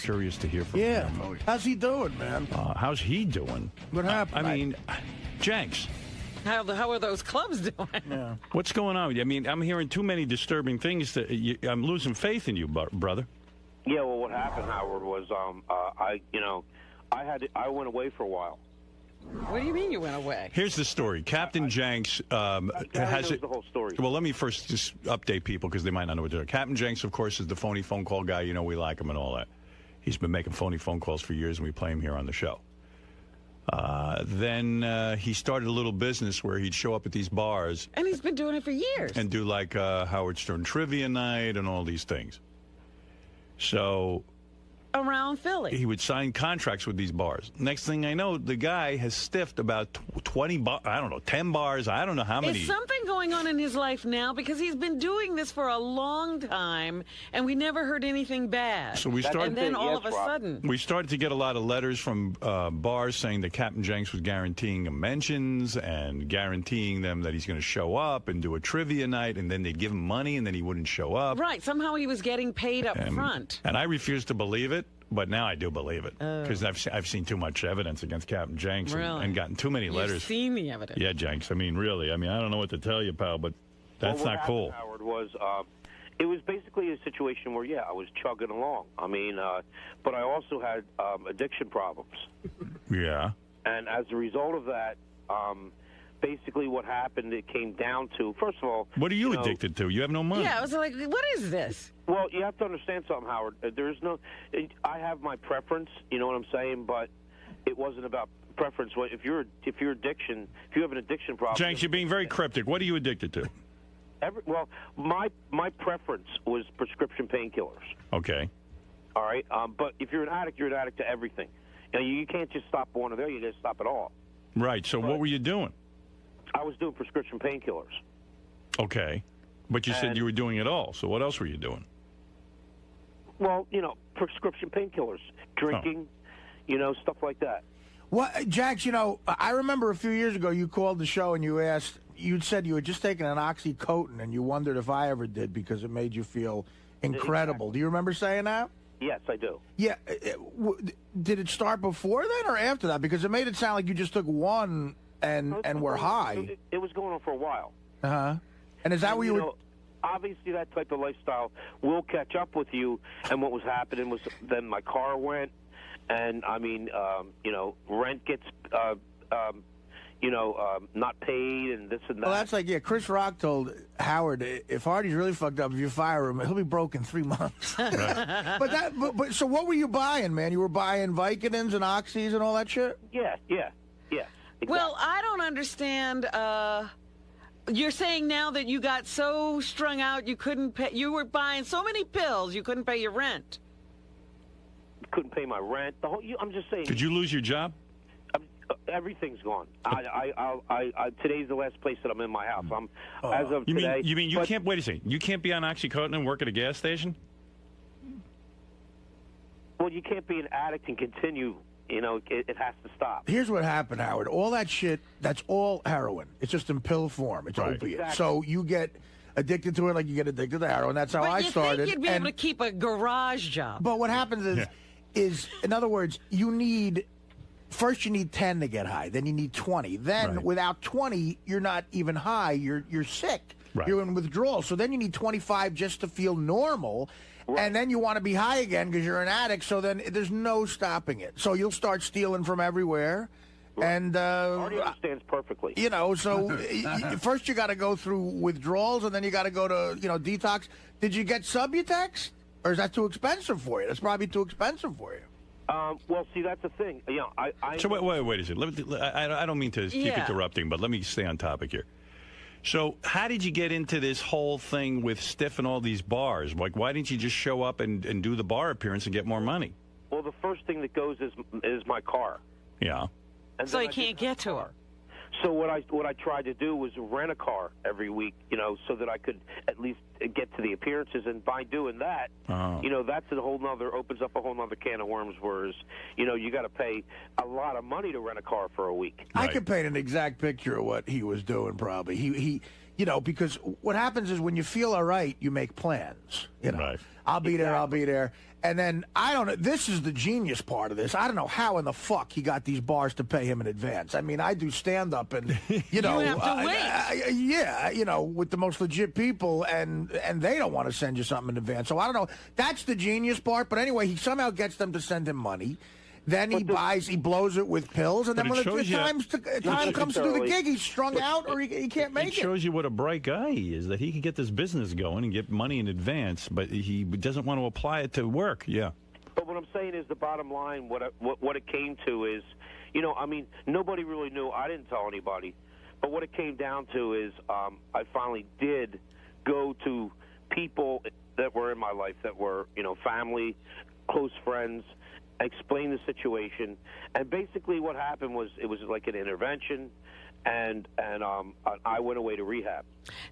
curious to hear from him. How's he doing, man? How's he doing? What happened? I mean, Jenks. How are those clubs doing? Yeah. What's going on with you? I mean, I'm hearing too many disturbing things. I'm losing faith in you, brother. Yeah, well, what happened, Howard, was I went away for a while. What do you mean you went away? Here's the story. Captain Jenks has the whole story. Well, let me first just update people because they might not know what they're doing. Captain Jenks, of course, is the phony phone call guy. You know, we like him and all that. He's been making phony phone calls for years, and we play him here on the show. Then he started a little business where he'd show up at these bars. And he's been doing it for years. And do like Howard Stern Trivia Night and all these things. So around Philly. He would sign contracts with these bars. Next thing I know, the guy has stiffed about 20 bars, I don't know, 10 bars, I don't know how many. Is something going on in his life now? Because he's been doing this for a long time, and we never heard anything bad. So we started, and then all of a sudden. We started to get a lot of letters from bars saying that Captain Jenks was guaranteeing them mentions and guaranteeing them that he's going to show up and do a trivia night, and then they'd give him money, and then he wouldn't show up. Right. Somehow he was getting paid up front. And I refused to believe it. But now I do believe it because I've seen too much evidence against Captain Jenks and gotten too many letters. You've seen the evidence. Yeah, Jenks. I mean, really. I mean, I don't know what to tell you, pal, but that's not cool. What happened, Howard, was it was basically a situation where, I was chugging along. I mean, but I also had addiction problems. Yeah. And as a result of that, basically what happened, it came down to, first of all... What are you addicted to? You have no money. Yeah, I was like, what is this? Well, you have to understand something, Howard. There's no... I have my preference, you know what I'm saying, but it wasn't about preference. If you have an addiction problem... Jenks, you're being very cryptic. What are you addicted to? Well, my preference was prescription painkillers. Okay. All right? But if you're an addict to everything. You can't just stop one or the other. You got to stop it all. Right. So what were you doing? I was doing prescription painkillers. Okay. But you said you were doing it all. So what else were you doing? Well, prescription painkillers, drinking, stuff like that. Well, Jax, I remember a few years ago you called the show and you'd said you had just taken an Oxycontin and you wondered if I ever did because it made you feel incredible. Exactly. Do you remember saying that? Yes, I do. Yeah. Did it start before then or after that? Because it made it sound like you just took one and were high. It was going on for a while. Uh-huh. And is that what you were... Obviously, that type of lifestyle will catch up with you. And what was happening was then my car went, and, I mean, rent gets, not paid and this and that. Well, that's like, Chris Rock told Howard, if Artie's really fucked up, if you fire him, he'll be broke in 3 months. Right. But so what were you buying, man? You were buying Vicodins and Oxys and all that shit? Yeah. Exactly. Well, I don't understand. You're saying now that you got so strung out you couldn't pay. You were buying so many pills you couldn't pay your rent. Couldn't pay my rent. I'm just saying. Did you lose your job? Everything's gone. Today's the last place that I'm in my house. As of today. You mean you can't? Wait a second. You can't be on Oxycontin and work at a gas station? Well, you can't be an addict and continue. It has to stop. Here's what happened, Howard. All that shit, that's all heroin. It's just in pill form. It's opiate. Exactly. So you get addicted to it like you get addicted to heroin. That's how I started. But you think you'd be able to keep a garage job. But what happens is, in other words, first you need 10 to get high. Then you need 20. Then without 20, you're not even high. You're sick. Right. You're in withdrawal. So then you need 25 just to feel normal. Right. And then you want to be high again because you're an addict, so then there's no stopping it. So you'll start stealing from everywhere. Right. And Artie understands perfectly. So first you got to go through withdrawals, and then you got to go to, detox. Did you get Subutex? Or is that too expensive for you? That's probably too expensive for you. Well, see, that's the thing. So wait a second. I don't mean to keep interrupting, but let me stay on topic here. So how did you get into this whole thing with stiffing all these bars? Like, why didn't you just show up and do the bar appearance and get more money? Well, the first thing that goes is my car. Yeah. And so you can't get to her. So what I tried to do was rent a car every week, so that I could at least get to the appearances. And by doing that, that's opens up a whole nother can of worms. Whereas, you got to pay a lot of money to rent a car for a week. I could paint an exact picture of what he was doing. Probably he You know, because what happens is when you feel all right, you make plans. You know, right. I'll be there, I'll be there. And then, I don't know, this is the genius part of this. I don't know how in the fuck he got these bars to pay him in advance. I mean, I do stand-up and, you know. You have to wait. Yeah, you know, with the most legit people, and they don't want to send you something in advance. So I don't know. That's the genius part. But anyway, he somehow gets them to send him money. Then he blows it with pills, and then when the time comes to do the gig, he's strung out or he can't make it. It shows you what a bright guy he is, that he can get this business going and get money in advance, but he doesn't want to apply it to work. Yeah. But what I'm saying is the bottom line, what it came to is, you know, I mean, nobody really knew. I didn't tell anybody. But what it came down to is I finally did go to people that were in my life that were, you know, family, close friends, explain the situation, and basically what happened was it was like an intervention, and I went away to rehab.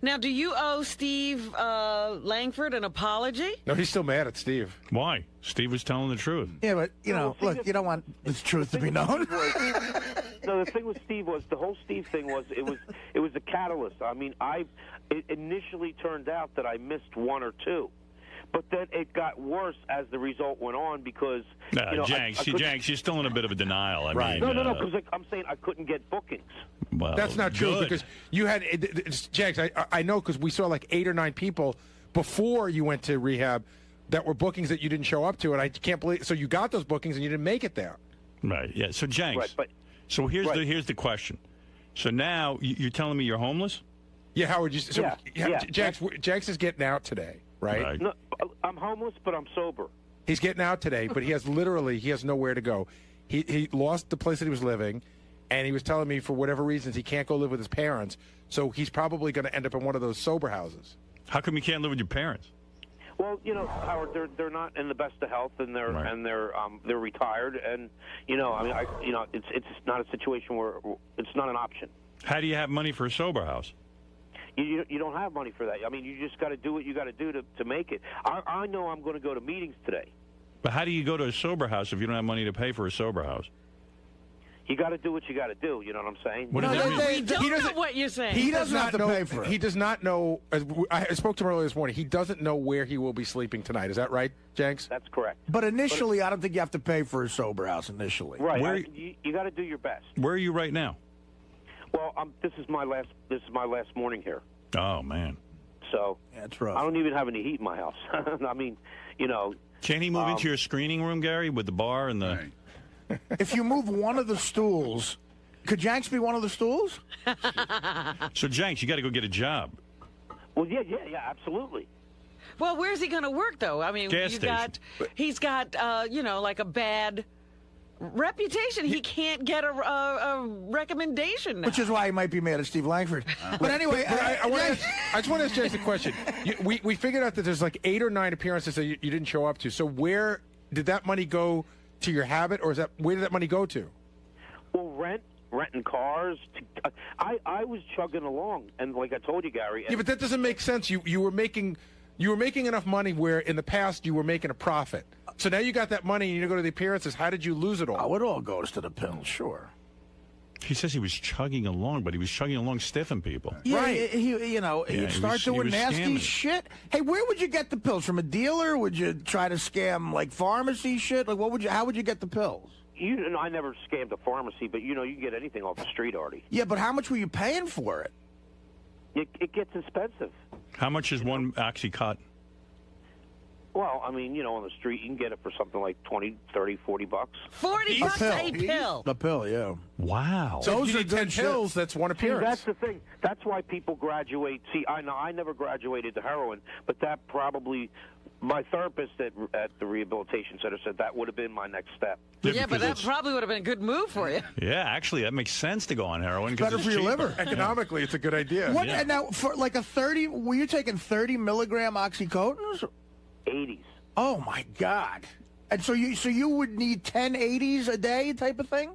Now, do you owe Steve Langford an apology? No, he's still mad at Steve. Why? Steve was telling the truth. Yeah, but, you know, look, you don't want this truth to be known. No, the thing with Steve was, the whole Steve thing was, it was a catalyst. I mean, it initially turned out that I missed one or two. But then it got worse as the result went on because, you know, Jenks, you're still in a bit of a denial. I mean, no, because I'm saying I couldn't get bookings. Well, that's not true because you had Jenks. I know because we saw like 8 or 9 people before you went to rehab that were bookings that you didn't show up to, and I can't believe. So you got those bookings and you didn't make it there. Right. Yeah. So Jenks. Right, so here's the question. So now you're telling me you're homeless? Yeah, Howard. Jenks is getting out today. Right? No, I'm homeless, but I'm sober. He's getting out today, but he has nowhere to go. He lost the place that he was living, and he was telling me for whatever reasons he can't go live with his parents, so he's probably going to end up in one of those sober houses. How come you can't live with your parents? Well, you know, Howard, they're not in the best of health, and they're retired, and you know, I mean, it's not a situation where it's not an option. How do you have money for a sober house? You don't have money for that. I mean, you just got to do what you got to do to make it. I know I'm going to go to meetings today. But how do you go to a sober house if you don't have money to pay for a sober house? You got to do what you got to do. You know what I'm saying? What does that mean? We don't know what you're saying. He doesn't have to pay for it. He does not know. I spoke to him earlier this morning. He doesn't know where he will be sleeping tonight. Is that right, Jenks? That's correct. But initially, I don't think you have to pay for a sober house initially. Right. You got to do your best. Where are you right now? Well, this is my last morning here. Oh man. So that's rough. I don't even have any heat in my house. I mean, you know. Can't he move into your screening room, Gary, with the bar and the? Right. If you move one of the stools, could Jenks be one of the stools? So Jenks, you got to go get a job. Well, yeah, absolutely. Well, where's he going to work though? I mean, he's got you know, like a bad reputation. He can't get a recommendation now. Which is why he might be mad at Steve Langford. But anyway, I just want to ask James a question. We figured out that there's like 8 or 9 appearances that you didn't show up to. So where did that money go to your habit, or where did that money go to? Well, renting cars. I was chugging along, and like I told you, Gary. Yeah, but that doesn't make sense. You were making enough money where in the past you were making a profit. So now you got that money and you go to the appearances. How did you lose it all? Oh, it all goes to the pills, sure. He says he was chugging along, but he was chugging along stiffing people. Yeah, right. He'd start doing nasty shit. Hey, where would you get the pills? From a dealer? Would you try to scam like pharmacy shit? Like how would you get the pills? I never scammed a pharmacy, but you can get anything off the street, Artie. Yeah, but how much were you paying for it? It gets expensive. How much is one Oxycontin? Well, I mean, on the street, you can get it for something like 20, 30, 40 bucks. 40 bucks a pill. A pill, yeah. Wow. So those are 10 pills. That's one appearance. See, that's the thing. That's why people graduate. See, I never graduated to heroin, but that probably, my therapist at the rehabilitation center said that would have been my next step. Yeah, but that probably would have been a good move for you. Yeah, actually, that makes sense to go on heroin. Better for your liver. Economically, it's a good idea. What? Yeah. And now, for like were you taking 30 milligram Oxycontins? 80s. Oh my God! And so you would need 10 80s a day type of thing?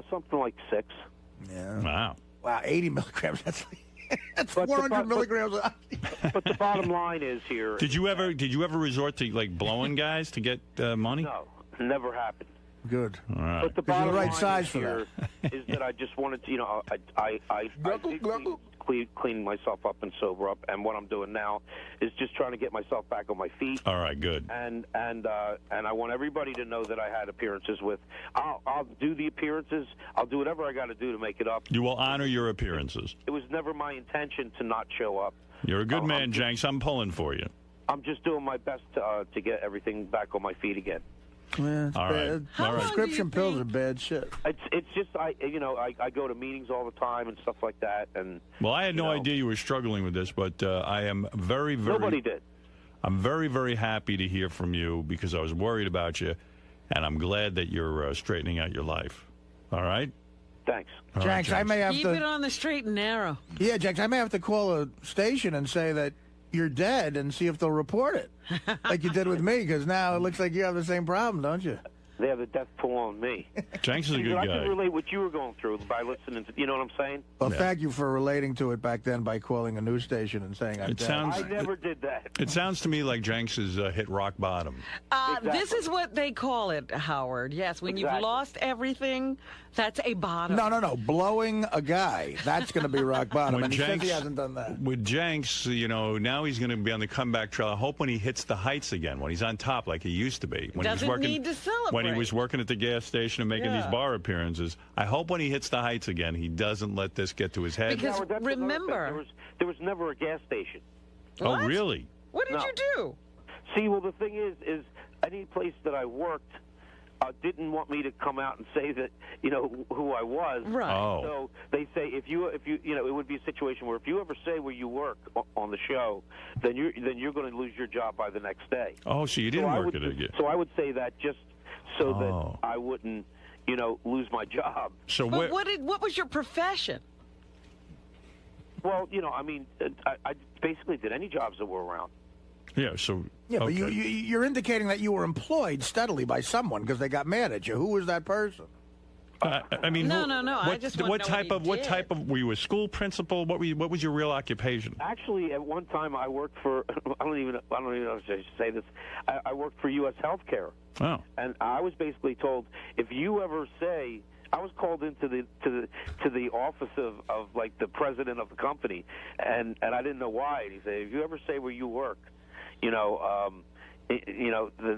Something like 6. Yeah. Wow, 80 milligrams. That's 400 milligrams. But the bottom line is here. Did you ever resort to like blowing guys to get money? No, never happened. Good. All right. But the bottom right line size here is that I just wanted to, I clean myself up and sober up. And what I'm doing now is just trying to get myself back on my feet. All right, good. And I want everybody to know that I had appearances with. I'll do the appearances. I'll do whatever I got to do to make it up. You will honor your appearances. It was never my intention to not show up. You're a good man, Jenks. I'm pulling for you. I'm just doing my best to get everything back on my feet again. Yeah, all right. All right. Prescription pills are bad shit. It's just I go to meetings all the time and stuff like that. And well, I had no idea you were struggling with this, but I am very, very. Nobody did. I'm very, very happy to hear from you because I was worried about you, and I'm glad that you're straightening out your life. All right. Thanks. Jenks, I may have to keep it on the straight and narrow. Yeah, Jenks, I may have to call a station and say that you're dead and see if they'll report it, like you did with me, because now it looks like you have the same problem, don't you? They have the death toll on me. Jenks is a good guy. I can relate what you were going through by listening to, you know what I'm saying? Well, thank you for relating to it back then by calling a news station and saying I'm dead. I never did that. It sounds to me like Jenks has hit rock bottom. Exactly. This is what they call it, Howard. Yes, when you've lost everything, that's a bottom. No. Blowing a guy, that's going to be rock bottom, and he says he hasn't done that. With Jenks, now he's going to be on the comeback trail. I hope when he hits the heights again, when he's on top like he used to be. When Doesn't he was working, need to celebrate. When he was working at the gas station and making these bar appearances, I hope when he hits the heights again, he doesn't let this get to his head. Because remember, there was never a gas station. What? Oh, really? What did you do? See, well, the thing is any place that I worked didn't want me to come out and say that, who I was. Right. Oh. So they say if you it would be a situation where if you ever say where you work on the show, then you're going to lose your job by the next day. Oh, so you didn't work it again. So I would say that just so that I wouldn't, lose my job. So what was your profession? Well, I basically did any jobs that were around. Yeah, so... Yeah, but you're indicating that you were employed steadily by someone because they got mad at you. Who was that person? I mean... No. What, I just what type of... Were you a school principal? What was your real occupation? Actually, at one time, I worked for... I don't even know if I should say this. I worked for U.S. Healthcare. Oh. And I was basically told, if you ever say... I was called into the office of like the president of the company, and I didn't know why. And he said, if you ever say where you work, then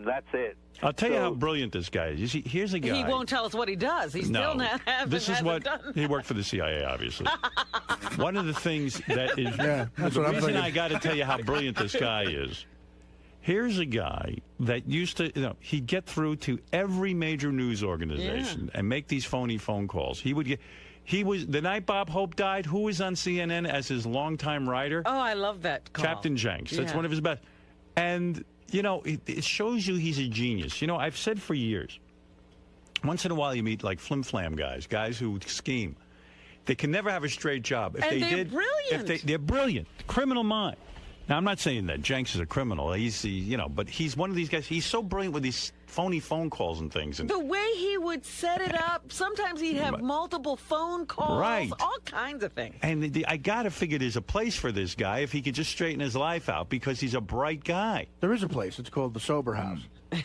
that's it. I'll tell you how brilliant this guy is. You see, here's a guy. He won't tell us what he does. He still hasn't done. He worked for the CIA, obviously. One of the things that is the reason I got to tell you how brilliant this guy is. Here's a guy that used to, he'd get through to every major news organization and make these phony phone calls. He was, the night Bob Hope died, who was on CNN as his longtime writer? Oh, I love that call. Captain Jenks. That's one of his best. And, it shows you he's a genius. I've said for years, once in a while you meet like flim-flam guys who scheme. They can never have a straight job. If and they're brilliant. They're brilliant. Criminal mind. Now, I'm not saying that Jenks is a criminal. He's, but he's one of these guys. He's so brilliant with these phony phone calls and things. And the way he would set it up, sometimes he'd have multiple phone calls, all kinds of things. And I got to figure there's a place for this guy if he could just straighten his life out because he's a bright guy. There is a place. It's called the Sober House.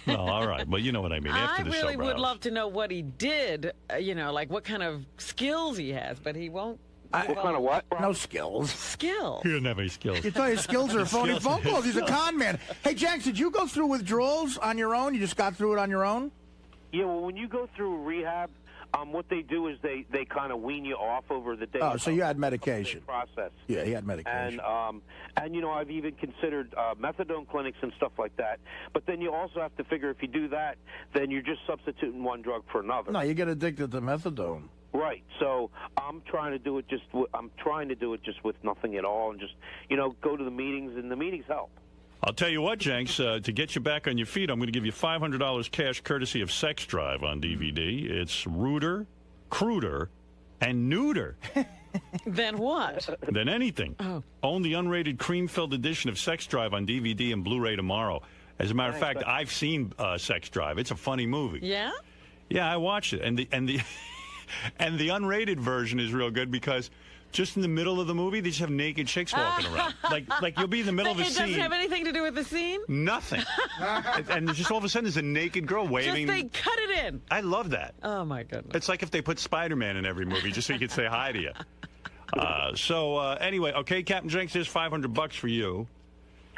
Well, all right. Well, you know what I mean. After the I really Sober would House. love to know what he did, like what kind of skills he has, but he won't. What kind of what? No skills. Skills. He doesn't have any skills. You tell his skills are phony phone calls. He's a con man. Hey, Jenks, did you go through withdrawals on your own? You just got through it on your own? Yeah, well, when you go through rehab, what they do is they kind of wean you off over the day. Oh, so you had medication. Process. Yeah, he had medication. And I've even considered methadone clinics and stuff like that. But then you also have to figure if you do that, then you're just substituting one drug for another. No, you get addicted to methadone. Right. So I'm trying to do it just with nothing at all, and just go to the meetings, and the meetings help. I'll tell you what, Jenks, to get you back on your feet, I'm going to give you $500 cash courtesy of Sex Drive on DVD. It's ruder, cruder, and nuder. Then what? Than anything. Oh. Own the unrated cream-filled edition of Sex Drive on DVD and Blu-ray tomorrow. As a matter of fact, I've seen Sex Drive. It's a funny movie. Yeah? Yeah, I watched it. And the and the unrated version is real good because just in the middle of the movie, they just have naked chicks walking around. Like you'll be in the middle of a scene. It doesn't have anything to do with the scene? Nothing. and just all of a sudden, there's a naked girl waving. Just they cut it in. I love that. Oh, my goodness. It's like if they put Spider-Man in every movie just so you could say hi to you. Anyway, okay, Captain Jenks, there's $500 for you.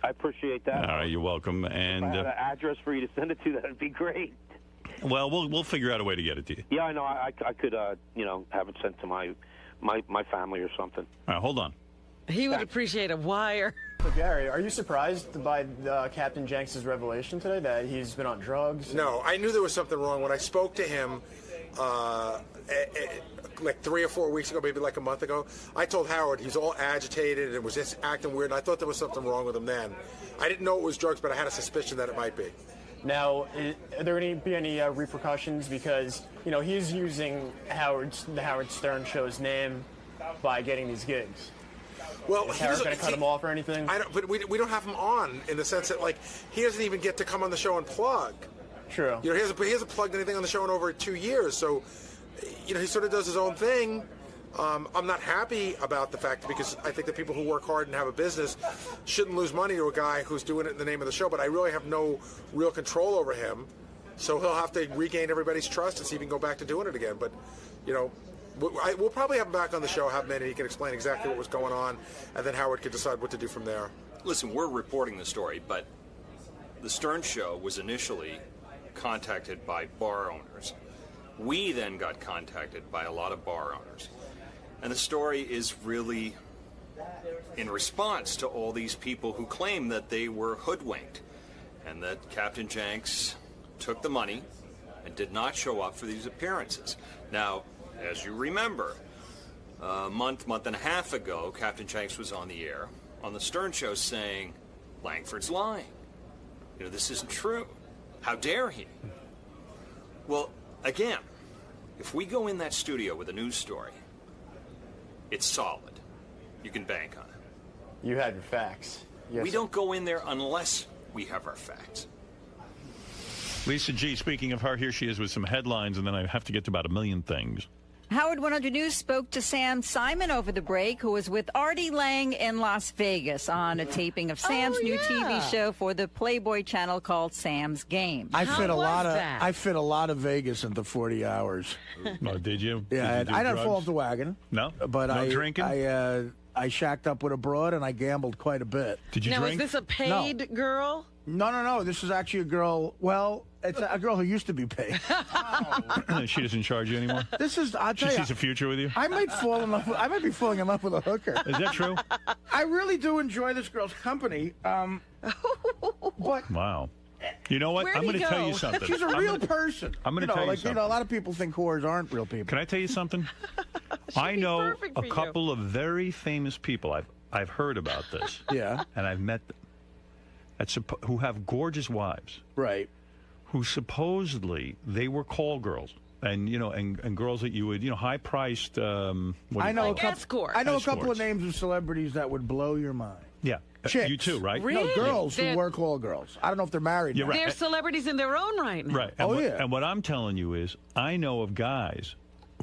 I appreciate that. All right, you're welcome. And if I had an address for you to send it to, that'd be great. Well, we'll figure out a way to get it to you. Yeah, I know. I could, have it sent to my family or something. All right, hold on. He would appreciate a wire. So, Gary, are you surprised by Captain Jenks' revelation today that he's been on drugs? No, I knew there was something wrong when I spoke to him like 3 or 4 weeks ago, maybe like a month ago. I told Howard he's all agitated and was just acting weird, and I thought there was something wrong with him then. I didn't know it was drugs, but I had a suspicion that it might be. Now, are there going to be any repercussions? Because, he's using the Howard Stern show's name by getting these gigs. Well, is Howard going to cut him off or anything? But we don't have him on in the sense that, like, he doesn't even get to come on the show and plug. True. He hasn't plugged anything on the show in over 2 years, so, he sort of does his own thing. I'm not happy about the fact because I think that people who work hard and have a business shouldn't lose money to a guy who's doing it in the name of the show, but I really have no real control over him, so he'll have to regain everybody's trust and see if he can go back to doing it again. But, we'll probably have him back on the show, have him in, and he can explain exactly what was going on, and then Howard could decide what to do from there. Listen, we're reporting the story, but the Stern Show was initially contacted by bar owners. We then got contacted by a lot of bar owners. And the story is really in response to all these people who claim that they were hoodwinked and that Captain Jenks took the money and did not show up for these appearances. Now, as you remember, a month and a half ago, Captain Jenks was on the air on the Stern Show saying, Langford's lying. This isn't true. How dare he? Well, again, if we go in that studio with a news story, it's solid. You can bank on it. You had your facts. Yes, we don't go in there unless we have our facts. Lisa G., speaking of her, here she is with some headlines, and then I have to get to about a million things. Howard 100 News spoke to Sam Simon over the break, who was with Artie Lange in Las Vegas on a taping of Sam's new TV show for the Playboy channel called Sam's Game. I fit a lot of Vegas into 40 hours. Oh, did you? Yeah, did you I didn't fall off the wagon. No, but no drinking. I shacked up with a broad and I gambled quite a bit. Did you now, drink? Is this a paid girl? No. This is actually a girl. Well, it's a girl who used to be paid. She doesn't charge you anymore? She sees a future with you? I might be falling in love with a hooker. Is that true? I really do enjoy this girl's company. But wow. You know what? I'm going to tell you something. She's a real person. I'm going to tell you something. A lot of people think whores aren't real people. Can I tell you something? I know a couple of very famous people. I've heard about this. Yeah. And I've met them. Who have gorgeous wives. Right. Who supposedly they were call girls. And and girls that you would high priced. I know escorts. I know a couple of names of celebrities that would blow your mind. Yeah, chicks. You too, right? Really? No, girls who work call girls. I don't know if they're married. You're right. They're celebrities in their own right now. Right. And what I'm telling you is, I know of guys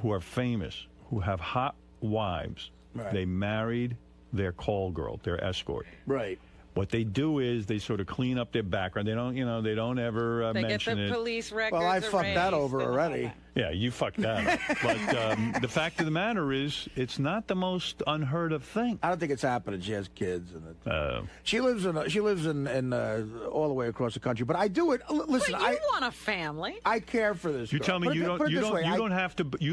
who are famous who have hot wives. Right. They married their call girl, their escort. Right. What they do is they sort of clean up their background. They don't, they don't ever mention it. They get the police records. Well, I fucked that over already. Yeah, you fucked that up. But the fact of the matter is, it's not the most unheard of thing. I don't think it's happening. She has kids, and she lives in all the way across the country. But I do it. Listen, but you want a family. I care for this. You girl. tell me you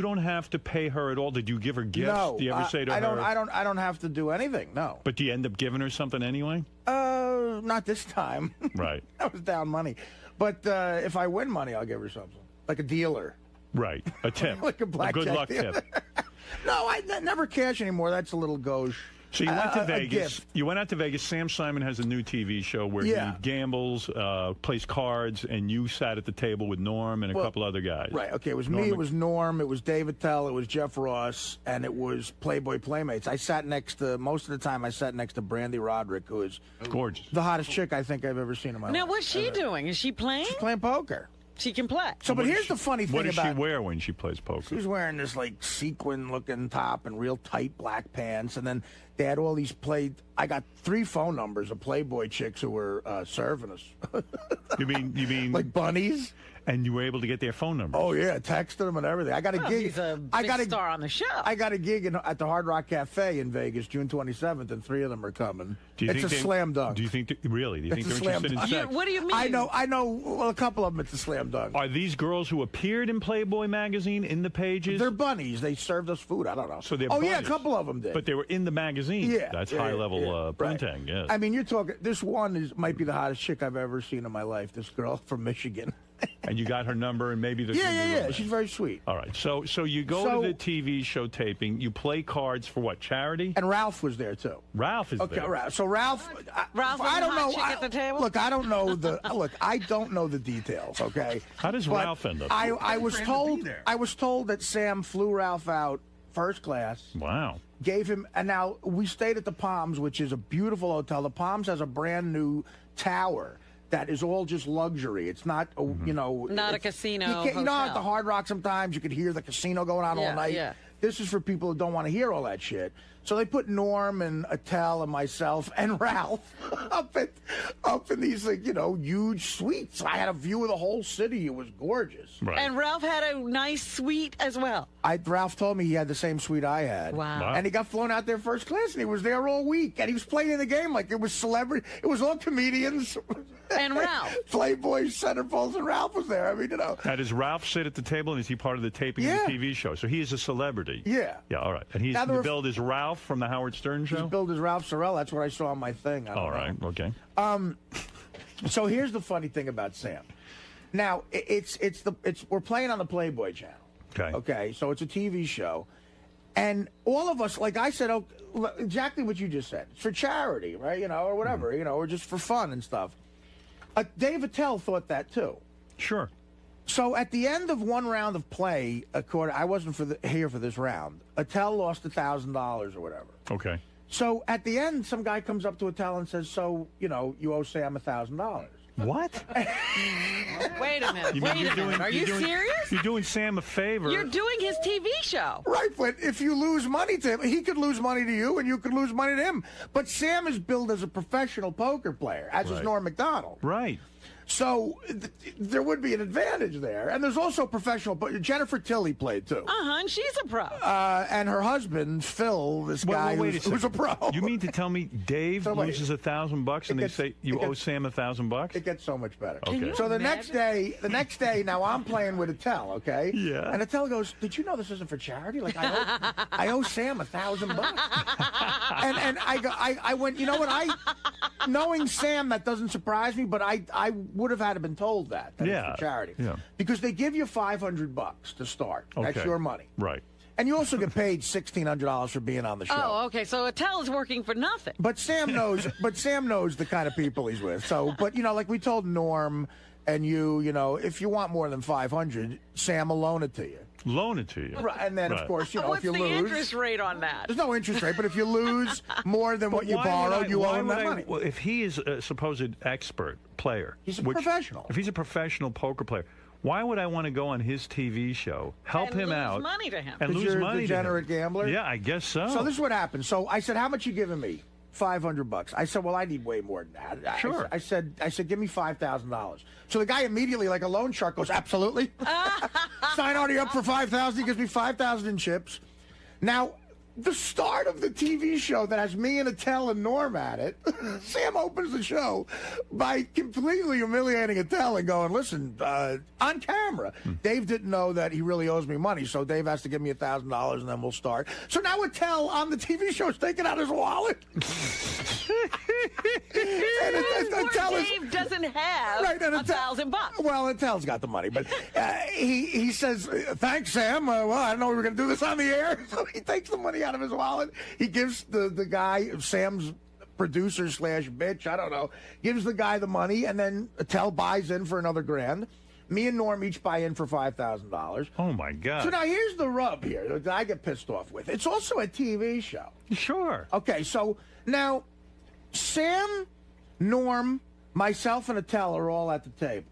don't have to pay her at all. Did you give her gifts? No, do you ever say to her? I don't have to do anything. No. But do you end up giving her something anyway? Not this time. Right. That was down money. But if I win money, I'll give her something, like a dealer. Right, a tip. Like a blackjack good luck dealer. tip. No, I never cash anymore. That's a little gauche. So you went to Vegas. You went out to Vegas. Sam Simon has a new TV show where he gambles, plays cards, and you sat at the table with Norm and a couple other guys. Right. Okay. It was me. It was Norm. It was David Tell. It was Jeff Ross, and it was Playboy Playmates. I sat next to most of the time. I sat next to Brandy Roderick, who is gorgeous, the hottest chick I think I've ever seen in my life. Now, what's she doing? Is she playing? She's playing poker. She can play. So, but here's the funny thing about... What does she wear when she plays poker? She's wearing this, like, sequin-looking top and real tight black pants. And then they had all these I got 3 phone numbers of Playboy chicks who were serving us. You mean... Like bunnies? And you were able to get their phone numbers? Oh, yeah, texted them and everything. I got a gig. He's a big star on the show. I got a gig at the Hard Rock Cafe in Vegas, June 27th, and 3 of them are coming. It's a slam dunk. Do you think, really? Do you think they're interested in sex? What do you mean? I know. Well, a couple of them, it's a slam dunk. Are these girls who appeared in Playboy magazine in the pages? They're bunnies. They served us food. I don't know. So they're bunnies. Yeah, a couple of them did. But they were in the magazine. Yeah. That's high-level printing, yes. I mean, you're talking, this one might be the hottest chick I've ever seen in my life, this girl from Michigan. And you got her number, and maybe there's yeah. She's very sweet. All right. So you go to the TV show taping. You play cards for what, charity? And Ralph was there too. Ralph is there. Okay, so Ralph. I don't know. At the table? Look, I don't know I don't know the details. Okay. How does Ralph end up? I was told that Sam flew Ralph out first class. Wow. Gave him, and now we stayed at the Palms, which is a beautiful hotel. The Palms has a brand new tower that is all just luxury. It's not, not a casino. You know, at the Hard Rock sometimes you could hear the casino going on all night. Yeah. This is for people who don't want to hear all that shit. So they put Norm and Attell and myself and Ralph up in these, huge suites. I had a view of the whole city. It was gorgeous. Right. And Ralph had a nice suite as well. Ralph told me he had the same suite I had. Wow. And he got flown out there first class, and he was there all week. And he was playing in the game like it was celebrity. It was all comedians. And Ralph. Playboy, centerfolds, and Ralph was there. I mean, Now, does Ralph sit at the table, and is he part of the taping of the TV show? So he is a celebrity. Yeah. Yeah, all right. And he's billed as Ralph from the Howard Stern show? He's billed as Ralph Sorrell. That's what I saw on my thing. All right, okay. So here's the funny thing about Sam. Now, we're playing on the Playboy channel. Okay. Okay, so it's a TV show. And all of us, like I said, exactly what you just said. It's for charity, right? Or whatever, or just for fun and stuff. Dave Attell thought that too. Sure. So at the end of one round of play, I wasn't here for this round. Attell lost $1,000 or whatever. Okay. So at the end, some guy comes up to Attell and says, "So you owe Sam $1,000." What? Wait a minute. Are you serious? You're doing Sam a favor. You're doing his TV show. Right, but if you lose money to him, he could lose money to you, and you could lose money to him. But Sam is billed as a professional poker player, as is Norm Macdonald. Right. So there would be an advantage there. And there's also professional. Jennifer Tilly played, too. And she's a pro. And her husband, Phil, this guy who's a pro. You mean to tell me Dave loses $1,000 and they say you owe Sam $1,000? It gets so much better. Okay. So the next day, now I'm playing with Attell, okay? Yeah. And Attell goes, "Did you know this isn't for charity? Like I owe Sam $1,000." And I went, you know what? Knowing Sam, that doesn't surprise me, but I would have had to been told that it's for charity. Yeah. Because they give you $500 to start. Okay. That's your money. Right. And you also get paid $1,600 for being on the show. Oh, okay. So Attell is working for nothing. But Sam knows. The kind of people he's with. So, but like we told Norm and you, if you want more than $500, Sam will loan it to you. Loan it to you. Right, and then of course, if you lose. What's the interest rate on that? There's no interest rate, but if you lose more than what you borrowed, you owe him that money. Well, if he is a supposed expert player, he's a professional. If he's a professional poker player, why would I want to go on his TV show, help him out, and lose money to him, and lose money to him? Degenerate gambler. Yeah, I guess so. So this is what happened. So I said, "How much you giving me?" $500. I said, "Well, I need way more than that." Sure. I said, "Give me $5,000." So the guy immediately, like a loan shark, goes, "Absolutely." Sign Artie up for $5,000. He gives me $5,000 in chips. Now, the start of the TV show that has me and Attell and Norm at it, Sam opens the show by completely humiliating Attell and going, "Listen, on camera, Dave didn't know that he really owes me money, so Dave has to give me $1,000 and then we'll start." So now Attell on the TV show is taking out his wallet. Dave doesn't have $1,000. Well, Attell's got the money, but he says, "Thanks, Sam. Well, I don't know if we're going to do this on the air." So he takes the money out of his wallet. He gives the guy, Sam's producer / bitch, I don't know, gives the guy the money, and then Attell buys in for another $1,000. Me and Norm each buy in for $5,000. Oh, my God. So now here's the rub here that I get pissed off with. It's also a TV show. Sure. Okay, so now Sam, Norm, myself, and Attell are all at the table.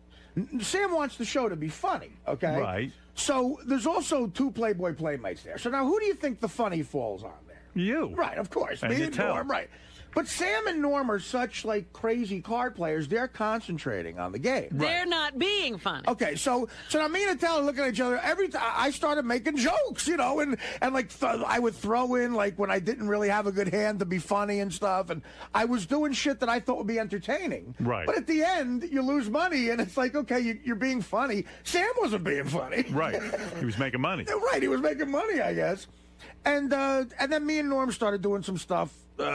Sam wants the show to be funny, okay? Right. So there's also 2 Playboy playmates there. So now who do you think the funny falls on there? You. Right, of course. And Me and Norm, right. But Sam and Norm are such like crazy card players. They're concentrating on the game. They're not being funny. Okay, so now me and Attell are looking at each other. Every time I started making jokes, you know, and like I would throw in like when I didn't really have a good hand to be funny and stuff, and I was doing shit that I thought would be entertaining. Right. But at the end, you lose money, and it's like, okay, you're being funny. Sam wasn't being funny. Right. He was making money. Right. He was making money, I guess. And then me and Norm started doing some stuff. We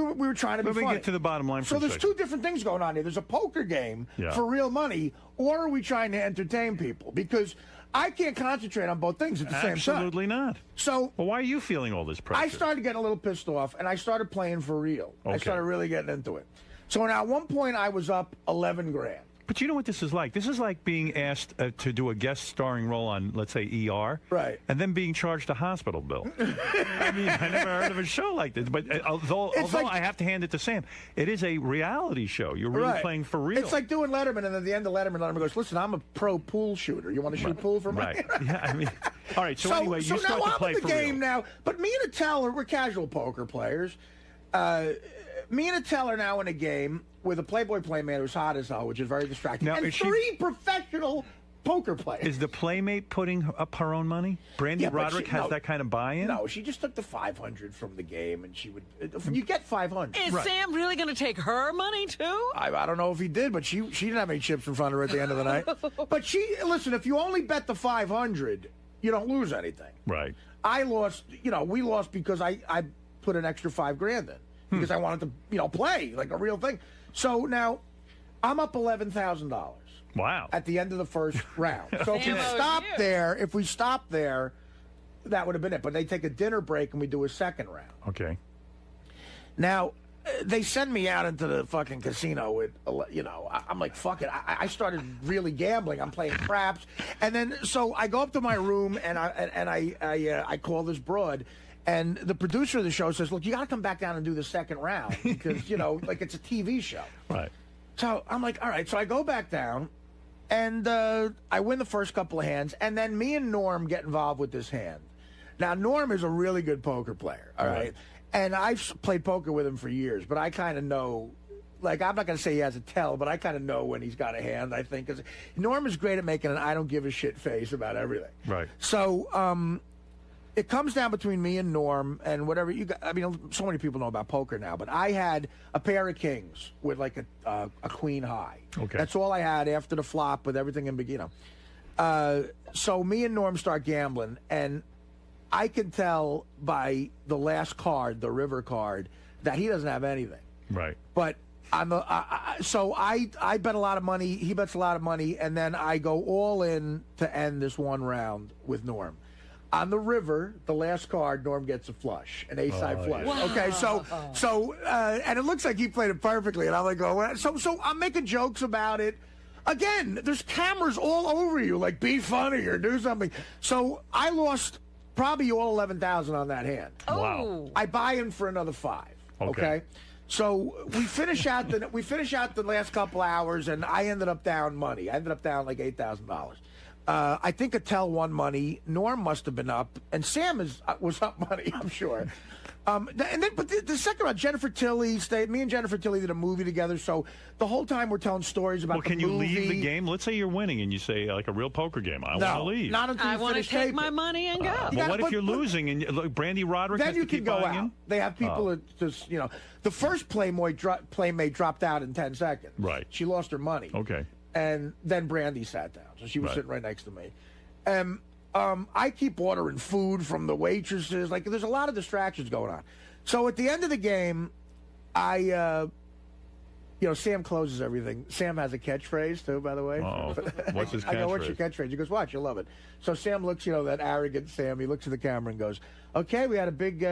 were trying to be funny. Let me get to the bottom line for a there's second. two different things going on here. There's a poker game for real money, or are we trying to entertain people? Because I can't concentrate on both things at the same time. Absolutely not. So, well, why are you feeling all this pressure? I started getting a little pissed off, and I started playing for real. Okay. I started really getting into it. So now at one point I was up 11 grand. But you know what this is like? This is like being asked to do a guest starring role on, let's say, ER. Right. And then being charged a hospital bill. I mean, I never heard of a show like this. But although I have to hand it to Sam, it is a reality show. You're really playing for real. It's like doing Letterman, and at the end of Letterman goes, listen, I'm a pro pool shooter. You want to shoot pool for me? Right. Yeah, I mean, all right, so anyway, you start to play for real. So now I'm in the game now. But me and Attell, we're casual poker players. Me and Attell are now in a game with a Playboy playmate who's hot as hell, which is very distracting. Now, and three professional poker players. Is the playmate putting up her own money? Brandy Roderick has that kind of buy-in? No, she just took the $500 from the game, and she would. You get $500. Is Sam really going to take her money too? I don't know if he did, but she didn't have any chips in front of her at the end of the night. But listen, if you only bet the $500, you don't lose anything. Right. I lost. We lost because I put an extra $5 grand in. Because I wanted to, play like a real thing. So now, I'm up $11,000. Wow! At the end of the first round. So if we stop there, that would have been it. But they take a dinner break and we do a second round. Okay. Now, they send me out into the fucking casino with, I'm like, fuck it. I started really gambling. I'm playing craps, and then so I go up to my room and I call this broad. And the producer of the show says, look, you got to come back down and do the second round because, like it's a TV show. Right. So I'm like, all right. So I go back down and I win the first couple of hands. And then me and Norm get involved with this hand. Now, Norm is a really good poker player. All right. And I've played poker with him for years, but I kind of know. Like, I'm not going to say he has a tell, but I kind of know when he's got a hand, I think. Because Norm is great at making an I don't give a shit face about everything. Right. So, it comes down between me and Norm and whatever you got. I mean, so many people know about poker now, but I had a pair of kings with like a queen high. Okay. That's all I had after the flop with everything in beginning. So me and Norm start gambling, and I can tell by the last card, the river card, that he doesn't have anything. Right. But so I bet a lot of money. He bets a lot of money, and then I go all in to end this one round with Norm. On the river, the last card, Norm gets a flush, an ace-side flush. Wow. Okay, so and it looks like he played it perfectly, and I'm like, oh, so I'm making jokes about it. Again, there's cameras all over you, like be funny or do something. So I lost probably all 11,000 on that hand. Oh. Wow. I buy in for another 5. Okay. So we finish out the last couple hours, and I ended up down money. I ended up down like $8,000. I think Attell won money. Norm must have been up, and Sam was up money, I'm sure. But the second round, Jennifer Tilly stayed. Me and Jennifer Tilly did a movie together. So the whole time we're telling stories about the movie. Well, can you leave the game? Let's say you're winning, and you say like a real poker game. I want to leave. Not until I want to take my money and go. But what if you're losing and look, Brandy Roderick? Then you can go out. In? They have people that just the first playmate dropped out in 10 seconds. Right. She lost her money. Okay. And then Brandy sat down, so she was sitting right next to me. I keep ordering food from the waitresses. Like, there's a lot of distractions going on. So at the end of the game, Sam closes everything. Sam has a catchphrase, too, by the way. Oh, what's his catchphrase? I go, what's your catchphrase? He goes, watch, you'll love it. So Sam looks, that arrogant Sam, he looks at the camera and goes, okay, we had a big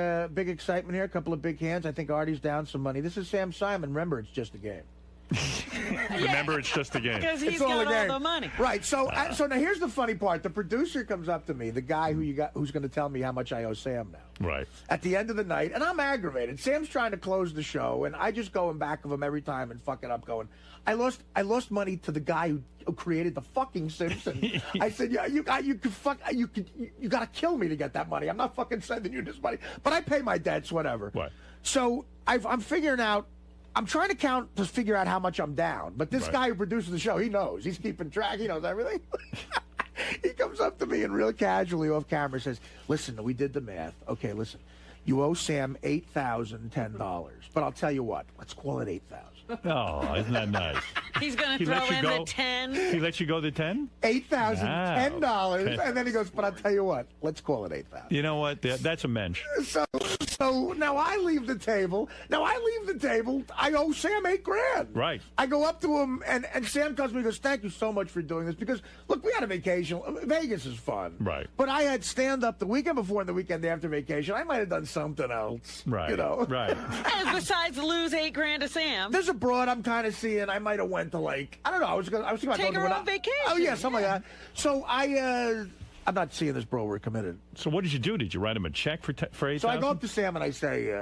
excitement here, a couple of big hands. I think Artie's down some money. This is Sam Simon. Remember, it's just a game. Remember, it's just a game. Because he's got all the money. Right. So now here's the funny part. The producer comes up to me, the guy who's going to tell me how much I owe Sam now. Right. At the end of the night, and I'm aggravated. Sam's trying to close the show, and I just go in back of him every time and fuck it up going, I lost money to the guy who created the fucking Simpsons. I said, yeah, you got to kill me to get that money. I'm not fucking sending you this money. But I pay my debts, whatever. What? So I'm figuring out, I'm trying to count to figure out how much I'm down. But this guy who produces the show, he knows. He's keeping track. He knows everything. He comes up to me and real casually off camera says, listen, we did the math. Okay, listen. You owe Sam $8,010. But I'll tell you what. Let's call it $8,000. Oh, isn't that nice? He's going to throw in the 10. He lets you go the 10? $8,010. And then he goes, but I'll tell you what. Let's call it $8,000. You know what? That's a mensch. So now I leave the table. I owe Sam $8,000. Right. I go up to him, and Sam comes to me and goes, thank you so much for doing this. Because, look, we had a vacation. Vegas is fun. Right. But I had stand-up the weekend before and the weekend after vacation. I might have done something else. Right. You know? Right. And besides lose $8,000 to Sam. There's a broad I'm kind of seeing. I might have went to, like, I don't know. I was thinking about take her on vacation. Oh, yeah, something like that. So I'm not seeing this bro. We're committed. So what did you do? Did you write him a check for $8,000? So I go up to Sam and I say,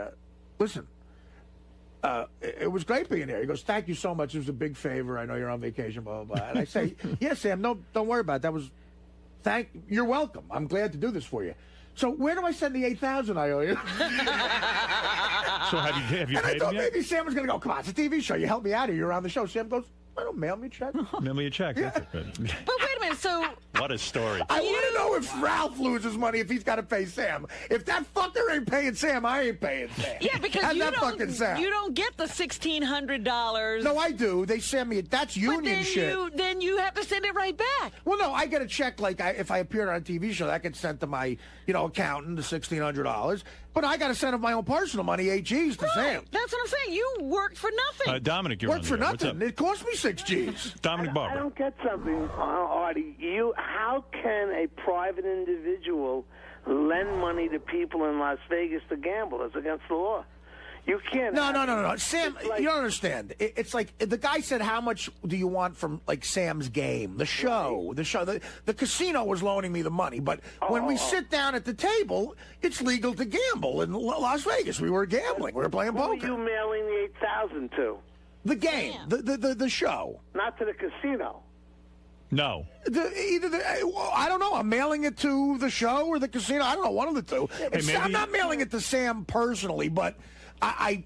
listen, it was great being here. He goes, thank you so much. It was a big favor. I know you're on vacation, blah, blah, blah. And I say, yeah, Sam, no, don't worry about it. You're welcome. I'm glad to do this for you. So where do I send the $8,000 I owe you? So have you paid him yet? Maybe Sam was going to go, come on, it's a TV show. You help me out here. You're on the show. Sam goes, I don't mail me a check. Mail me a check. Yeah. That's good. But wait a minute, so... What a story. I want to know if Ralph loses money if he's got to pay Sam. If that fucker ain't paying Sam, I ain't paying Sam. Yeah, because you don't get the $1,600. No, I do. They send me that's union shit. Then you have to send it right back. Well, no, I get a check like if I appeared on a TV show, that gets sent to my accountant, the $1,600. But I got to send of my own personal money, $8Gs to Sam. That's what I'm saying. You worked for nothing. Dominic, you're worked for nothing. It cost me $6Gs. Dominic Barber. I don't get something, Artie. How can a private individual lend money to people in Las Vegas to gamble? It's against the law. You can't. No. Sam, you don't understand. It's like the guy said, how much do you want from, like, Sam's game? The show. The casino was loaning me the money. But when we sit down at the table, it's legal to gamble. In Las Vegas, we were gambling. We were playing poker. Who are you mailing the $8,000 to? The game. The show. Not to the casino. No. I don't know. I'm mailing it to the show or the casino. I don't know. One of the two. I'm not mailing it to Sam personally, but I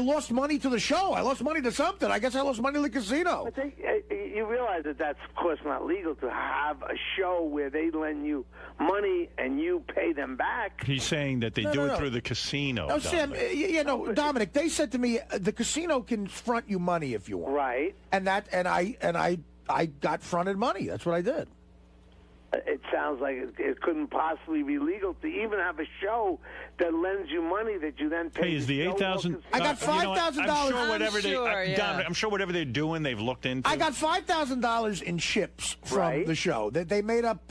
lost money to the show. I lost money to something. I guess I lost money to the casino. I think you realize that that's, of course, not legal to have a show where they lend you money and you pay them back. He's saying that they do it through the casino. No, Sam. Dominic. They said to me, the casino can front you money if you want. Right. And I got fronted money. That's what I did. It sounds like it couldn't possibly be legal to even have a show that lends you money that you then pay. Hey, is the $8,000? I got $5,000. I'm sure whatever they're doing, they've looked into. I got $5,000 in chips from the show. They made up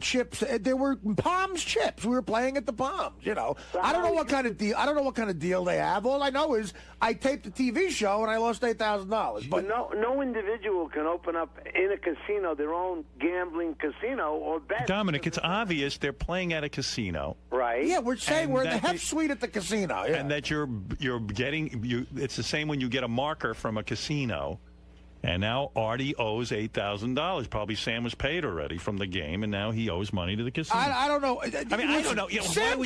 chips. They were Palms chips. We were playing at the Palms. So I don't know what kind of deal. I don't know what kind of deal they have. All I know is I taped a TV show and I lost $8,000. But no individual can open up in a casino their own gambling casino or bet. Dominic, it's obvious they're playing at a casino. Right. Yeah, we're saying we're in the Hef Suite at the casino. Yeah. And that you're getting it's the same when you get a marker from a casino. And now Artie owes $8,000. Probably Sam was paid already from the game, and now he owes money to the casino. I don't know. I don't know. Sam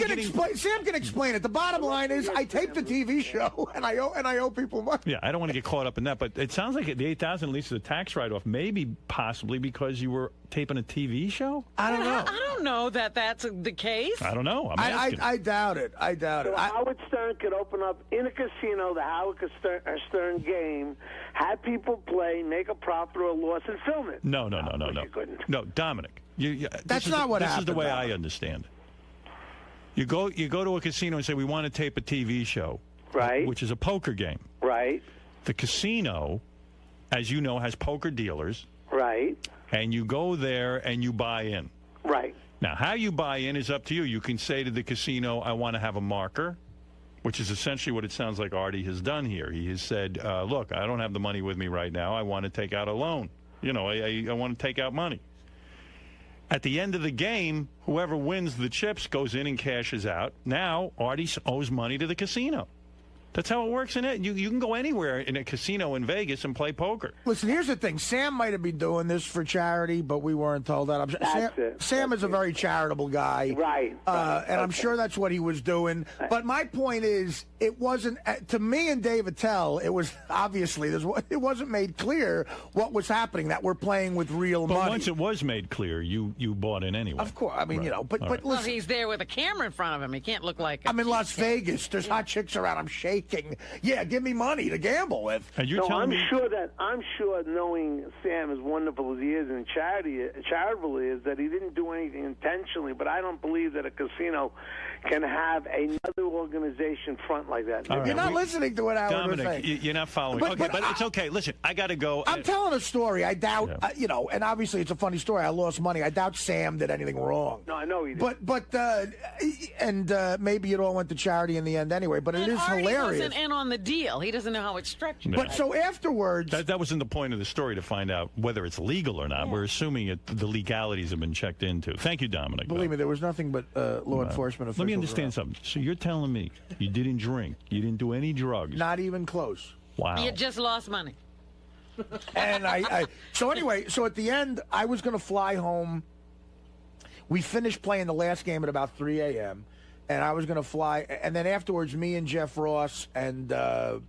can explain it. The bottom line is, I taped a TV show, and I owe people money. Yeah, I don't want to get caught up in that, but it sounds like the $8,000 at least is a tax write-off. Maybe, possibly because you were taping a TV show. I don't know. I don't know that that's the case. I don't know. I'm asking. I doubt it. So Howard Stern could open up in a casino the Howard Stern game, have people play, make a profit or a loss, and film it. No. No, Dominic. That's not what happened. This is the way I understand it. You go to a casino and say, we want to tape a TV show. Right. Which is a poker game. Right. The casino, as you know, has poker dealers. Right. And you go there and you buy in. Right. Now, how you buy in is up to you. You can say to the casino, I want to have a marker. which is essentially what it sounds like Artie has done here. He has said, look, I don't have the money with me right now. I want to take out a loan. You know, I want to take out money. At the end of the game, whoever wins the chips goes in and cashes out. Now, Artie owes money to the casino. That's how it works in it. You can go anywhere in a casino in Vegas and play poker. Listen, here's the thing. Sam might have been doing this for charity, but we weren't told that. Sam is a very charitable guy. Right. And I'm sure that's what he was doing. But my point is, it wasn't, to me and Dave Attell, it was obviously, it wasn't made clear what was happening, that we're playing with real money. But once it was made clear, you bought in anyway. Of course. I mean, right. you know, but listen. Well, he's there with a camera in front of him. He can't look like I'm in Las Vegas. There's hot chicks around. I'm shaking. Yeah, give me money to gamble with. And you're telling me... I'm sure knowing Sam as wonderful as he is and charitable is, that he didn't do anything intentionally, but I don't believe that a casino can have another organization front like that. Right. You're not listening to what Howard was saying. You're not following. But it's okay. Listen, I got to go. I'm telling a story. I doubt, you know, and obviously it's a funny story. I lost money. I doubt Sam did anything wrong. No, I know he did. But maybe it all went to charity in the end anyway. But it is hilarious. Artie wasn't in on the deal. He doesn't know how it's structured. No. But so afterwards... That wasn't the point of the story, to find out whether it's legal or not. Yeah. We're assuming the legalities have been checked into. Thank you, Dominic. Believe me, there was nothing but law enforcement officials. Let me understand something. So you're telling me you didn't drink, you didn't do any drugs? Not even close. Wow. You just lost money. And so anyway, so at the end, I was going to fly home. We finished playing the last game at about 3 a.m., and I was going to fly. And then afterwards, me and Jeff Ross and a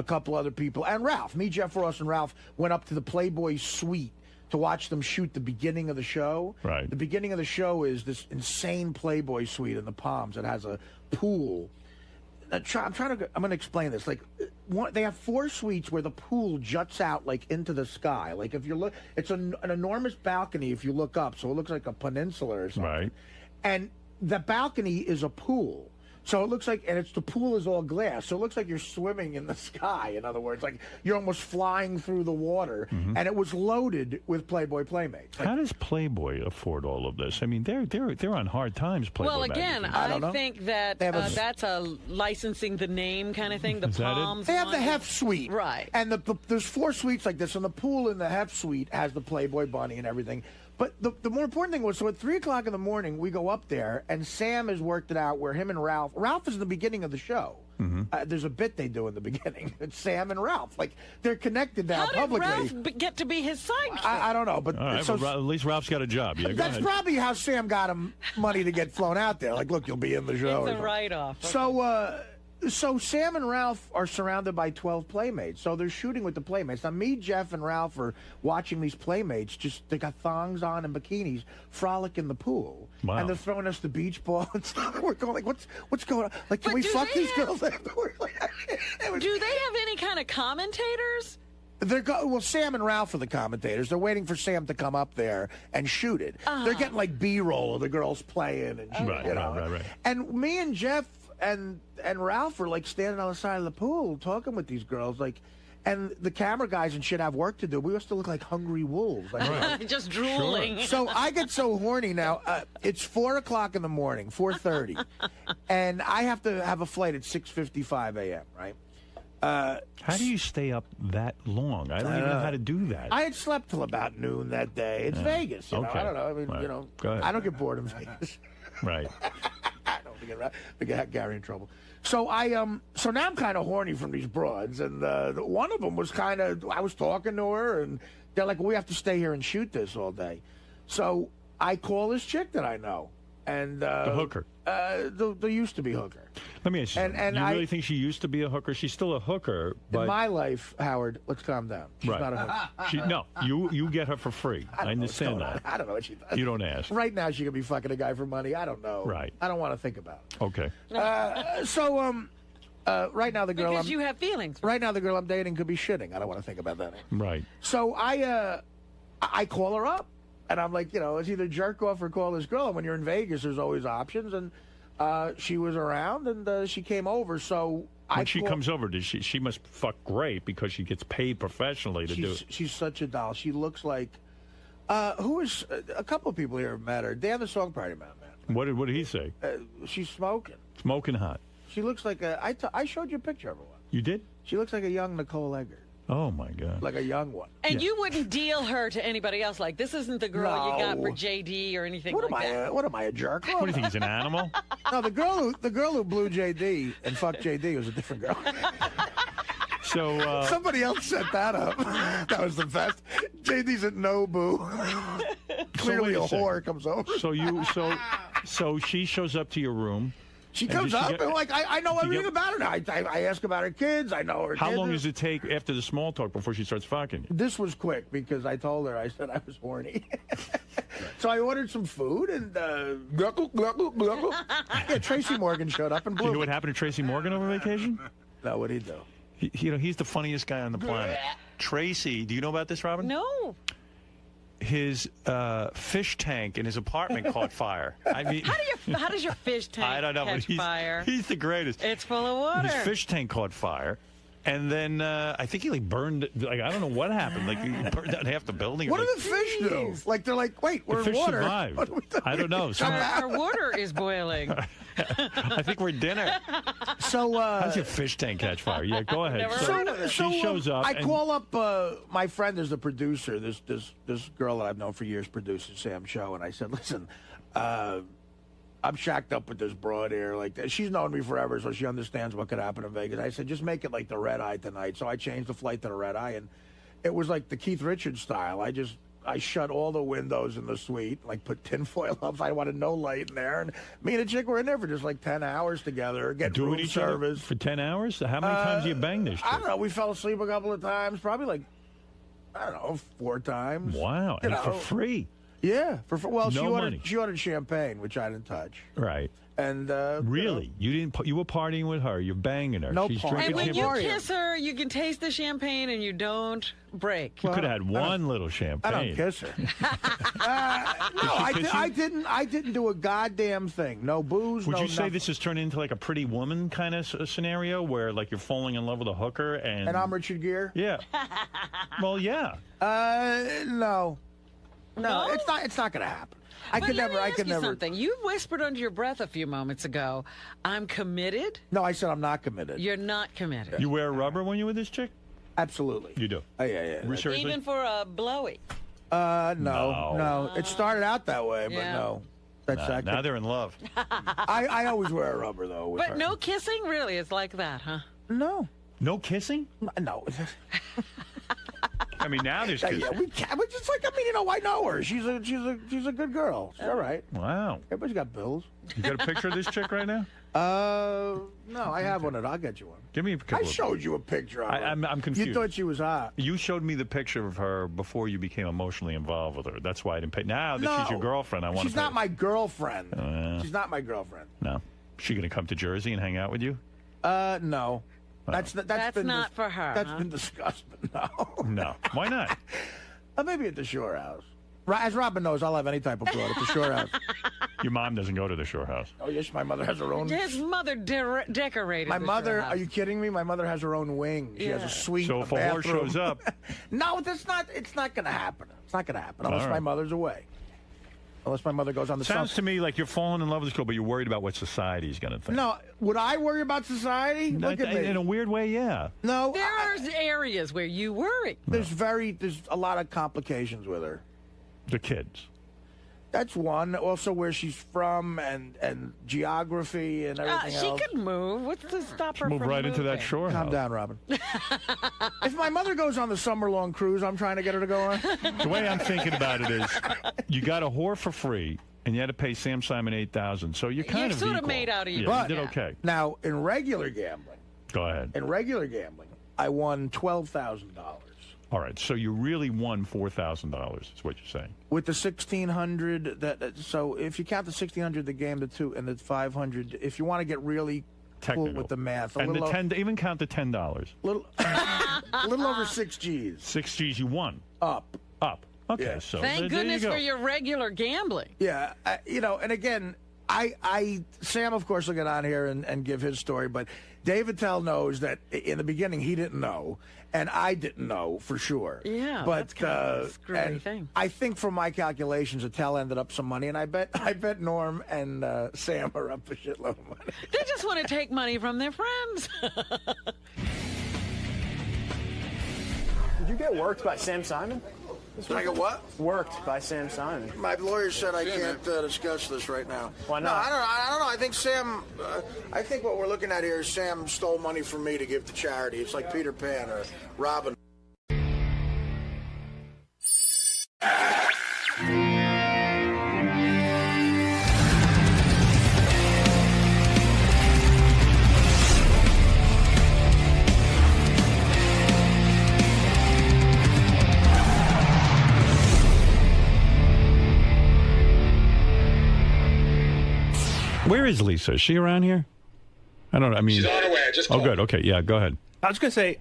couple other people, and Ralph, Jeff Ross and Ralph went up to the Playboy suite to watch them shoot the beginning of the show. Right. The beginning of the show is this insane Playboy suite in the Palms. It has a pool. I'm going to explain this. Like, they have 4 suites where the pool juts out like into the sky. Like, if you look, it's an enormous balcony if you look up, so it looks like a peninsula or something. Right. And the balcony is a pool. So it looks like, and the pool is all glass, so it looks like you're swimming in the sky. In other words, like you're almost flying through the water. Mm-hmm. And it was loaded with Playboy Playmates. Like, how does Playboy afford all of this? I mean, they're on hard times. Playboy. Well, again, I think that that's a licensing the name kind of thing. The Palms. They have the Hef Suite, right? And there's 4 suites like this, and the pool in the Hef Suite has the Playboy bunny and everything. But the more important thing was, so at 3 o'clock in the morning, we go up there, and Sam has worked it out where him and Ralph is in the beginning of the show. Mm-hmm. There's a bit they do in the beginning. It's Sam and Ralph. Like, they're connected now publicly. How did Ralph get to be his sidekick? I don't know. But right, so, at least Ralph's got a job. Yeah, that's probably how Sam got him money to get flown out there. Like, look, you'll be in the show. It's a write-off. Okay. So Sam and Ralph are surrounded by 12 Playmates. So they're shooting with the Playmates. Now, me, Jeff, and Ralph are watching these Playmates. They got thongs on and bikinis, frolic in the pool. Wow. And they're throwing us the beach ball and stuff. We're going, like, what's going on? Like, can we fuck these girls afterwards? Do they have any kind of commentators? Well, Sam and Ralph are the commentators. They're waiting for Sam to come up there and shoot it. They're getting, like, B-roll of the girls playing. And Right. And me and Jeff and Ralph were like standing on the side of the pool talking with these girls, like, and the camera guys and shit have work to do. We used to look like hungry wolves, like, just drooling. Sure. So I get so horny now. It's 4 o'clock in the morning, 4:30, and I have to have a flight at 6:55 a.m. Right? How do you stay up that long? I don't even know how to do that. I had slept till about noon that day. It's Vegas, you know. Okay. I don't know. I mean, right. Go ahead. I don't get bored in Vegas. Right. To get Gary in trouble. So so now I'm kind of horny from these broads, and one of them was kind of, I was talking to her, and they're like, well, we have to stay here and shoot this all day. So I call this chick that I know, and the hooker. The used to be hooker. Let me ask you, and you really think she used to be a hooker? She's still a hooker. But... In my life, Howard, let's calm down. She's not a hooker. You get her for free. I understand that. I don't know what she does. You don't ask. Right now, she could be fucking a guy for money. I don't know. Right. I don't want to think about it. Okay. Right now the girl because you have feelings. Right now the girl I'm dating could be shitting. I don't want to think about that. Right. So I call her up, and I'm like, it's either jerk off or call this girl. And when you're in Vegas, there's always options. And she was around, and she came over. So when she comes over, she must fuck great because she gets paid professionally to do it. She's such a doll. She looks like who is a couple of people here have met her. Dan, the Song Party Man. What did he say? She's smoking. Smoking hot. She looks like a. I showed you a picture of her once. You did? She looks like a young Nicole Eggert. Oh, my God. Like a young one. And you wouldn't deal her to anybody else. Like, this isn't the girl you got for JD or anything like that. What am I, a jerk? What do you think, he's an animal? No, the girl who blew JD and fucked JD was a different girl. So somebody else set that up. That was the best. JD's at Nobu. Clearly a whore comes over. So she shows up to your room. She comes up and I know everything about her now. I ask about her kids. I know her kids. How long does it take after the small talk before she starts fucking you? This was quick because I told her, I said I was horny. So I ordered some food and yeah, Tracy Morgan showed up and blew. You know what happened to Tracy Morgan over vacation? No, what'd he do? He's the funniest guy on the planet. Tracy, do you know about this, Robin? No. His fish tank in his apartment caught fire. I mean, how does your fish tank I don't know, catch fire? He's the greatest. It's full of water. His fish tank caught fire. And then I think he burned. I don't know what happened. He burned down half the building. What do the fish do? They're like, wait, we're in water. Survived. I don't know. Our water is boiling. I think we're at dinner. So how does your fish tank catch fire? Yeah, go ahead. She shows up. I call up my friend is the producer. This girl that I've known for years produces Sam's show, and I said, listen. I'm shacked up with this broad here like that. She's known me forever, so she understands what could happen in Vegas. I said, just make it like the Red Eye tonight. So I changed the flight to the Red Eye, and it was like the Keith Richards style. I shut all the windows in the suite, put tinfoil up. I wanted no light in there. And me and the chick were in there for just 10 hours together, getting room service. For 10 hours? How many times do you bang this chick? I don't know. We fell asleep a couple of times, probably 4 times. Wow. And for free. Yeah, she ordered champagne, which I didn't touch. Right. And really, you were partying with her. You're banging her. No She's party. And when champagne. you kiss her, you can taste the champagne and you don't break. You could have had one little champagne. I don't kiss her. No, I didn't do a goddamn thing. No booze. Would no you say nothing. this has turned into a Pretty Woman kind of scenario where you're falling in love with a hooker and I'm Richard Gere? Yeah. Well, yeah. No. No, it's not going to happen. I could never. Something. You whispered under your breath a few moments ago, I'm committed. No, I said I'm not committed. You're not committed. You wear rubber when you're with this chick? Absolutely. You do? Oh, yeah. Seriously? Even for a blowy? No. It started out that way, but no. Now they're in love. I always wear a rubber, though. But no kissing? Really? It's like that, huh? No. No kissing? No. I mean, now there's kissing. Yeah, we can't. But it's I know her. She's a good girl. She's all right. Wow. Everybody's got bills. You got a picture of this chick right now? No, I have one. I'll get you one. Give me a picture. I showed you a picture of her. I'm confused. You thought she was hot. You showed me the picture of her before you became emotionally involved with her. That's why I didn't pay. Now that she's your girlfriend, I want to. She's not my girlfriend. She's not my girlfriend. No. She going to come to Jersey and hang out with you? No. That's not for her. That's been discussed, but no. No. Why not? Maybe at the Shore House. As Robin knows, I'll have any type of broad at the Shore House. Your mom doesn't go to the Shore House. Oh, yes, my mother has her own. His mother decorated. My mother, are you kidding me? My mother has her own wing. She has a suite. So if a whore shows up. No, it's not going to happen. It's not going to happen unless my mother's away. Unless my mother goes on the Sounds to me like you're falling in love with this girl, but you're worried about what society's going to think. No, would I worry about society? Look at me. In a weird way, yeah. No. There are areas where you worry. There's a lot of complications with her. The kids. That's one. Also, where she's from and geography and everything else. She could move. What's to stop her move from right moving? into that shore house. Calm down, Robin. If my mother goes on the summer-long cruise I'm trying to get her to go on. The way I'm thinking about it is you got a whore for free, and you had to pay Sam Simon $8,000. So you're kind of sort equal. of made out of you. Yeah, you did okay. Now, in regular gambling. Go ahead. In regular gambling, I won $12,000. All right, so you really won $4,000 is what you're saying. With the 1,600, so if you count the 1,600, the game, the 2, and the 500, if you want to get really cool with the math. And the 10, even count the $10. Little over 6 G's. 6 G's you won. Up. Okay, so thank goodness you for your regular gambling. Yeah, and again, Sam, of course, will get on here and give his story, but Dave Attell knows that in the beginning he didn't know, and I didn't know for sure. Yeah, but that's kind of a screwy thing. I think from my calculations, Attell ended up some money, and I bet Norm and Sam are up a shitload of money. They just want to take money from their friends. Did you get worked by Sam Simon? Did I get what? Worked by Sam Simon. My lawyer said I can't discuss this right now. Why not? No, I don't know. I think Sam. I think what we're looking at here is Sam stole money from me to give to charity. It's like Peter Pan or Robin. Where is Lisa? Is she around here? I don't know. I mean, she's on her way. I just called. Oh, good. Okay, yeah, go ahead. I was going to say,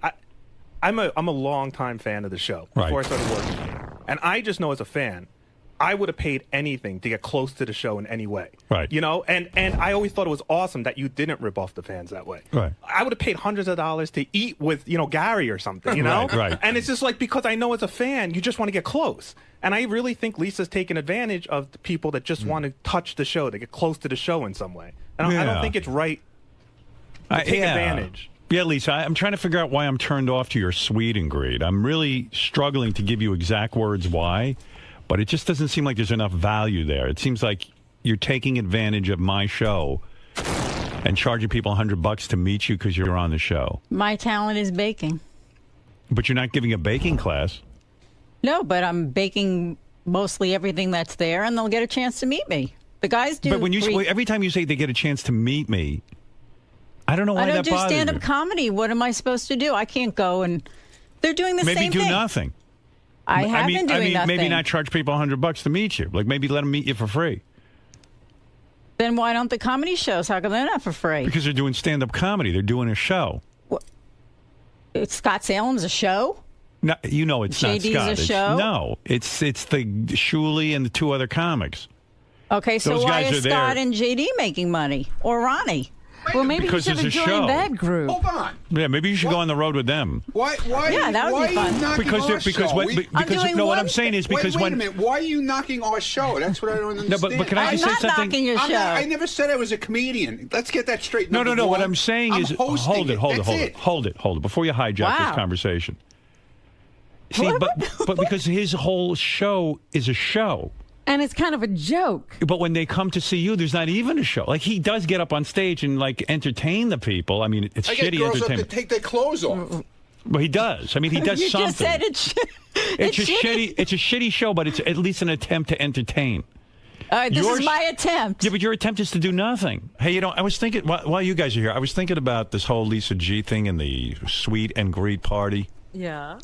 I'm a long-time fan of the show before I started working. And I just know as a fan, I would have paid anything to get close to the show in any way. Right. You know, and I always thought it was awesome that you didn't rip off the fans that way. Right. I would have paid hundreds of dollars to eat with, Gary or something, you know? Right. And it's just like, because I know as a fan, you just want to get close. And I really think Lisa's taking advantage of the people that just want to touch the show, to get close to the show in some way. And I don't think it's right to take advantage. Yeah, Lisa, I'm trying to figure out why I'm turned off to your sweet and greed. I'm really struggling to give you exact words why, but it just doesn't seem like there's enough value there. It seems like you're taking advantage of my show and charging people $100 to meet you because you're on the show. My talent is baking. But you're not giving a baking class. No, but I'm baking mostly everything that's there, and they'll get a chance to meet me. The guys do. But when every time you say they get a chance to meet me, I don't know why that bothers you. I don't do stand-up comedy. What am I supposed to do? I can't go and they're doing the same thing. Maybe do nothing. I have been doing nothing. Maybe not charge people $100 to meet you. Like maybe let them meet you for free. Then why don't the comedy shows? How come they're not for free? Because they're doing stand-up comedy. They're doing a show. What? Scott Salem's a show? No, it's not Scott. JD's a show? No, it's the Shuli and the two other comics. Okay, so why is Scott and JD making money? Or Ronnie? Well, maybe you should have joined that group. Hold on. Yeah, maybe you should go on the road with them. Why? Yeah, that would be fun. What I'm saying is because wait a minute. Why are you knocking our show? That's what I don't understand. No, but can I just say something? I'm not knocking your show. I never said I was a comedian. Let's get that straight. No. What I'm saying is, hold it. Before you hijack this conversation. See, but because his whole show is a show. And it's kind of a joke. But when they come to see you, there's not even a show. Like, he does get up on stage and, like, entertain the people. I mean, it's shitty girls entertainment. Up to take their clothes off. Well, he does. I mean, he does something. You just said it's shitty. It's a shitty show, but it's at least an attempt to entertain. All right, this is my attempt. Yeah, but your attempt is to do nothing. Hey, I was thinking, while you guys are here, I was thinking about this whole Lisa G thing and the sweet and greet party. Yeah.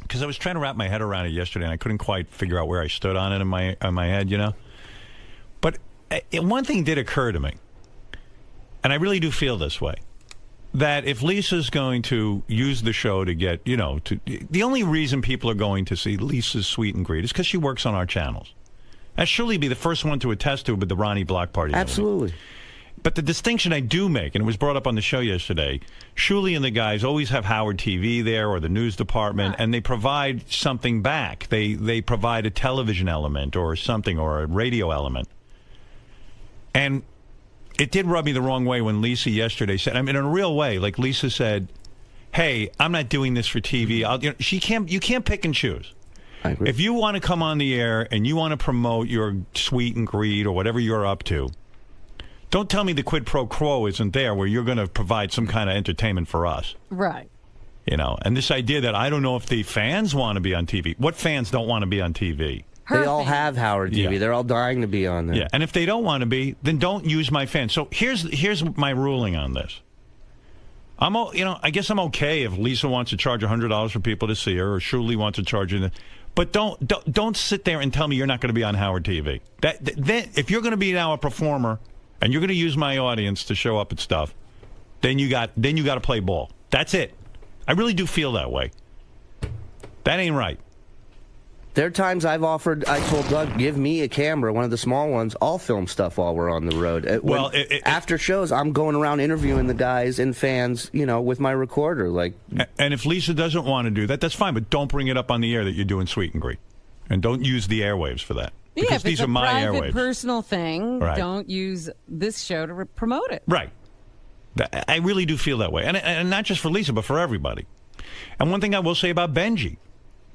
Because I was trying to wrap my head around it yesterday, and I couldn't quite figure out where I stood on it in my head, But one thing did occur to me, and I really do feel this way, that if Lisa's going to use the show to get, the only reason people are going to see Lisa's Sweet and Greet is because she works on our channels. I'd surely be the first one to attest to it with the Ronnie Block Party. Absolutely. But the distinction I do make, and it was brought up on the show yesterday, Shuli and the guys always have Howard TV there or the news department, and they provide something back. They provide a television element or something or a radio element. And it did rub me the wrong way when Lisa yesterday said, I mean, in a real way, like Lisa said, hey, I'm not doing this for TV. You can't pick and choose. If you want to come on the air and you want to promote your sweet and greed or whatever you're up to, don't tell me the quid pro quo isn't there where you're going to provide some kind of entertainment for us. Right. And this idea that I don't know if the fans want to be on TV. What fans don't want to be on TV? They all have Howard TV. Yeah. They're all dying to be on there. Yeah, and if they don't want to be, then don't use my fans. So here's my ruling on this. I guess I'm okay if Lisa wants to charge $100 for people to see her, or Shuli wants to charge it. But don't sit there and tell me you're not going to be on Howard TV. Then if you're going to be now a performer and you're going to use my audience to show up at stuff, then you got to play ball. That's it. I really do feel that way. That ain't right. There are times I told Doug, give me a camera, one of the small ones. I'll film stuff while we're on the road. After shows, I'm going around interviewing the guys and fans, with my recorder. And if Lisa doesn't want to do that, that's fine. But don't bring it up on the air that you're doing Sweet and Greet, and don't use the airwaves for that. Because if these it's are my a private, airwaves. personal thing, right. Don't use this show to promote it. Right. I really do feel that way, and not just for Lisa, but for everybody. And one thing I will say about Benji.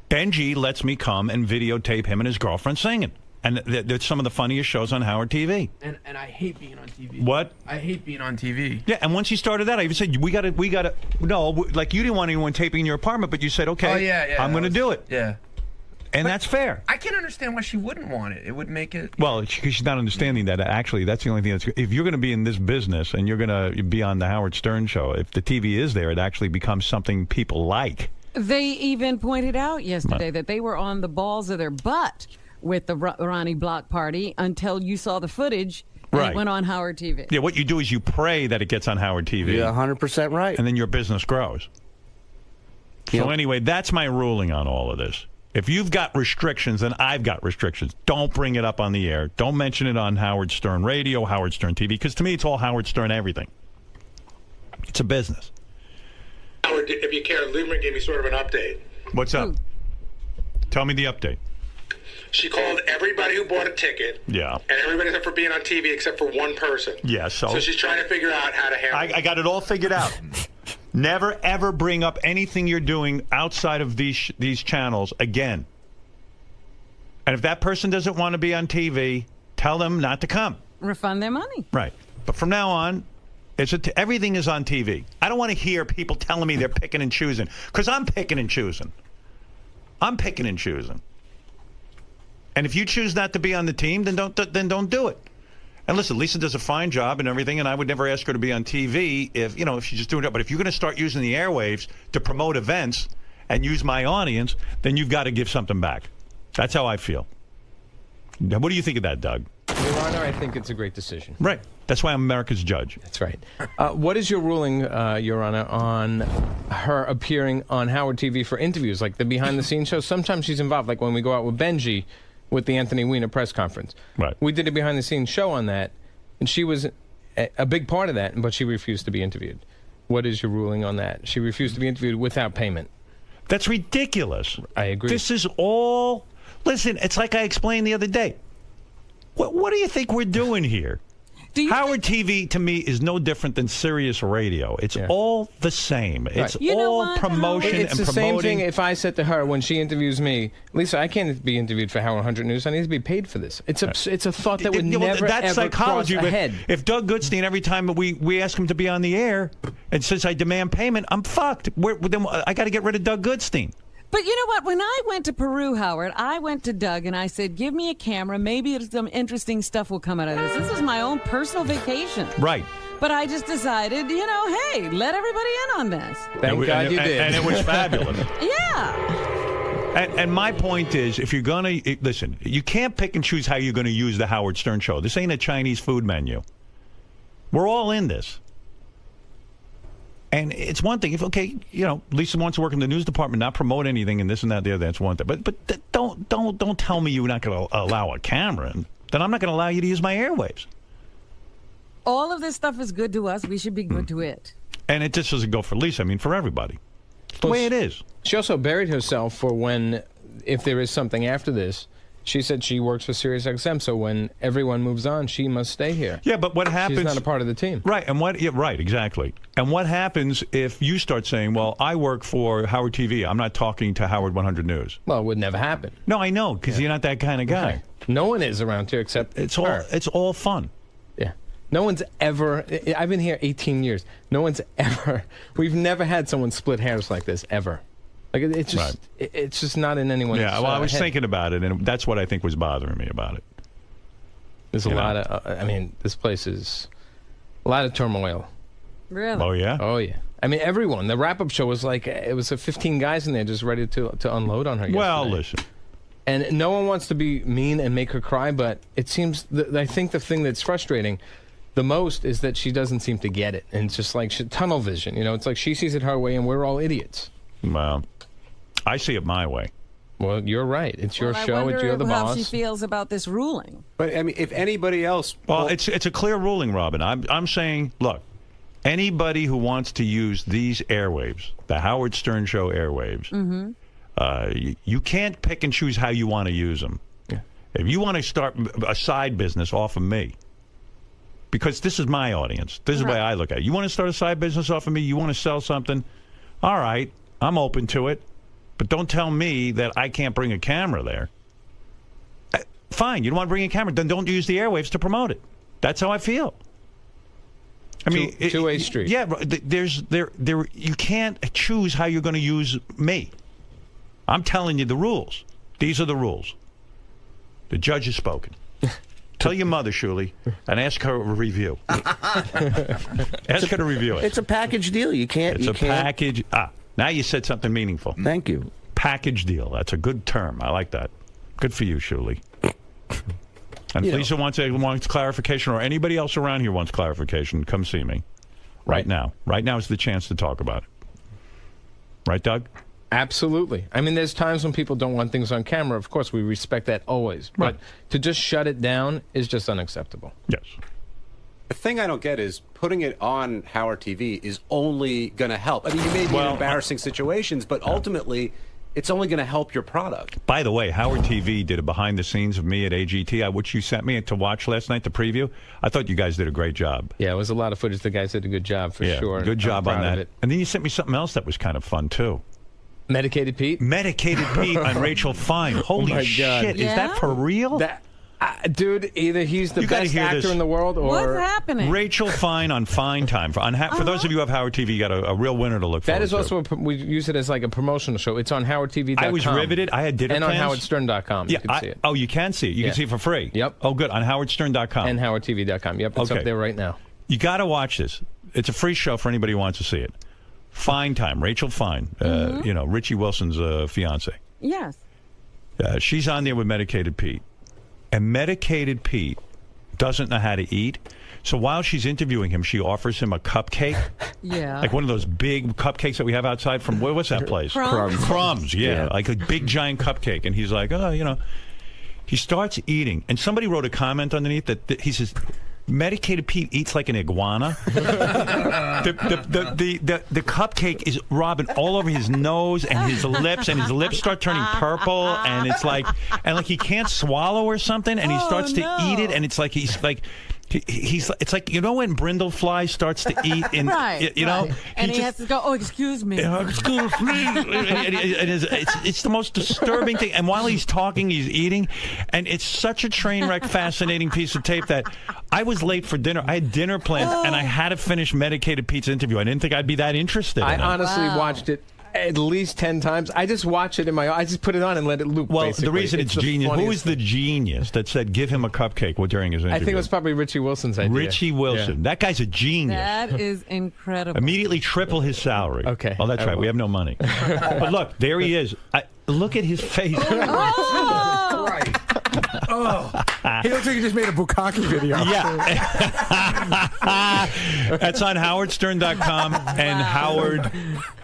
Benji lets me come and videotape him and his girlfriend singing. And that's some of the funniest shows on Howard TV. And I hate being on TV. What? I hate being on TV. Yeah, and once he started that, I even said, we got to, no, like you didn't want anyone taping in your apartment, but you said, okay, I'm going to do it. Yeah. And that's fair. I can't understand why she wouldn't want it. It would make it... Well, she's not understanding that, actually, that's the only thing that's... If you're going to be in this business and you're going to be on the Howard Stern show, if the TV is there, it actually becomes something people like. They even pointed out yesterday that they were on the balls of their butt with the Ronnie Block party until you saw the footage and it went on Howard TV. Yeah, what you do is you pray that it gets on Howard TV. You're 100% right. And then your business grows. So anyway, that's my ruling on all of this. If you've got restrictions and I've got restrictions, don't bring it up on the air. Don't mention it on Howard Stern Radio, Howard Stern TV, because to me it's all Howard Stern everything. It's a business. Howard, if you care, Lieberman gave me sort of an update. What's up? Tell me the update. She called everybody who bought a ticket. Yeah. And everybody except for being on TV except for one person. Yeah, so she's trying to figure out how to handle it. I got it all figured out. Never, ever bring up anything you're doing outside of these channels again. And if that person doesn't want to be on TV, tell them not to come. Refund their money. Right. But from now on, everything is on TV. I don't want to hear people telling me they're picking and choosing, because I'm picking and choosing. I'm picking and choosing. And if you choose not to be on the team, then don't do it. And listen, Lisa does a fine job and everything, and I would never ask her to be on TV if she's just doing it. But if you're going to start using the airwaves to promote events and use my audience, then you've got to give something back. That's how I feel. What do you think of that, Doug? Your Honor, I think it's a great decision. Right. That's why I'm America's judge. That's right. What is your ruling, Your Honor, on her appearing on Howard TV for interviews, like the behind-the-scenes shows? Sometimes she's involved, like when we go out with Benji with the Anthony Weiner press conference. Right. We did a behind-the-scenes show on that, and she was a big part of that, but she refused to be interviewed. What is your ruling on that? She refused to be interviewed without payment. That's ridiculous. I agree. This is all... Listen, it's like I explained the other day. What do you think we're doing here? Howard TV, to me, is no different than Sirius Radio. It's all the same. It's all promotion and promoting. It's the same thing if I said to her when she interviews me, Lisa, I can't be interviewed for Howard 100 News. I need to be paid for this. It's a thought that would never, that's ever psychology. cross ahead. If Doug Goodstein, every time we ask him to be on the air, and says I demand payment, I'm fucked. Then I got to get rid of Doug Goodstein. But you know what? When I went to Peru, Howard, I went to Doug and I said, give me a camera. Maybe some interesting stuff will come out of this. This is my own personal vacation. Right. But I just decided, hey, let everybody in on this. Thank God you did. And it was fabulous. Yeah. And my point is, if you're going to, listen, you can't pick and choose how you're going to use the Howard Stern show. This ain't a Chinese food menu. We're all in this. And it's one thing if Lisa wants to work in the news department, not promote anything and this and that, the other. That's one thing. But don't tell me you're not going to allow a camera, and then I'm not going to allow you to use my airwaves. All of this stuff is good to us. We should be good to it. And it just doesn't go for Lisa. I mean, for everybody. It's the way it is. She also buried herself for if there is something after this. She said she works for SiriusXM, so when everyone moves on, she must stay here. Yeah, but what happens... She's not a part of the team. Right, right, exactly. And what happens if you start saying, well, I work for Howard TV. I'm not talking to Howard 100 News. Well, it would never happen. No, I know, because you're not that kind of guy. Right. No one is around here except her. It's all fun. Yeah. No one's ever... I've been here 18 years. No one's ever... We've never had someone split hairs like this, ever. Like it's just not in anyone's well, I was head. thinking about it, and that's what I think was bothering me about it. There's a lot of, this place is a lot of turmoil. Really? Oh, yeah? Oh, yeah. I mean, everyone. The wrap-up show was like, it was 15 guys in there just ready to unload on her Well, yesterday. listen. And no one wants to be mean and make her cry, but it seems, I think the thing that's frustrating the most is that she doesn't seem to get it. And it's just like tunnel vision. It's like she sees it her way and we're all idiots. Well, I see it my way. Well, you're right. It's your show. You're the boss. How she feels about this ruling. But I mean, if anybody else, well, it's a clear ruling, Robin. I'm saying, look, anybody who wants to use these airwaves, the Howard Stern Show airwaves, you can't pick and choose how you want to use them. Yeah. If you want to start a side business off of me, because this is my audience, this is the way I look at it. You want to start a side business off of me? You want to sell something? All right, I'm open to it. But don't tell me that I can't bring a camera there. Fine, you don't want to bring a camera, then don't use the airwaves to promote it. That's how I feel. I mean, two-way street. Yeah, you can't choose how you're going to use me. I'm telling you the rules. These are the rules. The judge has spoken. Tell your mother, Shuli, and ask her a review. Ask her to review it. It's a package deal. You can't. It's a package. Now you said something meaningful. Thank you. Package deal. That's a good term. I like that. Good for you, Shuli. And if Lisa wants clarification, or anybody else around here wants clarification, come see me. Right now. Right now is the chance to talk about it. Right, Doug? Absolutely. I mean, there's times when people don't want things on camera. Of course, we respect that always. Right. But to just shut it down is just unacceptable. Yes. The thing I don't get is putting it on Howard TV is only going to help. I mean, you may be in embarrassing situations, but ultimately, it's only going to help your product. By the way, Howard TV did a behind the scenes of me at AGT, which you sent me to watch last night, the preview. I thought you guys did a great job. Yeah, it was a lot of footage. The guys did a good job for sure. Good job on that. And then you sent me something else that was kind of fun, too. Medicated Pete? Medicated Pete on Rachel Fine. Holy shit. Yeah? Is that for real? Dude, either he's the best actor in the world or... What's happening? Rachel Fine on Fine Time. For those of you who have Howard TV, you got a real winner to look for. That is also, we use it as like a promotional show. It's on HowardTV.com. I was riveted. I had dinner plans. And on HowardStern.com. Yeah, you can see it. Oh, you can see it. You can see it for free. Yep. Oh, good. On HowardStern.com. And HowardTV.com. Yep, it's up there right now. You got to watch this. It's a free show for anybody who wants to see it. Fine Time. Rachel Fine. You know, Richie Wilson's fiance. Yes. She's on there with Medicated Pete. And Medicated Pete doesn't know how to eat. So while she's interviewing him, she offers him a cupcake. Yeah. Like one of those big cupcakes that we have outside from, what's that place? Crumbs. Crumbs, yeah. Like a big giant cupcake. And he's like, oh, you know. He starts eating. And somebody wrote a comment underneath that he says, Medicated Pete eats like an iguana. The cupcake is Robin all over his nose and his lips start turning purple, and it's like he can't swallow or something, and he starts to eat it, and it's like he's like. It's like, you know, when brindlefly starts to eat, in, you know, and he has to go, oh, excuse me. Excuse me. It's the most disturbing thing. And while he's talking, he's eating, and it's such a train wreck, fascinating piece of tape that I was late for dinner. I had dinner plans, and I had to finish Medicated Pete's interview. I didn't think I'd be that interested. I honestly watched it at least 10 times. I just watch it I just put it on and let it loop. Well, basically. The reason it's genius. Who is the genius that said give him a cupcake during his interview? I think it was probably Richie Wilson's idea. Richie Wilson. Yeah. That guy's a genius. That is incredible. Immediately triple his salary. Okay. Oh, that's right. We have no money. But look, there he is. Look at his face. Oh, right. Oh, he looks like he just made a Bukkake video. Yeah. That's on HowardStern.com and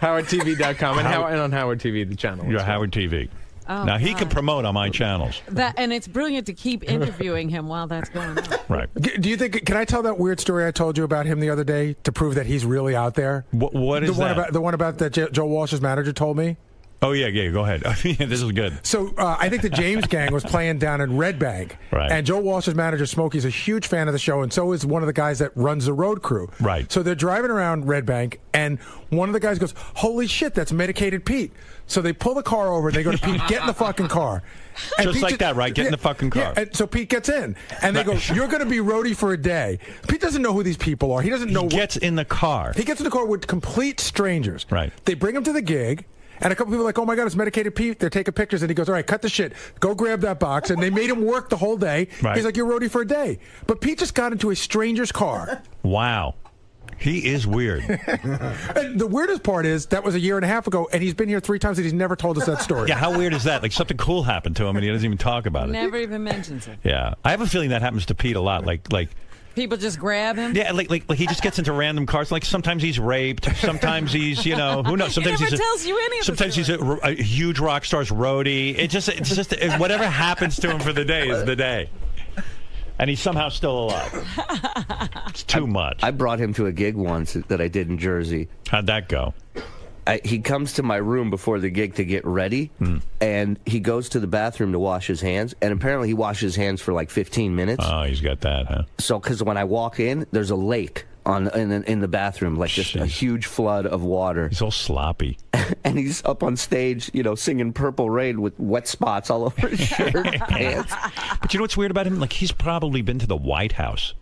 HowardTV.com and on Howard TV, the channel. Yeah, Howard TV. Oh, now, he can promote on my channels. And it's brilliant to keep interviewing him while that's going on. Right. Do you think, can I tell that weird story I told you about him the other day to prove that he's really out there? What is that? The one about that Joe Walsh's manager told me? Oh, yeah, go ahead. This is good. So I think the James Gang was playing down in Red Bank. Right. And Joe Walsh's manager, Smokey's a huge fan of the show, and so is one of the guys that runs the road crew. Right. So they're driving around Red Bank, and one of the guys goes, holy shit, that's Medicated Pete. So they pull the car over, and they go to Pete, get in the fucking car. And Just Pete like that, right? Get in the fucking car. Yeah, and so Pete gets in, and they go, you're going to be roadie for a day. Pete doesn't know who these people are. He doesn't know. He gets in the car. He gets in the car with complete strangers. Right. They bring him to the gig. And a couple people are like, oh, my God, it's Medicated Pete. They're taking pictures. And he goes, all right, cut the shit. Go grab that box. And they made him work the whole day. Right. He's like, you're roadie for a day. But Pete just got into a stranger's car. Wow. He is weird. And the weirdest part is that was a year and a half ago, and he's been here 3 times, and he's never told us that story. Yeah, how weird is that? Like something cool happened to him, and he doesn't even talk about it. Never even mentions it. Yeah. I have a feeling that happens to Pete a lot. Like People just grab him? Yeah, like he just gets into random cars. Like sometimes he's raped, sometimes he's, who knows? Sometimes he never tells you any of sometimes he's a huge rock star's roadie. It's just whatever happens to him for the day is the day. And he's somehow still alive. It's too much. I brought him to a gig once that I did in Jersey. How'd that go? He comes to my room before the gig to get ready, and he goes to the bathroom to wash his hands, and apparently he washes his hands for like 15 minutes. Oh, he's got that, huh? So, because when I walk in, there's a lake in the bathroom, like just a huge flood of water. He's all sloppy. And he's up on stage, singing Purple Rain with wet spots all over his shirt and pants. But you know what's weird about him? Like, he's probably been to the White House.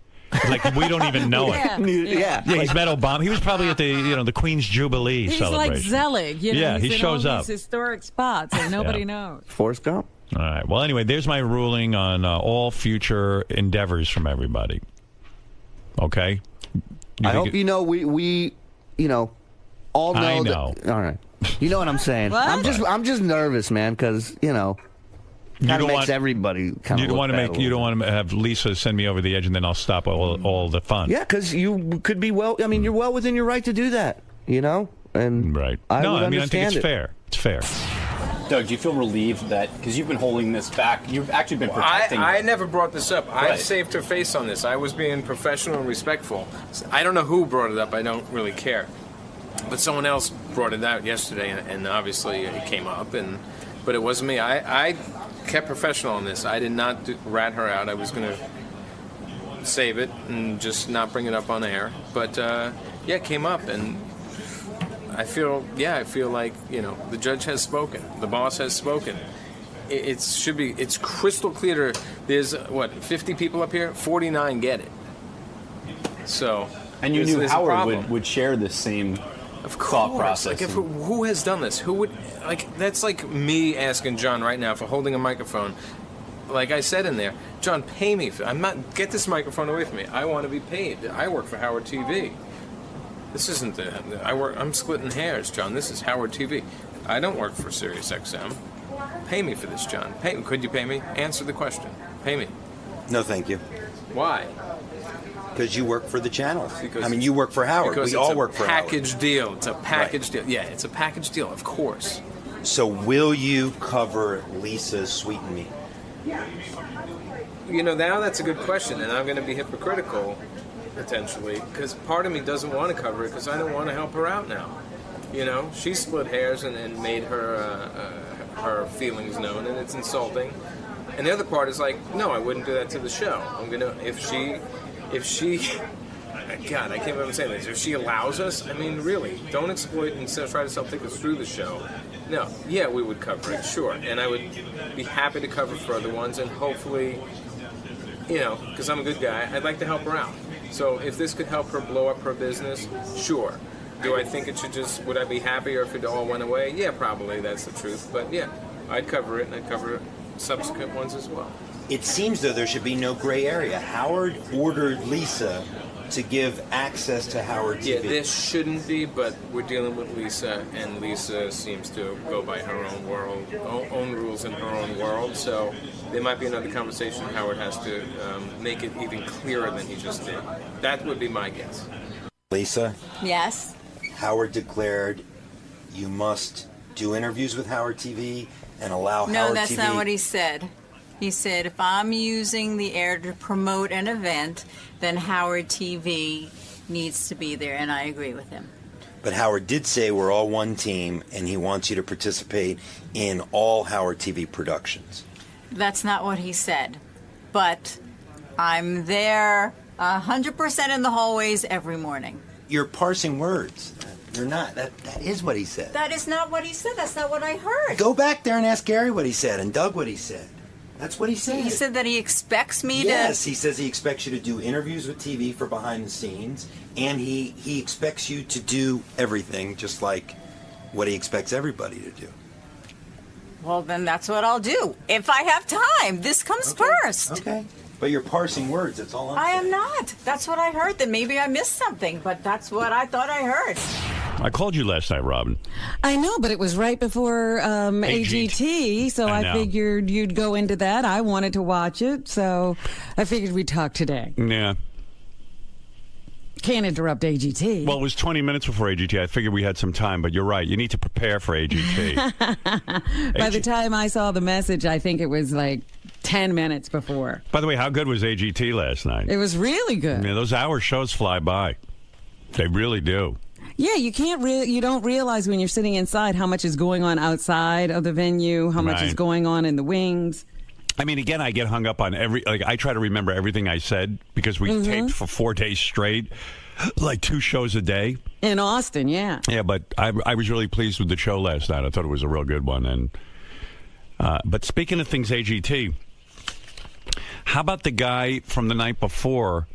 Like, we don't even know it. Yeah, he's met Obama. He was probably at the the Queen's Jubilee celebration. He's like Zelig. Yeah, he shows in all up. These historic spots and nobody knows. Forrest Gump. All right. Well, anyway, there's my ruling on all future endeavors from everybody. Okay? I hope we all know. I know. All right. You know what I'm saying? What? I'm just nervous, man, because kind of makes everybody kind of. You don't want to have Lisa send me over the edge, and then I'll stop all the fun. Yeah, because you could be you're well within your right to do that. And right. I think it's fair. It's fair. Doug, do you feel relieved that because you've been holding this back, you've actually been protecting? I never brought this up. Right. I saved her face on this. I was being professional and respectful. I don't know who brought it up. I don't really care. But someone else brought it out yesterday, and obviously it came up. But it wasn't me. I kept professional on this. I did not rat her out. I was going to save it and just not bring it up on air. But it came up, and I feel like the judge has spoken, the boss has spoken. It's crystal clear. There's 50 people up here, 49 get it. So, and you knew Howard would share the same thought process. Like, who has done this? Who would That's like me asking John right now for holding a microphone. Like I said in there, John, pay me. Get this microphone away from me. I want to be paid. I work for Howard TV. This isn't I'm splitting hairs, John. This is Howard TV. I don't work for Sirius XM. Pay me for this, John. Could you pay me? Answer the question. Pay me. No, thank you. Why? Because you work for the channel. You work for Howard. We all work for Howard. Package deal. It's a package deal. Yeah, it's a package deal, of course. So will you cover Lisa's Sweeten Me? Now that's a good question, and I'm going to be hypocritical, potentially, because part of me doesn't want to cover it because I don't want to help her out now. She split hairs and made her feelings known, and it's insulting. And the other part is like, no, I wouldn't do that to the show. I'm going to, if she, God, I can't believe I'm saying this. If she allows us, really, don't exploit and try to sell tickets through the show. No, yeah, we would cover it, sure. And I would be happy to cover for other ones, and hopefully, because I'm a good guy, I'd like to help her out. So if this could help her blow up her business, sure. Do I think it should would I be happier if it all went away? Yeah, probably, that's the truth. But yeah, I'd cover it, and I'd cover subsequent ones as well. It seems, though, there should be no gray area. Howard ordered Lisa to give access to Howard TV. Yeah, this shouldn't be, but we're dealing with Lisa, and Lisa seems to go by her own rules in her own world. So there might be another conversation Howard has to make it even clearer than he just did. That would be my guess. Lisa? Yes? Howard declared you must do interviews with Howard TV and allow Howard TV... No, that's not what he said. He said, if I'm using the air to promote an event, then Howard TV needs to be there, and I agree with him. But Howard did say we're all one team, and he wants you to participate in all Howard TV productions. That's not what he said. But I'm there 100% in the hallways every morning. You're parsing words. You're not. That is what he said. That is not what he said. That's not what I heard. Go back there and ask Gary what he said and Doug what he said. That's what he said. He said that he expects me to... Yes, he says he expects you to do interviews with TV for behind the scenes, and he expects you to do everything just like what he expects everybody to do. Well, then that's what I'll do. If I have time. This comes first. Okay. But you're parsing words. That's all I'm saying. I am not. That's what I heard. Then maybe I missed something, but that's what I thought I heard. I called you last night, Robin. I know, but it was right before AGT, so I figured you'd go into that. I wanted to watch it, so I figured we'd talk today. Yeah. Can't interrupt AGT. Well, it was 20 minutes before AGT. I figured we had some time, but you're right. You need to prepare for AGT. By the time I saw the message, I think it was like 10 minutes before. By the way, how good was AGT last night? It was really good. Yeah, those hour shows fly by. They really do. Yeah, you don't realize when you're sitting inside how much is going on outside of the venue, how much is going on in the wings. I mean, again, I get hung up on I try to remember everything I said because we taped for 4 days straight, like 2 shows a day. In Austin, yeah. Yeah, but I was really pleased with the show last night. I thought it was a real good one. And but speaking of things AGT, how about the guy from the night before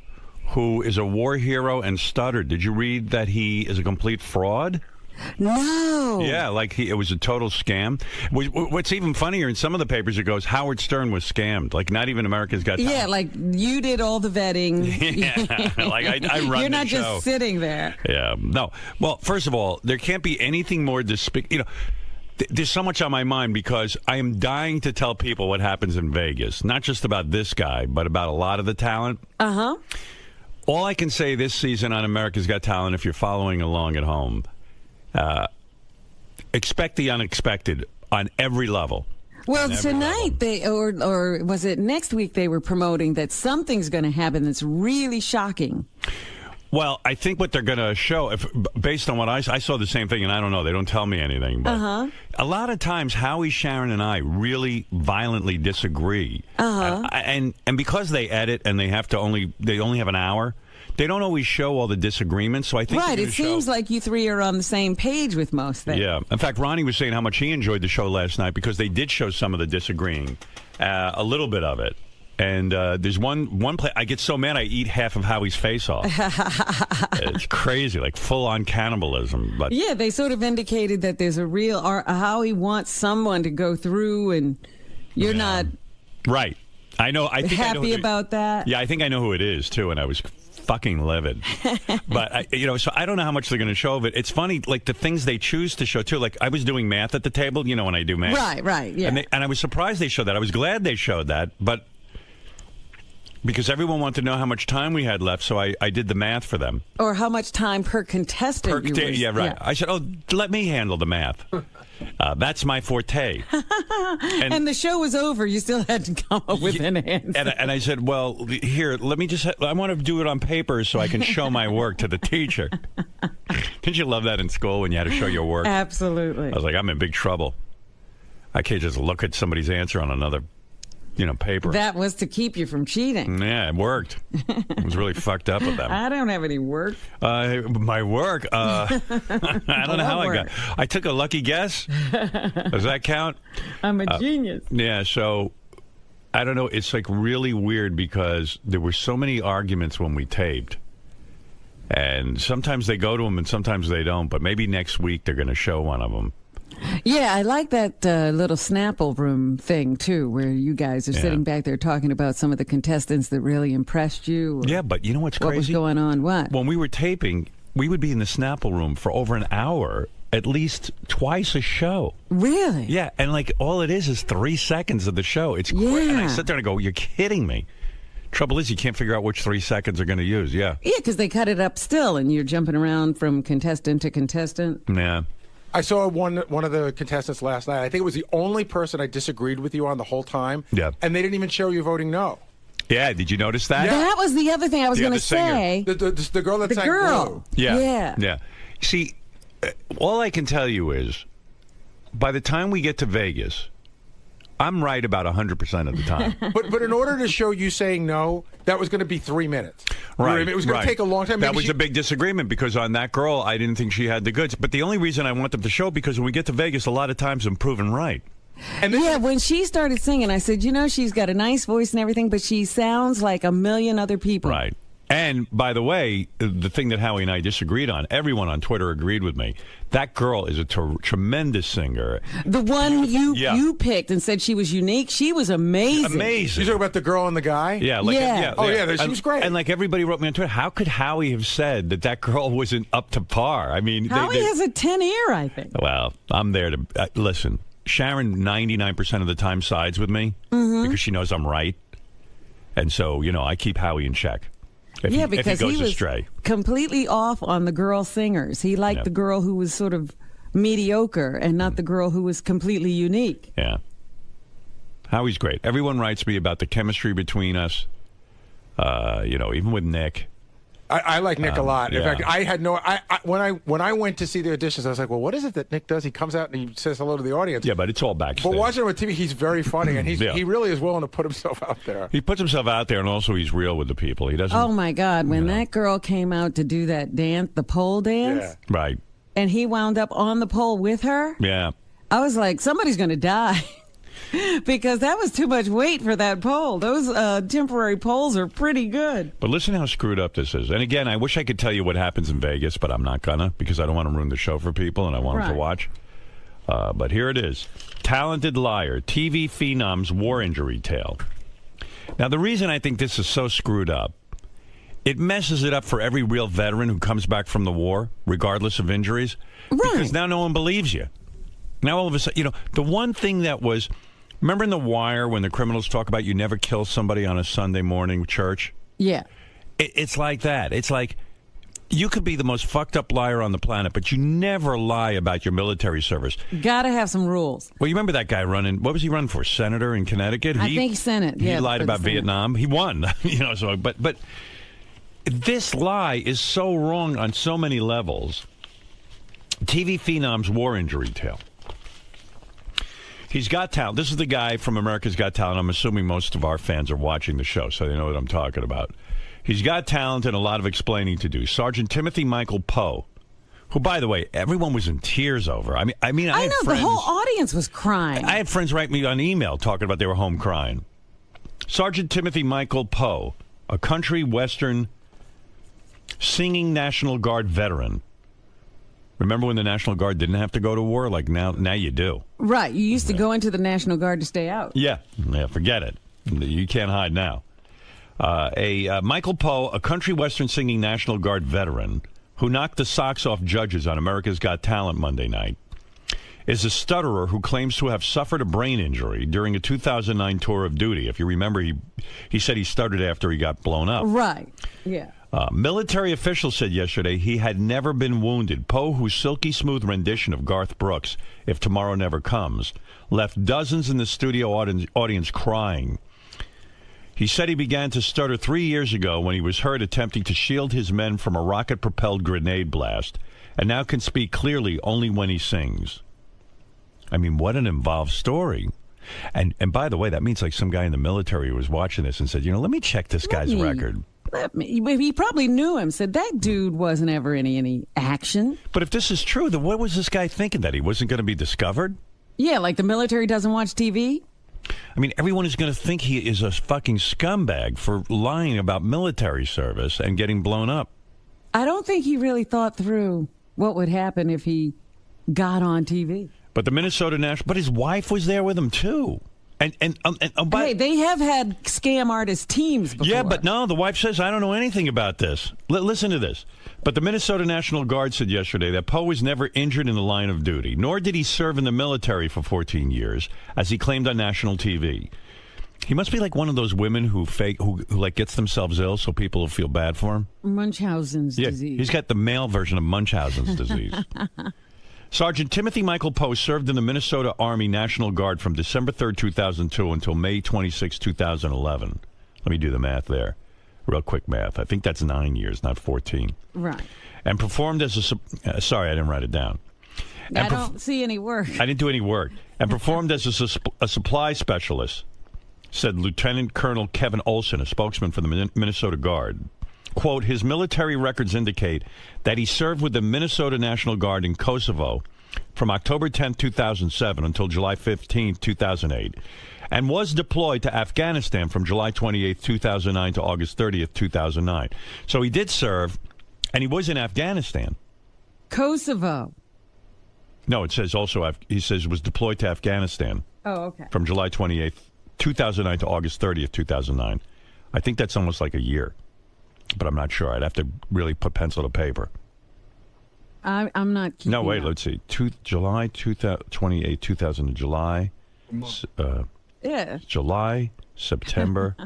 who is a war hero and stuttered? Did you read that he is a complete fraud? No. Yeah, like it was a total scam. What's even funnier, in some of the papers it goes, Howard Stern was scammed. Like, not even America's Got Talent. Yeah, like you did all the vetting. Yeah, like I run You're not the show. just sitting there. Yeah, no. Well, first of all, there can't be anything more despicable. There's so much on my mind because I am dying to tell people what happens in Vegas. Not just about this guy, but about a lot of the talent. Uh-huh. All I can say this season on America's Got Talent, if you're following along at home, expect the unexpected on every level. Well, tonight or was it next week they were promoting that something's going to happen that's really shocking. Well, I think what they're going to show, based on what I saw the same thing, and I don't know, they don't tell me anything, but a lot of times Howie, Sharon, and I really violently disagree. And because they edit and they only have an hour, they don't always show all the disagreements. So I think it seems like you three are on the same page with most things. Yeah. In fact, Ronnie was saying how much he enjoyed the show last night because they did show some of the disagreeing, a little bit of it. And there's one play. I get so mad I eat half of Howie's face off. It's crazy, like full-on cannibalism. But yeah, they sort of indicated that there's a real Howie wants someone to go through, and you're not right. I know. I think happy about that. Yeah, I think I know who it is too, and I was fucking livid. But so I don't know how much they're going to show of it. It's funny, like the things they choose to show too. Like I was doing math at the table. You know when I do math, right, yeah. And I was surprised they showed that. I was glad they showed that, but. Because everyone wanted to know how much time we had left, so I did the math for them. Or how much time per contestant yeah, right. Yeah. I said, let me handle the math. That's my forte. And the show was over. You still had to come up with an answer. And I said, well, here, let me I want to do it on paper so I can show my work to the teacher. Didn't you love that in school when you had to show your work? Absolutely. I was like, I'm in big trouble. I can't just look at somebody's answer on another paper. That was to keep you from cheating. Yeah, it worked. It was really fucked up with them. I don't have any work. My work? I don't know how I got. I took a lucky guess. Does that count? I'm a genius. Yeah, so I don't know. It's like really weird because there were so many arguments when we taped. And sometimes they go to them and sometimes they don't. But maybe next week they're going to show one of them. Yeah, I like that little Snapple room thing, too, where you guys are sitting back there talking about some of the contestants that really impressed you. Yeah, but you know what's crazy? What was going on? What? When we were taping, we would be in the Snapple room for over an hour, at least twice a show. Really? Yeah, and like all it is 3 seconds of the show. It's quick. And I sit there and go, you're kidding me. Trouble is, you can't figure out which 3 seconds they're going to use. Yeah. Yeah, because they cut it up still, and you're jumping around from contestant to contestant. Yeah. I saw one of the contestants last night. I think it was the only person I disagreed with you on the whole time. Yeah. And they didn't even show you voting no. Yeah, did you notice that? Yeah. That was the other thing I was going to say. The girl that sang Blue. Yeah. See, all I can tell you is, by the time we get to Vegas, I'm right about 100% of the time. But in order to show you saying no, that was going to be 3 minutes. Right. It was going to take a long time. That was a big disagreement because on that girl, I didn't think she had the goods. But the only reason I want them to show, because when we get to Vegas, a lot of times I'm proven right. And when she started singing, I said, she's got a nice voice and everything, but she sounds like a million other people. Right. And, by the way, the thing that Howie and I disagreed on, everyone on Twitter agreed with me. That girl is a tremendous singer. The one you picked and said she was unique, she was amazing. Amazing. You talking about the girl and the guy? Yeah. She was great. And like everybody wrote me on Twitter, how could Howie have said that girl wasn't up to par? I mean, Howie has a 10 ear, I think. Well, I'm there to listen. Sharon 99% of the time sides with me because she knows I'm right. And so, I keep Howie in check. Because he was astray. Completely off on the girl singers. He liked the girl who was sort of mediocre and not the girl who was completely unique. Yeah. Howie's great. Everyone writes me about the chemistry between us, even with Nick. I like Nick a lot. In fact, I had when I went to see the auditions, I was like, well, what is it that Nick does? He comes out and he says hello to the audience. Yeah, but it's all backstage. But watching him on TV, he's very funny, and he really is willing to put himself out there. He puts himself out there, and also he's real with the people. He doesn't. Oh my God! When that girl came out to do that dance, the pole dance, right, and he wound up on the pole with her. Yeah, I was like, somebody's going to die. Because that was too much weight for that pole. Those temporary poles are pretty good. But listen how screwed up this is. And again, I wish I could tell you what happens in Vegas, but I'm not gonna because I don't want to ruin the show for people and I want them to watch. But here it is. Talented liar, TV phenom's war injury tale. Now, the reason I think this is so screwed up, it messes it up for every real veteran who comes back from the war, regardless of injuries. Right. Because now no one believes you. Now all of a sudden, the one thing that was... Remember in The Wire when the criminals talk about you never kill somebody on a Sunday morning church? Yeah. It's like that. It's like you could be the most fucked up liar on the planet, but you never lie about your military service. Got to have some rules. Well, you remember that guy running, what was he running for, senator in Connecticut? I think Senate, He lied about Vietnam. He won, but this lie is so wrong on so many levels. TV phenom's war injury tale. He's got talent. This is the guy from America's Got Talent. I'm assuming most of our fans are watching the show, so they know what I'm talking about. He's got talent and a lot of explaining to do. Sergeant Timothy Michael Poe, who, by the way, everyone was in tears over. I mean, I had know, friends, the whole audience was crying. I had friends write me on email talking about they were home crying. Sergeant Timothy Michael Poe, a country western singing National Guard veteran. Remember when the National Guard didn't have to go to war? Like now you do. Right. You used to go into the National Guard to stay out. Yeah, forget it. You can't hide now. Michael Poe, a country western singing National Guard veteran who knocked the socks off judges on America's Got Talent Monday night, is a stutterer who claims to have suffered a brain injury during a 2009 tour of duty. If you remember, he said he stuttered after he got blown up. Right. Yeah. Military officials said yesterday he had never been wounded. Poe, whose silky smooth rendition of Garth Brooks, If Tomorrow Never Comes, left dozens in the studio audience crying. He said he began to stutter 3 years ago when he was heard attempting to shield his men from a rocket-propelled grenade blast, and now can speak clearly only when he sings. I mean, what an involved story. And by the way, that means like some guy in the military was watching this and said, let me check this guy's record. He probably knew him, said that dude wasn't ever in any action. But if this is true, then what was this guy thinking, that he wasn't going to be discovered? Yeah, like the military doesn't watch TV? I mean, everyone is going to think he is a fucking scumbag for lying about military service and getting blown up. I don't think he really thought through what would happen if he got on TV. But the Minnesota National... But his wife was there with him, too. Hey, they have had scam artist teams before. Yeah, but no, the wife says, I don't know anything about this. Listen to this. But the Minnesota National Guard said yesterday that Poe was never injured in the line of duty, nor did he serve in the military for 14 years, as he claimed on national TV. He must be like one of those women who like gets themselves ill so people will feel bad for him. Munchausen's disease. He's got the male version of Munchausen's disease. Sergeant Timothy Michael Poe served in the Minnesota Army National Guard from December 3rd, 2002 until May 26, 2011. Let me do the math there. Real quick math. I think that's 9 years, not 14. Right. And performed as a... sorry, I didn't write it down. I don't see any work. I didn't do any work. And performed as a supply specialist, said Lieutenant Colonel Kevin Olson, a spokesman for the Minnesota Guard. Quote, his military records indicate that he served with the Minnesota National Guard in Kosovo from October 10, 2007 until July 15, 2008, and was deployed to Afghanistan from July 28, 2009 to August 30, 2009. So he did serve, and he was in Afghanistan. Kosovo. No, it says also, he says was deployed to Afghanistan. Oh, okay. From July 28, 2009 to August 30, 2009. I think that's almost like a year. But I'm not sure. I'd have to really put pencil to paper. I'm not keeping No, wait, up. let's see. July 28, 2000, July. Yeah. July, September.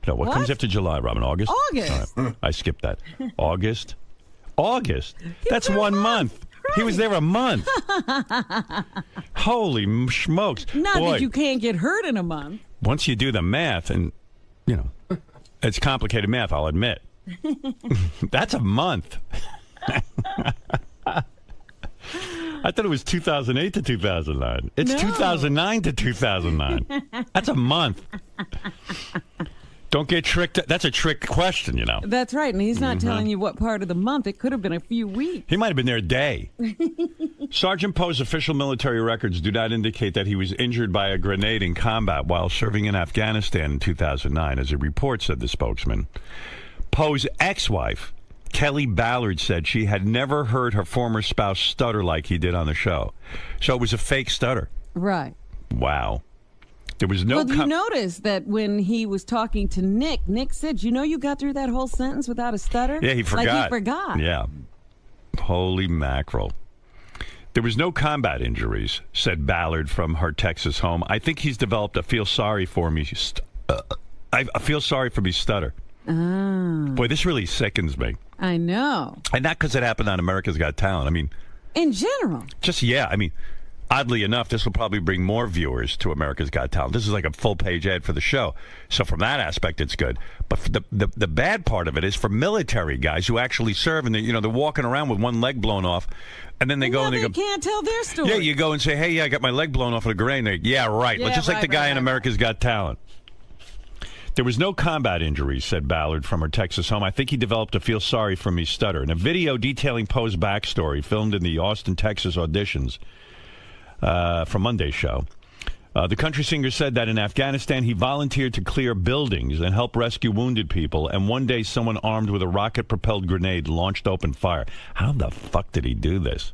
No, what comes after July, Robin? August? August. All right. I skipped that. August? That's 1 month. Right. He was there a month. Holy smokes. Not that you can't get hurt in a month. Once you do the math, and, it's complicated math, I'll admit. That's a month. I thought it was 2008 to 2009. It's 2009 to 2009. That's a month. Don't get tricked. That's a trick question, That's right, and he's not telling you what part of the month. It could have been a few weeks. He might have been there a day. Sergeant Poe's official military records do not indicate that he was injured by a grenade in combat while serving in Afghanistan in 2009, as a report said the spokesman. Poe's ex-wife, Kelly Ballard, said she had never heard her former spouse stutter like he did on the show. So it was a fake stutter. Right. Wow. There was no... Well, you notice that when he was talking to Nick said, you got through that whole sentence without a stutter? Yeah, he forgot. Like he forgot. Yeah. Holy mackerel. There was no combat injuries, said Ballard from her Texas home. I think he's developed a feel sorry for me. I feel sorry for me stutter. Oh. Boy, this really sickens me. I know. And not because it happened on America's Got Talent. I mean... In general. Oddly enough, this will probably bring more viewers to America's Got Talent. This is like a full-page ad for the show. So from that aspect, it's good. But for the bad part of it is for military guys who actually serve, and they're walking around with one leg blown off, and then they go and they can't tell their story. Yeah, you go and say, hey, I got my leg blown off with a grenade. Yeah, right. Like the guy in America's Got Talent. There was no combat injuries, said Ballard from her Texas home. I think he developed a feel sorry for me stutter. In a video detailing Poe's backstory filmed in the Austin, Texas auditions from Monday's show, the country singer said that in Afghanistan he volunteered to clear buildings and help rescue wounded people, and one day someone armed with a rocket-propelled grenade launched open fire. How the fuck did he do this?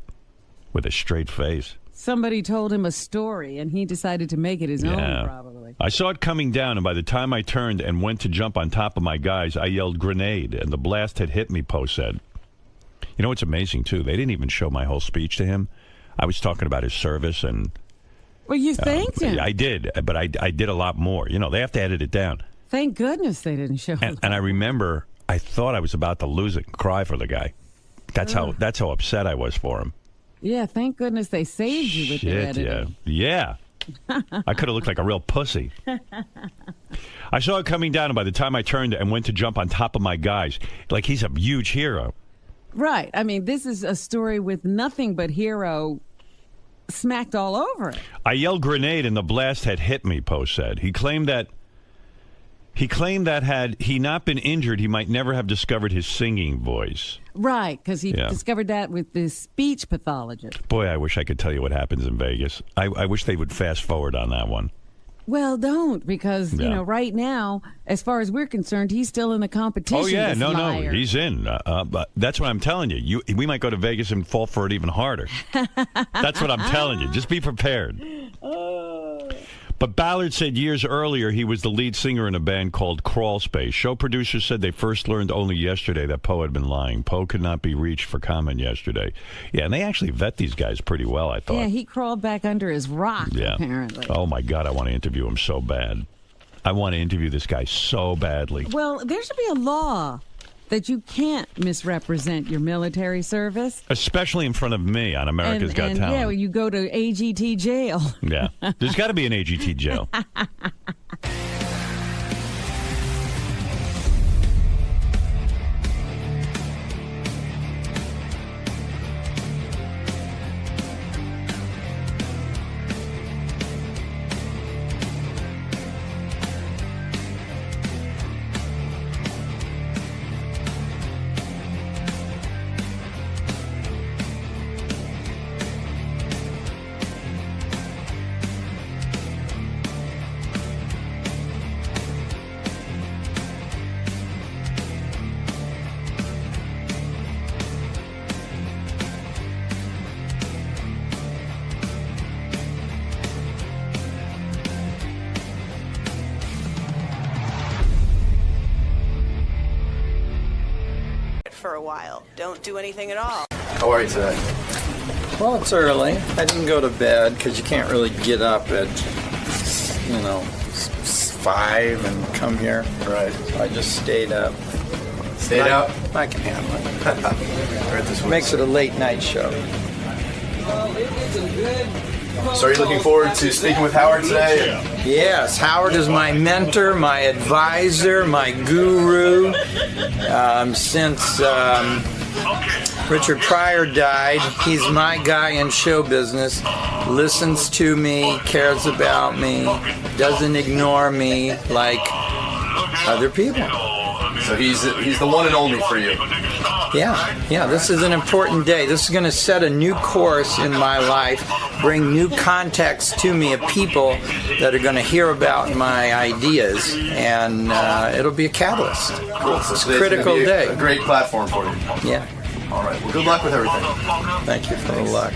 With a straight face. Somebody told him a story, and he decided to make it his own, probably. I saw it coming down, and by the time I turned and went to jump on top of my guys, I yelled grenade, and the blast had hit me, Poe said. You know what's amazing, too? They didn't even show my whole speech to him. I was talking about his service, and... Well, you thanked him. I did, but I did a lot more. They have to edit it down. Thank goodness they didn't show it. And I remember, I thought I was about to lose it and cry for the guy. That's how upset I was for him. Yeah, thank goodness they saved you with their editing. Yeah. I could have looked like a real pussy. I saw it coming down, and by the time I turned and went to jump on top of my guys, like he's a huge hero. Right. I mean, this is a story with nothing but hero smacked all over it. I yelled grenade, and the blast had hit me, Poe said. He claimed that had he not been injured, he might never have discovered his singing voice. Right, because he discovered that with this speech pathologist. Boy, I wish I could tell you what happens in Vegas. I wish they would fast forward on that one. Well, don't, because, right now, as far as we're concerned, he's still in the competition. Oh, yeah, no, he's in. But that's what I'm telling you. We might go to Vegas and fall for it even harder. That's what I'm telling you. Just be prepared. But Ballard said years earlier he was the lead singer in a band called Crawl Space. Show producers said they first learned only yesterday that Poe had been lying. Poe could not be reached for comment yesterday. Yeah, and they actually vet these guys pretty well, I thought. Yeah, he crawled back under his rock, apparently. Oh, my God, I want to interview him so bad. I want to interview this guy so badly. Well, there should be a law that you can't misrepresent your military service. Especially in front of me on America's Got Talent. Yeah, you go to AGT jail. Yeah, there's got to be an AGT jail. For a while. Don't do anything at all. How are you today? Well, it's early. I didn't go to bed because you can't really get up at, 5 and come here. Right. So I just stayed up. Stayed out? I can handle it. Makes it a late night show. So are you looking forward to speaking with Howard today? Yes, Howard is my mentor, my advisor, my guru. Since Richard Pryor died, he's my guy in show business. Listens to me, cares about me, doesn't ignore me like other people. So he's the one and only for you. Yeah, this is an important day. This is going to set a new course in my life, bring new context to me of people that are going to hear about my ideas, and it'll be a catalyst. Cool. So it's a critical day. A great platform for you. Yeah. All right. Well, good luck with everything. Thank you for the luck.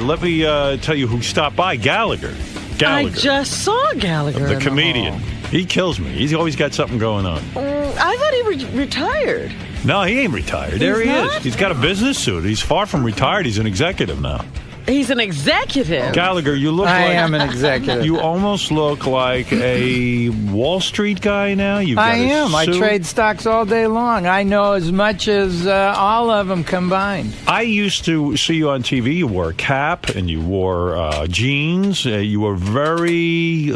Let me tell you who stopped by. Gallagher. I just saw Gallagher. The comedian. He kills me. He's always got something going on. I thought he retired. No, he ain't retired. There he is. He's got a business suit. He's far from retired. He's an executive now. He's an executive. Gallagher, you look I like... am an executive. You almost look like a Wall Street guy now. I am. I trade stocks all day long. I know as much as all of them combined. I used to see you on TV. You wore a cap and you wore jeans. You were very...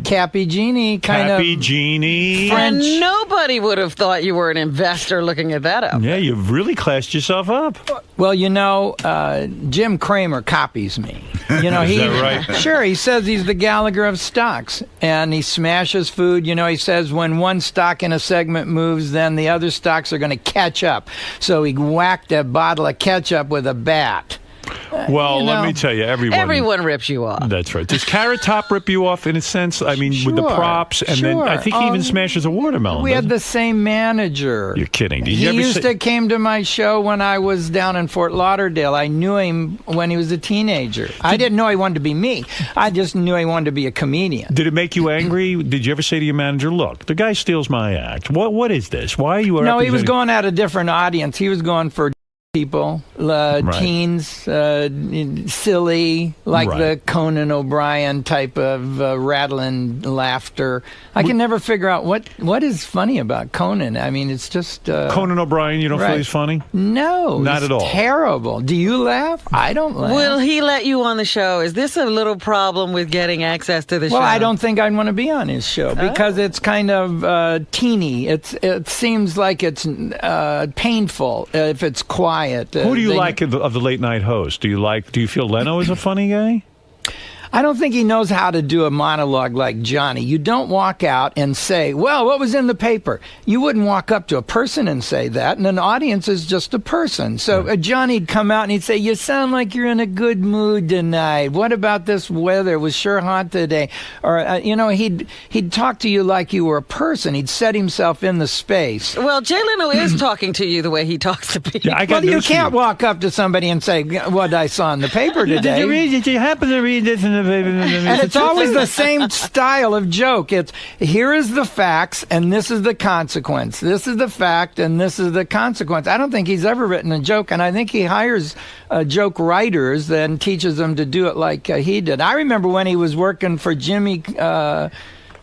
Cappy Genie kind of... Cappy Genie. And nobody would have thought you were an investor looking at that up. Yeah, you've really classed yourself up. Well, you know, Jim Cramer copies me. You know, Is that right? Sure, he says he's the Gallagher of stocks, and he smashes food. You know, he says when one stock in a segment moves, then the other stocks are going to catch up. So he whacked a bottle of ketchup with a bat. Well, let me tell you, everyone rips you off. That's right. Does Carrot Top rip you off in a sense? I mean, with the props, and then I think he even smashes a watermelon. We had the same manager. You're kidding. He used to came to my show when I was down in Fort Lauderdale. I knew him when he was a teenager. I didn't know he wanted to be me. I just knew he wanted to be a comedian. Did it make you angry? Did you ever say to your manager, "Look, the guy steals my act. What is this? Why are you?" No, he was going at a different audience. He was going for people, teens, silly, like the Conan O'Brien type of rattling laughter. I can never figure out what is funny about Conan. I mean, it's just... Conan O'Brien, you don't feel he's funny? No. Not at all. Terrible. Do you laugh? I don't laugh. Will he let you on the show? Is this a little problem with getting access to the show? Well, I don't think I'd want to be on his show because it's kind of teeny. It seems like it's painful if it's quiet. Who do you like of the late night host? Do you feel Leno is a funny guy? I don't think he knows how to do a monologue like Johnny. You don't walk out and say, well, what was in the paper? You wouldn't walk up to a person and say that, and an audience is just a person. So Johnny'd come out and he'd say, you sound like you're in a good mood tonight. What about this weather? It was sure hot today. Or, you know, he'd talk to you like you were a person. He'd set himself in the space. Well, Jay Leno is talking to you the way he talks to people. Yeah, well, you can't walk up to somebody and say, what I saw in the paper today. Did you happen to read this in the paper? And it's always the same style of joke. It's, here is the facts, and this is the consequence. This is the fact, and this is the consequence. I don't think he's ever written a joke, and I think he hires joke writers and teaches them to do it like he did. I remember when he was working for Jimmy...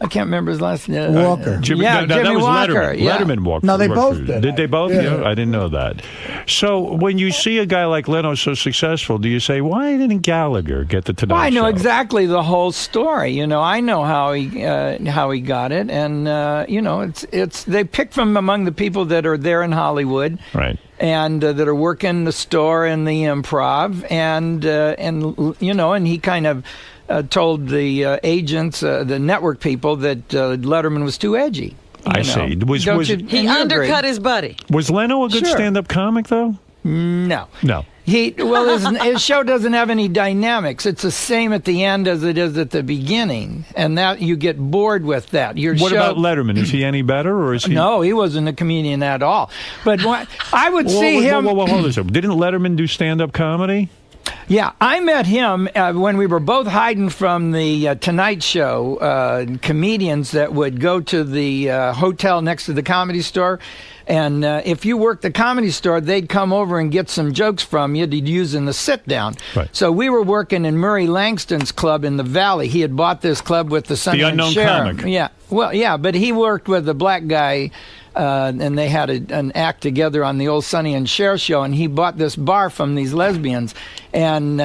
I can't remember his last name. Walker. Jimmy Walker. That was Walker. Letterman. Yeah. Letterman walked. No, they both did. Did they both? Yeah. I didn't know that. So when you see a guy like Leno so successful, do you say, why didn't Gallagher get the Tonight Show? I know exactly the whole story. You know, I know how he got it, and you know, it's they pick from among the people that are there in Hollywood, right? And that are working the store and the Improv, and you know, and he kind of. Told the agents, the network people, that Letterman was too edgy. I see. He undercut his buddy. Was Leno a good stand-up comic, though? No. No. His show doesn't have any dynamics. It's the same at the end as it is at the beginning, and that you get bored with that. What about Letterman? Is he any better, or is he? No, he wasn't a comedian at all. But I would see him. Hold on a second. Didn't Letterman do stand-up comedy? Yeah, I met him when we were both hiding from the Tonight Show comedians that would go to the hotel next to the Comedy Store. And if you worked the Comedy Store, they'd come over and get some jokes from you to use in the sit-down. Right. So we were working in Murray Langston's club in the Valley. He had bought this club with the Sonny and Cher. The unknown comic. Yeah, well, yeah, but he worked with a black guy, and they had an act together on the old Sonny and Cher show, and he bought this bar from these lesbians. And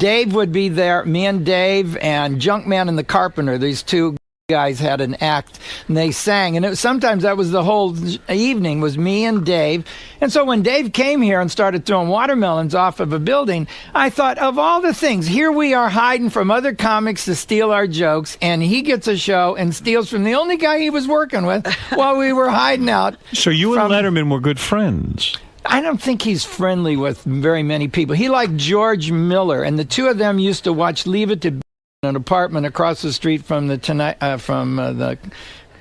Dave would be there, me and Dave, and Junkman and the Carpenter, these two guys had an act, and they sang, and sometimes that was the whole evening, was me and Dave. And so when Dave came here and started throwing watermelons off of a building, I thought, of all the things, here we are hiding from other comics to steal our jokes, and he gets a show and steals from the only guy he was working with while we were hiding out. So you and Letterman were good friends. I don't think he's friendly with very many people. He liked George Miller, and the two of them used to watch Leave It to Beaver in an apartment across the street from the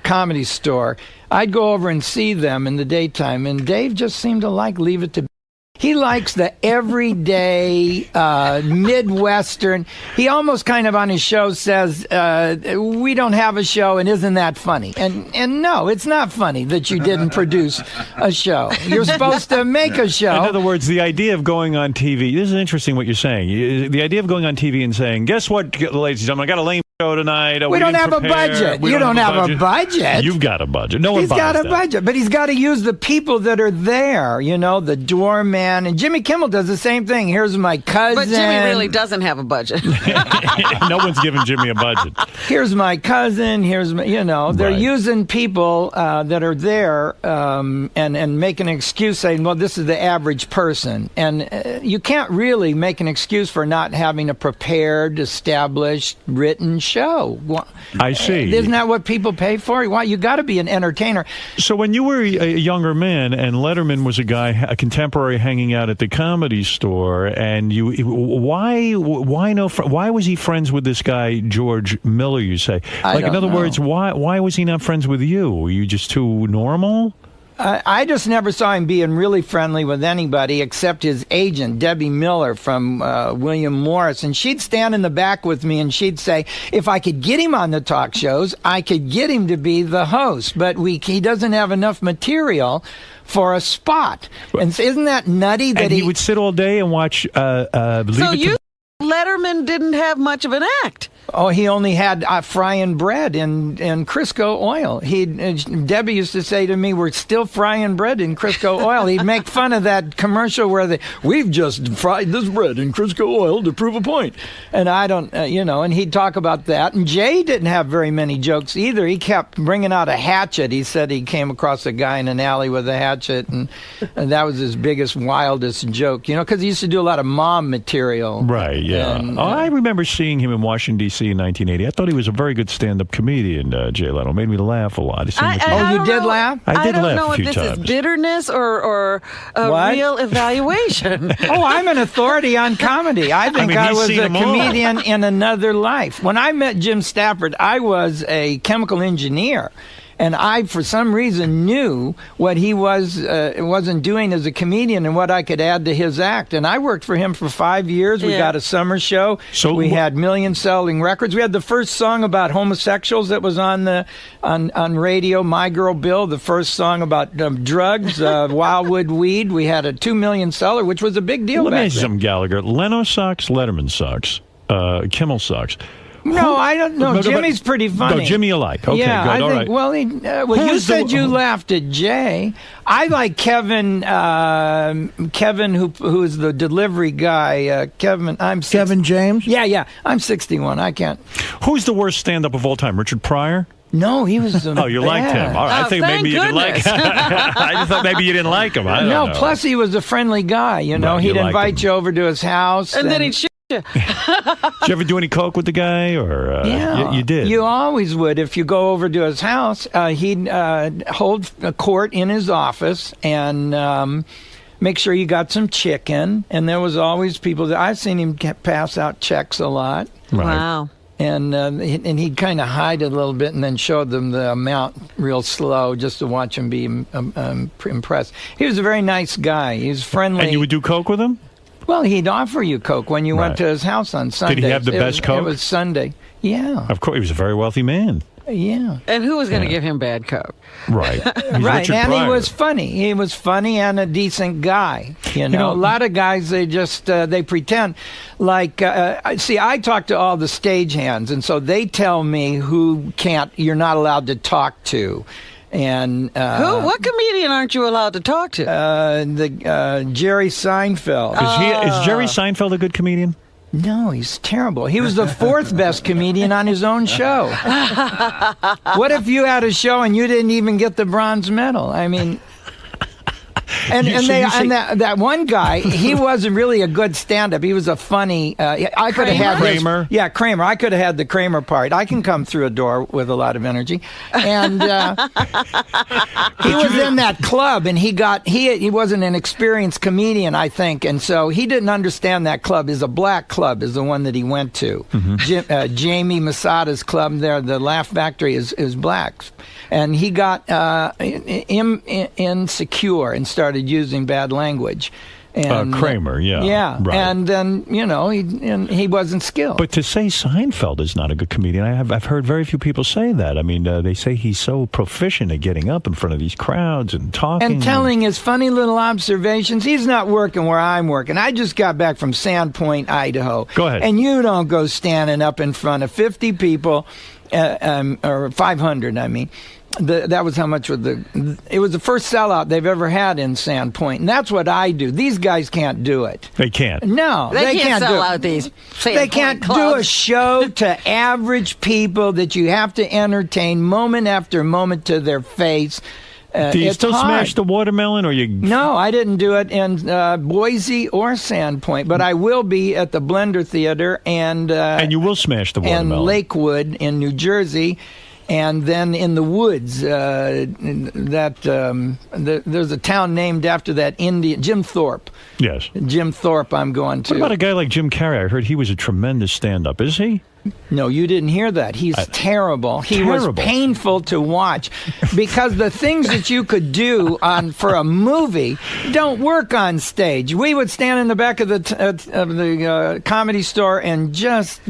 Comedy Store. I'd go over and see them in the daytime, and Dave just seemed to like Leave It to Beaver. He likes the everyday Midwestern. He almost kind of on his show says, we don't have a show, and isn't that funny? And no, it's not funny that you didn't produce a show. You're supposed to make a show. In other words, the idea of going on TV, this is interesting what you're saying. The idea of going on TV and saying, guess what, ladies and gentlemen, I got a lame show tonight. We don't have a budget. You don't have a budget. You've got a budget. No one buys that. He's got a budget, but he's got to use the people that are there, the doorman. And Jimmy Kimmel does the same thing. Here's my cousin. But Jimmy really doesn't have a budget. No one's giving Jimmy a budget. Here's my cousin. Here's my, they're using people that are there and make an excuse saying, well, this is the average person. And you can't really make an excuse for not having a prepared, established, written show. I see. Isn't that what people pay for? Well, you got to be an entertainer. So when you were a younger man and Letterman was a contemporary hanging out at the Comedy Store, and why was he friends with this guy George Miller? You say, in other words, why was he not friends with you? Were you just too normal? I just never saw him being really friendly with anybody except his agent, Debbie Miller from William Morris. And she'd stand in the back with me and she'd say, if I could get him on the talk shows, I could get him to be the host. But he doesn't have enough material for a spot. And isn't that nutty that he would sit all day and watch Letterman didn't have much of an act. Oh, he only had frying bread in Crisco oil. Debbie used to say to me, we're still frying bread in Crisco oil. He'd make fun of that commercial where we've just fried this bread in Crisco oil to prove a point. And I don't, and he'd talk about that. And Jay didn't have very many jokes either. He kept bringing out a hatchet. He said he came across a guy in an alley with a hatchet, and that was his biggest, wildest joke, because he used to do a lot of mom material. Right, yeah. And, I remember seeing him in Washington, D.C. in 1980. I thought he was a very good stand-up comedian, Jay Leno. Made me laugh a lot. You did laugh? I did laugh a few times. I don't know if this is bitterness or a real evaluation. I'm an authority on comedy. I think I was a comedian in another life. When I met Jim Stafford, I was a chemical engineer. And I, for some reason, knew what he wasn't doing as a comedian and what I could add to his act. And I worked for him for 5 years. We got a summer show. So we had million-selling records. We had the first song about homosexuals that was on radio, My Girl Bill. The first song about drugs, Wildwood Weed. We had a 2 million seller, which was a big deal back then. Let me ask you something, Gallagher. Leno sucks, Letterman sucks, Kimmel sucks. No, I don't know. Jimmy's pretty funny. No, Jimmy you like. Okay, yeah, good. I think, right. Well, you said you laughed at Jay. I like Kevin, who is the delivery guy. Kevin James? Yeah. I'm 61. I can't. Who's the worst stand-up of all time? Richard Pryor? No, he was. Oh, you liked him. All right. I think maybe you didn't like him. I just thought maybe you didn't like him. I don't know. Plus he was a friendly guy. Right, he'd invite you over to his house, and then he'd shoot you. Did you ever do any coke with the guy, or yeah, you did? You always would. If you go over to his house, he'd hold a court in his office and make sure you got some chicken. And there was always people that I've seen him pass out checks a lot. Right. Wow. And he'd kind of hide it a little bit and then show them the amount real slow just to watch him be impressed. He was a very nice guy. He was friendly. And you would do coke with him? Well, he'd offer you Coke when you went to his house on Sunday. Did he have the best Coke? It was Sunday. Yeah. Of course, he was a very wealthy man. Yeah. And who was going to give him bad Coke? Right. Right. And he was funny. He was funny and a decent guy. You know, a lot of guys, they just, they pretend. Like, see, I talk to all the stagehands, and so they tell me who you're not allowed to talk to. And who? What comedian aren't you allowed to talk to? Jerry Seinfeld. Is Jerry Seinfeld a good comedian? No, he's terrible. He was the 4th best comedian on his own show. What if you had a show and you didn't even get the bronze medal? I mean... And that one guy, he wasn't really a good stand-up. He was a funny. I could have had Kramer. Yeah, Kramer. I could have had the Kramer part. I can come through a door with a lot of energy, and he was in that club, and he wasn't an experienced comedian, I think, and so he didn't understand that club. Is a black club is the one that he went to. Mm-hmm. Jamie Masada's club there, the Laugh Factory, is blacks. And he got insecure and started using bad language. And, Kramer, yeah. Yeah, right. And then, he wasn't skilled. But to say Seinfeld is not a good comedian, I've heard very few people say that. I mean, they say he's so proficient at getting up in front of these crowds and talking. And telling his funny little observations. He's not working where I'm working. I just got back from Sandpoint, Idaho. Go ahead. And you don't go standing up in front of 50 people, or 500, I mean. That was how much it was the first sellout they've ever had in Sandpoint, and that's what I do. These guys can't do it. They can't. No, they can't sell out these. They can't do a show to average people that you have to entertain moment after moment to their face. Do you still smash the watermelon, or you? No, I didn't do it in Boise or Sandpoint, but I will be at the Blender Theater and you will smash the watermelon. And Lakewood in New Jersey. And then in the woods, there's a town named after that Indian, Jim Thorpe. Yes. Jim Thorpe I'm going to. What about a guy like Jim Carrey? I heard he was a tremendous stand-up. Is he? No, you didn't hear that. He's terrible. He was painful to watch because the things that you could do for a movie don't work on stage. We would stand in the back of the Comedy Store and just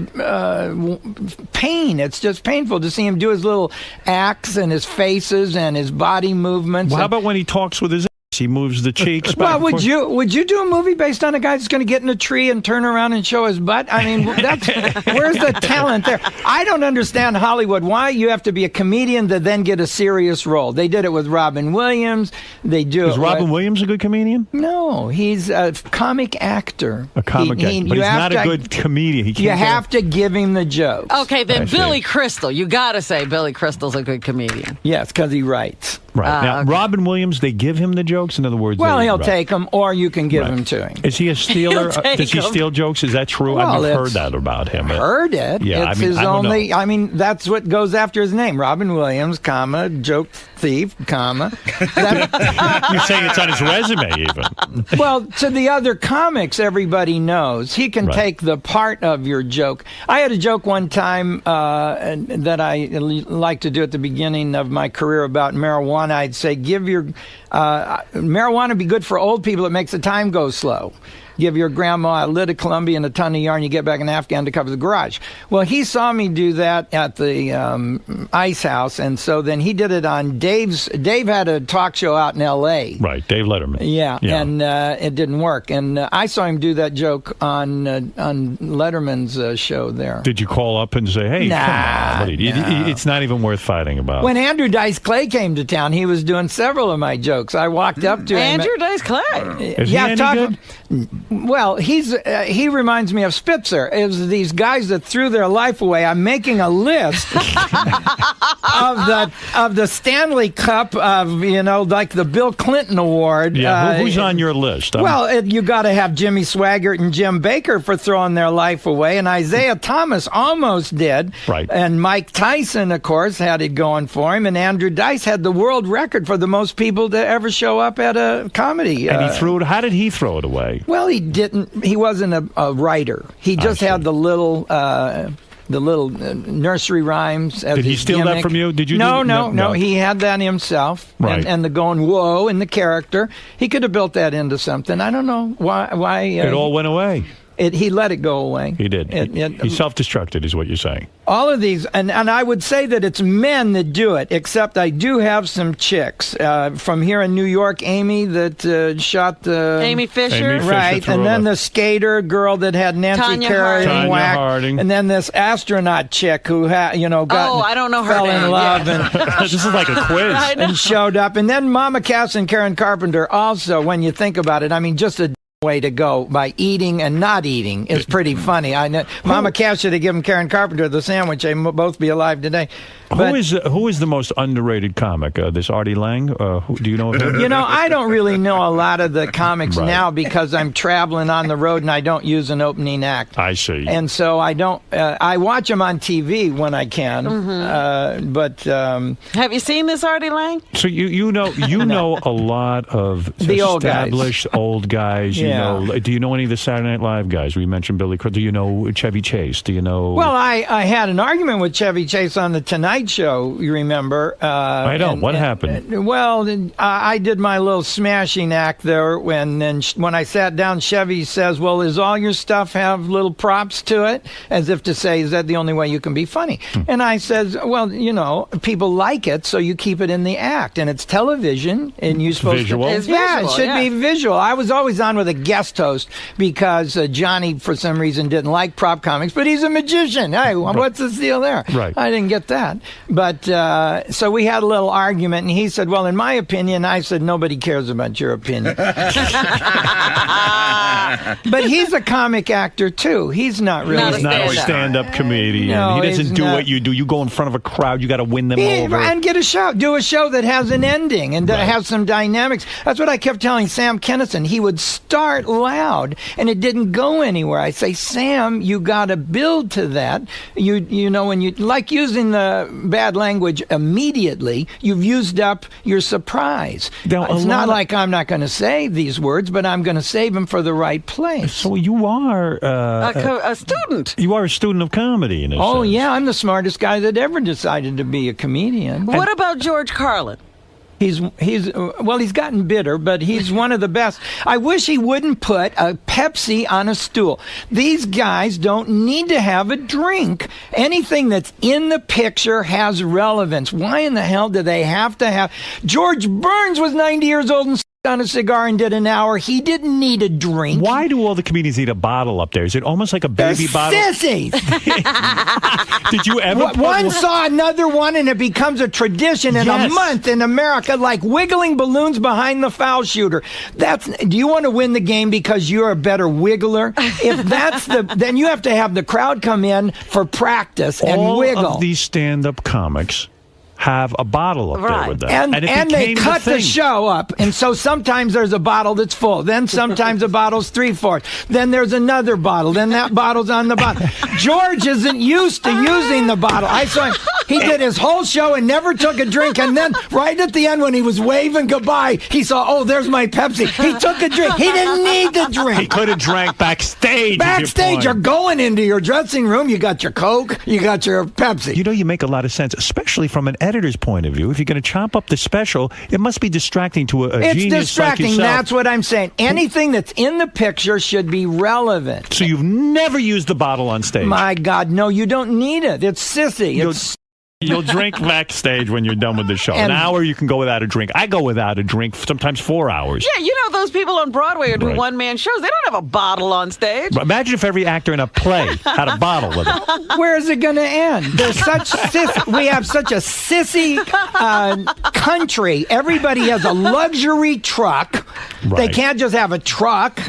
pain. It's just painful to see him do his little acts and his faces and his body movements. Well, how about when he talks with his he moves the cheeks back? Well, would you do a movie based on a guy that's going to get in a tree and turn around and show his butt? I mean, where's the talent there? I don't understand Hollywood. Why you have to be a comedian to then get a serious role? They did it with Robin Williams. They do. Is Robin Williams a good comedian? No, he's a comic actor. A comic actor, but he's not a good comedian. You have to give him the jokes. Okay, then Billy Crystal. You got to say Billy Crystal's a good comedian. Yes, because he writes. Right. Now, okay. Robin Williams, they give him the jokes? In other words... Well, he'll take them, or you can give them to him. Is he a stealer? Does he steal jokes? Is that true? Well, I've heard that about him. Heard it. Yeah, it's his only... I mean, that's what goes after his name. Robin Williams, comma, joke thief, comma. You're saying it's on his resume, even. Well, to the other comics, everybody knows. He can take the part of your joke. I had a joke one time that I like to do at the beginning of my career about marijuana. I'd say, give your marijuana be good for old people. It makes the time go slow. Give your grandma a lid of Columbia and a ton of yarn. You get back an Afghan to cover the garage. Well, he saw me do that at the Ice House, and so then he did it on Dave's. Dave had a talk show out in L.A. Right, Dave Letterman. Yeah. And it didn't work. And I saw him do that joke on Letterman's show there. Did you call up and say, "Hey, come on, it's not even worth fighting about"? When Andrew Dice Clay came to town, he was doing several of my jokes. I walked up to him. Andrew Dice Clay. Is he any good? Well, he reminds me of Spitzer. It was these guys that threw their life away. I'm making a list of the Stanley Cup of like the Bill Clinton Award. Yeah, who's on your list? Well, you got to have Jimmy Swaggart and Jim Baker for throwing their life away, and Isaiah Thomas almost did. Right. And Mike Tyson, of course, had it going for him, and Andrew Dice had the world record for the most people to ever show up at a comedy. And he threw it. How did he throw it away? Well, he didn't. He wasn't a writer. He just had the little the little nursery rhymes. As Did he steal that from you? Did you? No. He had that himself. Right. And the going whoa in the character. He could have built that into something. I don't know why. It all went away. He let it go away. He did. He self-destructed, is what you're saying. All of these, and I would say that it's men that do it, except I do have some chicks from here in New York. Amy that shot the... Amy Fisher. Right, and then the skater girl that had Nancy Carey Harding. and then this astronaut chick who had, I don't know her fell name. in love. And this is like a quiz. And showed up. And then Mama Cass and Karen Carpenter also, when you think about it, I mean, just a way to go by eating and not eating is pretty funny. I know Mama Cass should have given Karen Carpenter the sandwich. They'd both be alive today. But, who is the most underrated comic? This Artie Lange? Do you know of him? I don't really know a lot of the comics now because I'm traveling on the road and I don't use an opening act. I see. And so I don't. I watch them on TV when I can. Mm-hmm. But have you seen this Artie Lange? So you know a lot of the established old guys. Do you know any of the Saturday Night Live guys? We mentioned Billy Crystal. Do you know Chevy Chase? Do you know? Well, I had an argument with Chevy Chase on the Tonight Show, you remember. I don't. What happened? Well, I did my little smashing act there. When I sat down, Chevy says, well, does all your stuff have little props to it? As if to say, is that the only way you can be funny? And I says, well, people like it, so you keep it in the act. And it's television, and you're supposed to... It's visual, it should be visual. I was always on with a guest host because Johnny, for some reason, didn't like prop comics, but he's a magician. Hey, what's the deal there? Right. I didn't get that. But so we had a little argument, and he said, well, in my opinion, I said, nobody cares about your opinion. But he's a comic actor, too. He's not really. He's not a stand-up comedian. No, he doesn't do what you do. You go in front of a crowd, you got to win them over. And get a show. Do a show that has an ending and that has some dynamics. That's what I kept telling Sam Kinison. He would start loud, and it didn't go anywhere. I say, Sam, you got to build to that. You know, when you like using the bad language immediately, you've used up your surprise. Now, it's not like I'm not going to say these words, but I'm going to save them for the right place. So you are a student. You are a student of comedy, in a sense. Yeah, I'm the smartest guy that ever decided to be a comedian. What about George Carlin? He's gotten bitter, but he's one of the best. I wish he wouldn't put a Pepsi on a stool. These guys don't need to have a drink. Anything that's in the picture has relevance. Why in the hell do they have to have... George Burns was 90 years old and on a cigar and did an hour. He didn't need a drink. Why do all the comedians need a bottle up there? Is it almost like a baby bottle? Sissies! Did you ever... One saw another one, and it becomes a tradition in a month in America, like wiggling balloons behind the foul shooter. Do you want to win the game because you're a better wiggler? If that's then you have to have the crowd come in for practice and wiggle. All of these stand-up comics have a bottle up there with them. And they cut the show up. And so sometimes there's a bottle that's full. Then sometimes a bottle's 3/4. Then there's another bottle. Then that bottle's on the bottom. George isn't used to using the bottle. I saw him. He did his whole show and never took a drink. And then right at the end when he was waving goodbye, he saw, oh, there's my Pepsi. He took a drink. He didn't need to drink. He could have drank backstage. Backstage, you're going into your dressing room. You got your Coke. You got your Pepsi. You know, you make a lot of sense, especially from an editor's point of view. If you're going to chop up the special, it must be distracting to a genius like yourself. It's distracting. That's what I'm saying. Anything that's in the picture should be relevant. So you've never used the bottle on stage? My God, no, you don't need it. It's sissy. You'll drink backstage when you're done with the show. An hour you can go without a drink. I go without a drink, sometimes 4 hours. Yeah, you know those people on Broadway who do one-man shows, they don't have a bottle on stage. But imagine if every actor in a play had a bottle with them. Where is it going to end? There's we have such a sissy country. Everybody has a luxury truck. They can't just have a truck.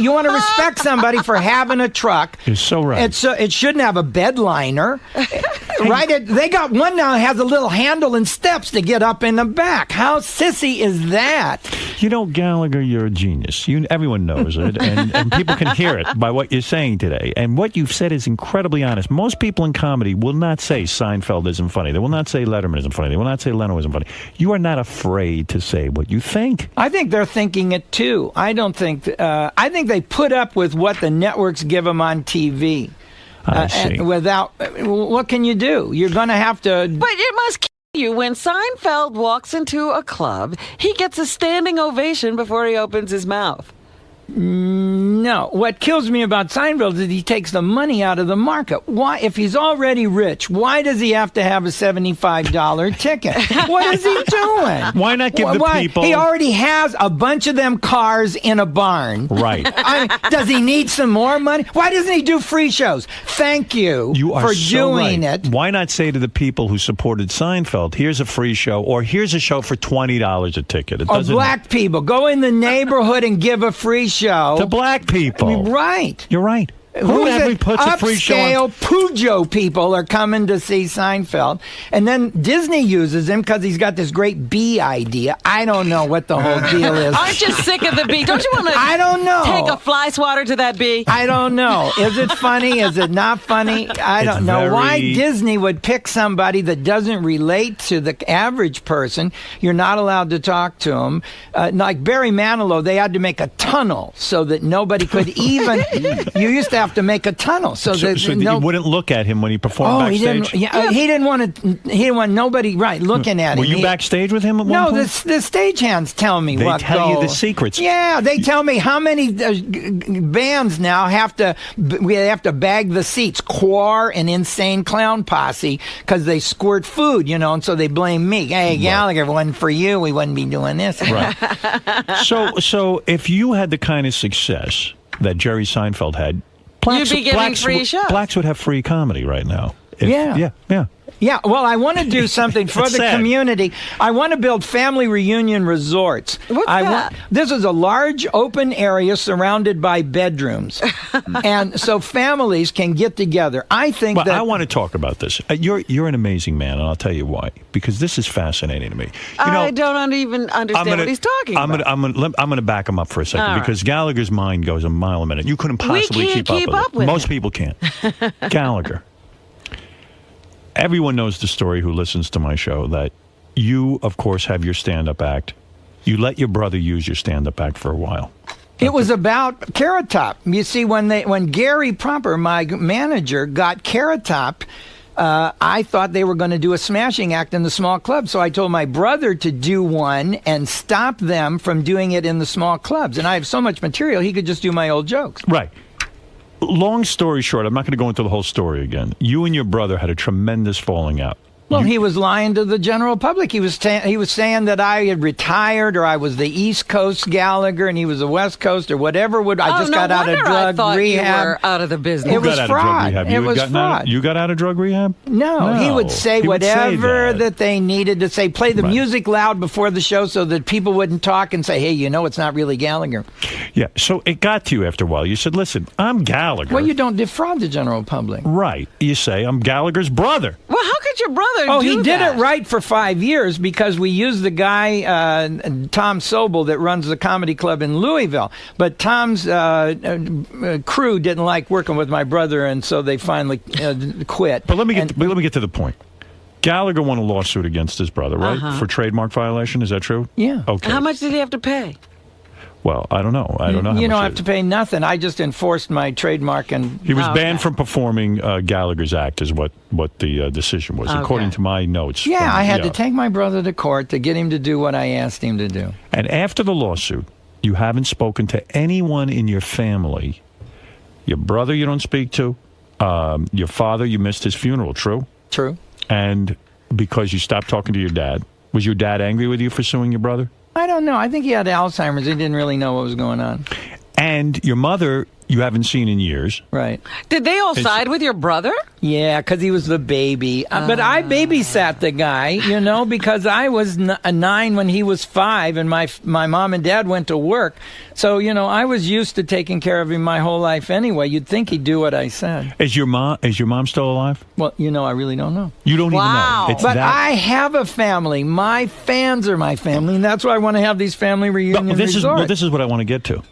You want to respect somebody for having a truck. You're so right. It shouldn't have a bed liner. Right? They got one now that has a little handle and steps to get up in the back. How sissy is that? You know, Gallagher, you're a genius. Everyone knows it, and people can hear it by what you're saying today. And what you've said is incredibly honest. Most people in comedy will not say Seinfeld isn't funny. They will not say Letterman isn't funny. They will not say Leno isn't funny. You are not afraid to say what you think. I think they're thinking it, too. I think they put up with what the networks give them on TV. I see. Without, what can you do? You're going to have to. But it must kill you when Seinfeld walks into a club. He gets a standing ovation before he opens his mouth. No. What kills me about Seinfeld is he takes the money out of the market. Why, if he's already rich, why does he have to have a $75 ticket? What is he doing? Why not give the people... He already has a bunch of them cars in a barn. Right. Does he need some more money? Why doesn't he do free shows? Thank you, for doing it. Why not say to the people who supported Seinfeld, here's a free show, or here's a show for $20 a ticket? Or black people. Go in the neighborhood and give a free show. To black people. Right. You're right. Who ever puts a free show on? Upscale Pujo people are coming to see Seinfeld. And then Disney uses him because he's got this great bee idea. I don't know what the whole deal is. Aren't you sick of the bee? Don't you want to I don't know. take a fly swatter to that bee? I don't know. Is it funny? Is it not funny? I don't know. Why Disney would pick somebody that doesn't relate to the average person. You're not allowed to talk to him. Like Barry Manilow, they had to make a tunnel so that nobody could even... You used to have to make a tunnel so that you wouldn't look at him when he performed backstage. He didn't want nobody looking at him. Were you backstage with him at one point? The stagehands tell me they tell you the secrets. Yeah, they tell me how many bands now have to bag the seats. Quar and Insane Clown Posse because they squirt food, and so they blame me. Hey, Gallagher, if it wasn't for you, we wouldn't be doing this. Right. So if you had the kind of success that Jerry Seinfeld had, you'd be giving free shows. Blacks would have free comedy right now. Yeah. Well, I want to do something for the community. I want to build family reunion resorts. What's that? This is a large open area surrounded by bedrooms. And so families can get together. I think that... I want to talk about this. You're an amazing man, and I'll tell you why. Because this is fascinating to me. I don't even understand what he's talking about. I'm going to back him up for a second because Gallagher's mind goes a mile a minute. You couldn't possibly keep up with it. Most people can't. Gallagher. Everyone knows the story who listens to my show that you, of course, have your stand-up act. You let your brother use your stand-up act for a while. It was about Carrot Top. You see, when Gary Proper, my manager, got Carrot Top, I thought they were going to do a smashing act in the small club. So I told my brother to do one and stop them from doing it in the small clubs. And I have so much material, he could just do my old jokes. Right. Long story short, I'm not going to go into the whole story again. You and your brother had a tremendous falling out. Well, he was lying to the general public. He was saying that I had retired or I was the East Coast Gallagher and he was the West Coast or whatever. I just got out of drug rehab. You were out of the business. It was fraud. It was fraud. You got out of drug rehab? No. He would say whatever that they needed to say. Play the music loud before the show so that people wouldn't talk and say, hey, it's not really Gallagher. Yeah, so it got to you after a while. You said, listen, I'm Gallagher. Well, you don't defraud the general public. Right. You say, I'm Gallagher's brother. Well, how could your brother he did it right for 5 years because we used the guy, Tom Sobel, that runs the comedy club in Louisville. But Tom's crew didn't like working with my brother, and so they finally quit. But let me get to the point. Gallagher won a lawsuit against his brother, right? For trademark violation. Is that true? Yeah. Okay. How much did he have to pay? Well, I don't know. I don't know. You don't have to pay nothing. I just enforced my trademark, and he was banned from performing Gallagher's act, is what the decision was, according to my notes. Yeah, I had to take my brother to court to get him to do what I asked him to do. And after the lawsuit, you haven't spoken to anyone in your family. Your brother, you don't speak to. Your father, you missed his funeral. True. True. And because you stopped talking to your dad, was your dad angry with you for suing your brother? I don't know. I think he had Alzheimer's. He didn't really know what was going on. And your mother, you haven't seen in years. Right. Did they all side with your brother? Yeah, because he was the baby. But I babysat the guy, because I was 9 when he was 5, and my mom and dad went to work. So, I was used to taking care of him my whole life anyway. You'd think he'd do what I said. Is your mom still alive? Well, I really don't know. You don't even know. But I have a family. My fans are my family, and that's why I want to have these family reunion resorts. This is what I want to get to.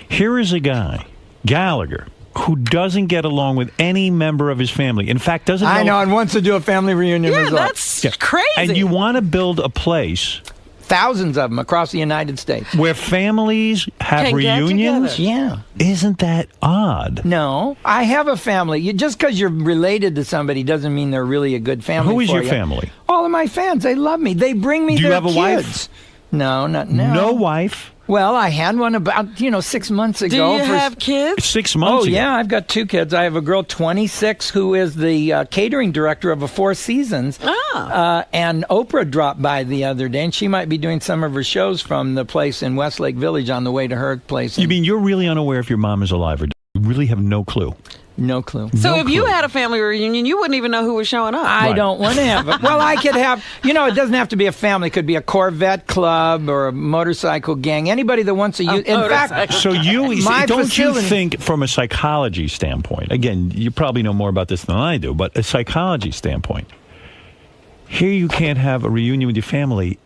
Here is a guy, Gallagher, who doesn't get along with any member of his family. In fact, I know, and wants to do a family reunion resort. That's crazy. And you want to build a place thousands of them across the United States. Where families have reunions? Yeah. Isn't that odd? No. I have a family. Just because you're related to somebody doesn't mean they're really a good family. Who is for your you. family? All of my fans. They love me. They bring me their kids. Do you have a wife? No, not now. No wife? Well, I had one about, 6 months ago. Do you have kids? 6 months ago? Oh, yeah, I've got 2 kids. I have a girl, 26, who is the catering director of a Four Seasons. And Oprah dropped by the other day, and she might be doing some of her shows from the place in Westlake Village on the way to her place. You mean you're really unaware if your mom is alive, or you really have no clue? No clue. So if you had a family reunion, you wouldn't even know who was showing up. I don't want to have it. Well, I could have, it doesn't have to be a family. It could be a Corvette club or a motorcycle gang. Anybody that wants to use. In fact, so you think from a psychology standpoint, again, you probably know more about this than I do, but a psychology standpoint, here you can't have a reunion with your family.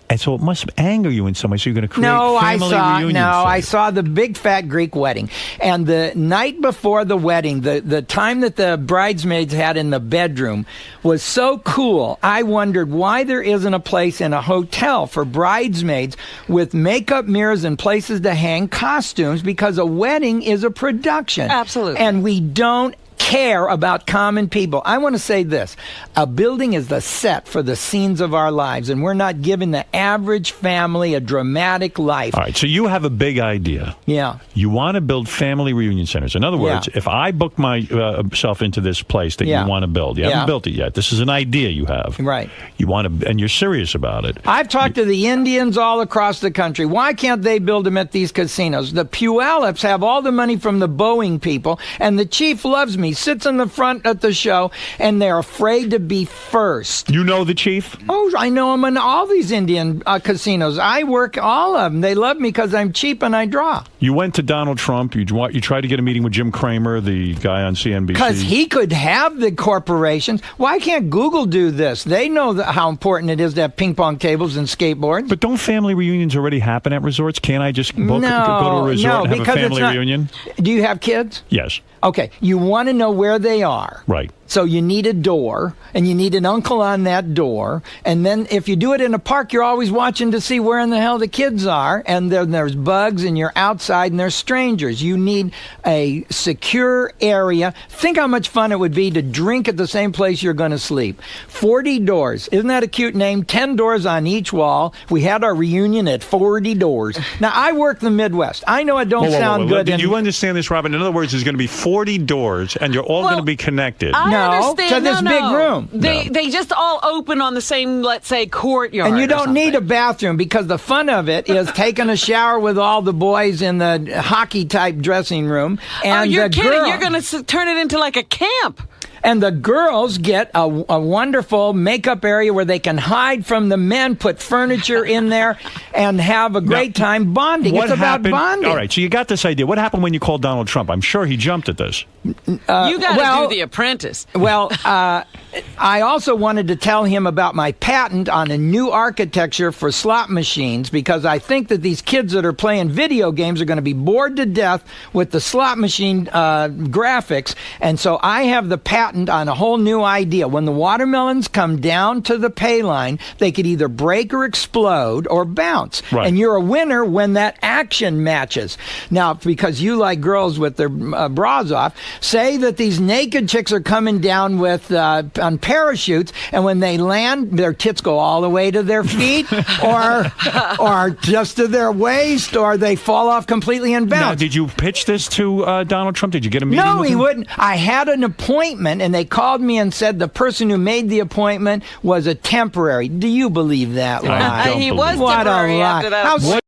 And so it must anger you in some way. So you're going to create family reunions. I saw the big fat Greek wedding. And the night before the wedding, the time that the bridesmaids had in the bedroom was so cool. I wondered why there isn't a place in a hotel for bridesmaids with makeup mirrors and places to hang costumes, because a wedding is a production. Absolutely. And we don't care about common people. I want to say this. A building is the set for the scenes of our lives, and we're not giving the average family a dramatic life. All right, so you have a big idea. Yeah. You want to build family reunion centers. In other words, if I book myself into this place that you want to build, you haven't built it yet. This is an idea you have. Right. You want to, and you're serious about it. I've talked to the Indians all across the country. Why can't they build them at these casinos? The Puyallups have all the money from the Boeing people, and the chief loves me, sits in the front at the show, and they're afraid to be first. You know the chief? Oh, I know him in all these Indian casinos. I work all of them. They love me because I'm cheap and I draw. You went to Donald Trump. You tried to get a meeting with Jim Cramer, the guy on CNBC. Because he could have the corporations. Why can't Google do this? They know how important it is to have ping pong tables and skateboards. But don't family reunions already happen at resorts? Can't I just go to a resort and have a family reunion? Do you have kids? Yes. Okay, you want to know where they are. Right. So you need a door, and you need an uncle on that door. And then if you do it in a park, you're always watching to see where in the hell the kids are. And then there's bugs, and you're outside, and there's strangers. You need a secure area. Think how much fun it would be to drink at the same place you're going to sleep. 40 doors. Isn't that a cute name? 10 doors on each wall. We had our reunion at 40 doors. Now, I work the Midwest. I know it don't sound good. Did you understand this, Robin? In other words, there's going to be 40 doors, and you're all going to be connected. To this big room. They just all open on the same, let's say, courtyard. And you don't need a bathroom, because the fun of it is taking a shower with all the boys in the hockey-type dressing room. And you're kidding. You're going to turn it into like a camp. And the girls get a wonderful makeup area where they can hide from the men, put furniture in there, and have a great time bonding. It's about bonding. All right, so you got this idea. What happened when you called Donald Trump? I'm sure he jumped at this. You got to do The Apprentice. Well, I also wanted to tell him about my patent on a new architecture for slot machines, because I think that these kids that are playing video games are going to be bored to death with the slot machine graphics. And so I have the patent on a whole new idea. When the watermelons come down to the pay line, they could either break or explode or bounce. Right. And you're a winner when that action matches. Now, because you like girls with their bras off, say that these naked chicks are coming down with on parachutes, and when they land, their tits go all the way to their feet, or just to their waist, or they fall off completely and bounce. Now, did you pitch this to Donald Trump? Did you get a meeting with him? No, he wouldn't. I had an appointment, and they called me and said the person who made the appointment was a temporary. Do you believe that lie? He was what temporary a lie. after that. How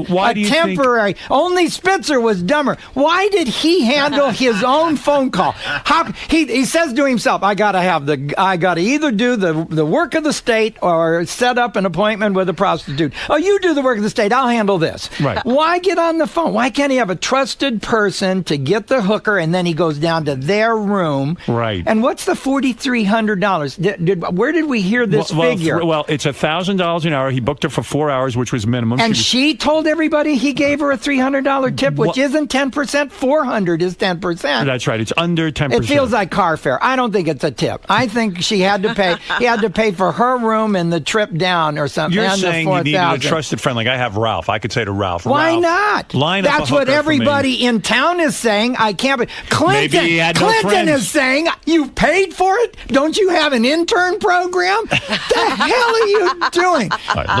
why do you temporary. Only Spitzer was dumber. Why did he handle his own phone call? He says to himself, I gotta either do the work of the state or set up an appointment with a prostitute. Oh, you do the work of the state, I'll handle this. Right. Why get on the phone? Why can't he have a trusted person to get the hooker, and then he goes down to their room? Right. And what's the $4,300? Where did we hear this figure? Well, it's $1,000 an hour. He booked her for 4 hours, which was minimum. And she He told everybody he gave her a $300 tip, which isn't 10%. $400 is 10%. That's right. It's under 10%. It feels like car fare. I don't think it's a tip. I think she had to pay. He had to pay for her room and the trip down or something. You're saying you needed a trusted friend. Like I have Ralph. I could say to Ralph, why Ralph, not? Line up That's what everybody in town is saying. I can't. Maybe he had no Clinton friends. is saying you paid for it. Don't you have an intern program? The hell are you doing? All right,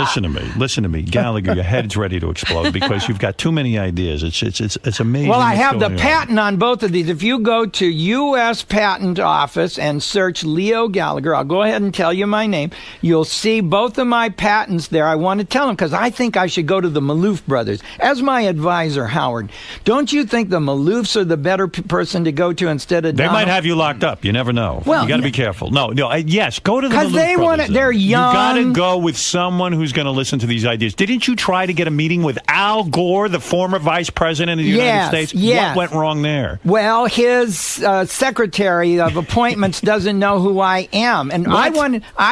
listen to me, Gallagher. Your head's ready to explode because you've got too many ideas. It's amazing. Well, I have the on. patent on both of these. If you go to U.S. Patent Office and search Leo Gallagher, I'll go ahead and tell you my name. You'll see both of my patents there. I want to tell them because I think I should go to the Maloof brothers as my advisor, Howard. Don't you think the Maloofs are the better person to go to instead of They Donald? might have you locked up. You never know. Well, you got to be careful. No. Yes, go to the Maloof they brothers. they're young. You got to go with someone who's going to listen to these ideas. Didn't you try to get a meeting with Al Gore, the former vice president of the United States? Yes. What went wrong there? Well, his secretary of appointments doesn't know who I am, and I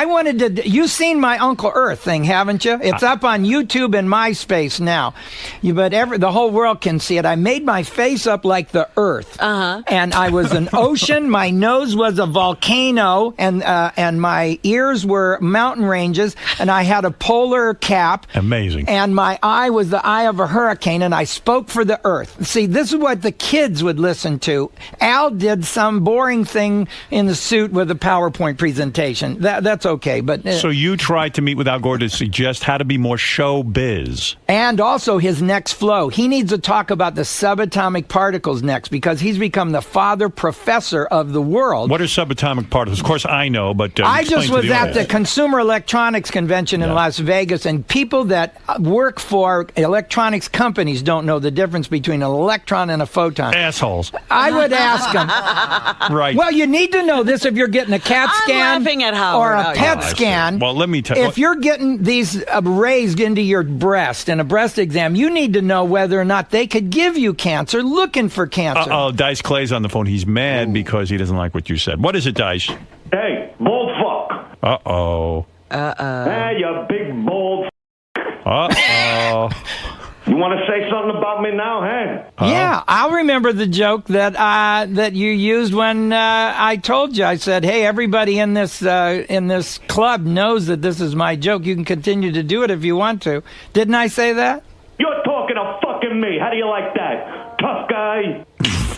wanted to. You've seen my Uncle Earth thing, haven't you? It's up on YouTube and MySpace now. But the whole world can see it. I made my face up like the Earth, and I was an ocean. My nose was a volcano, and my ears were mountain ranges, and I had a polar cap. Amazing. And my eye was the eye of a hurricane, and I spoke for the Earth. See, this is what the kids would listen to. Al did some boring thing in the suit with a PowerPoint presentation. That's okay, but so you tried to meet with Al Gore to suggest how to be more showbiz, and also his next flow. He needs to talk about the subatomic particles next because he's become the father professor of the world. What are subatomic particles? Of course, I know, but I just was at the Consumer Electronics Convention in Las Vegas, and people that work for electronics companies don't know the difference between an electron and a photon. Assholes. I would ask them. Right. Well, you need to know this if you're getting a CAT scan laughing at Howard. or a PET scan. Well, let me tell you. If you're getting these raised into your breast in a breast exam, you need to know whether or not they could give you cancer, looking for cancer. Dice Clay's on the phone. He's mad because he doesn't like what you said. What is it, Dice? Hey, bald fuck. Uh-oh. Hey, you big bald Uh-oh. You want to say something about me now, hey? Yeah, I'll remember the joke that you used when I told you. I said, "Hey, everybody in this club knows that this is my joke. You can continue to do it if you want to." Didn't I say that? You're talking to fucking me. How do you like that, tough guy?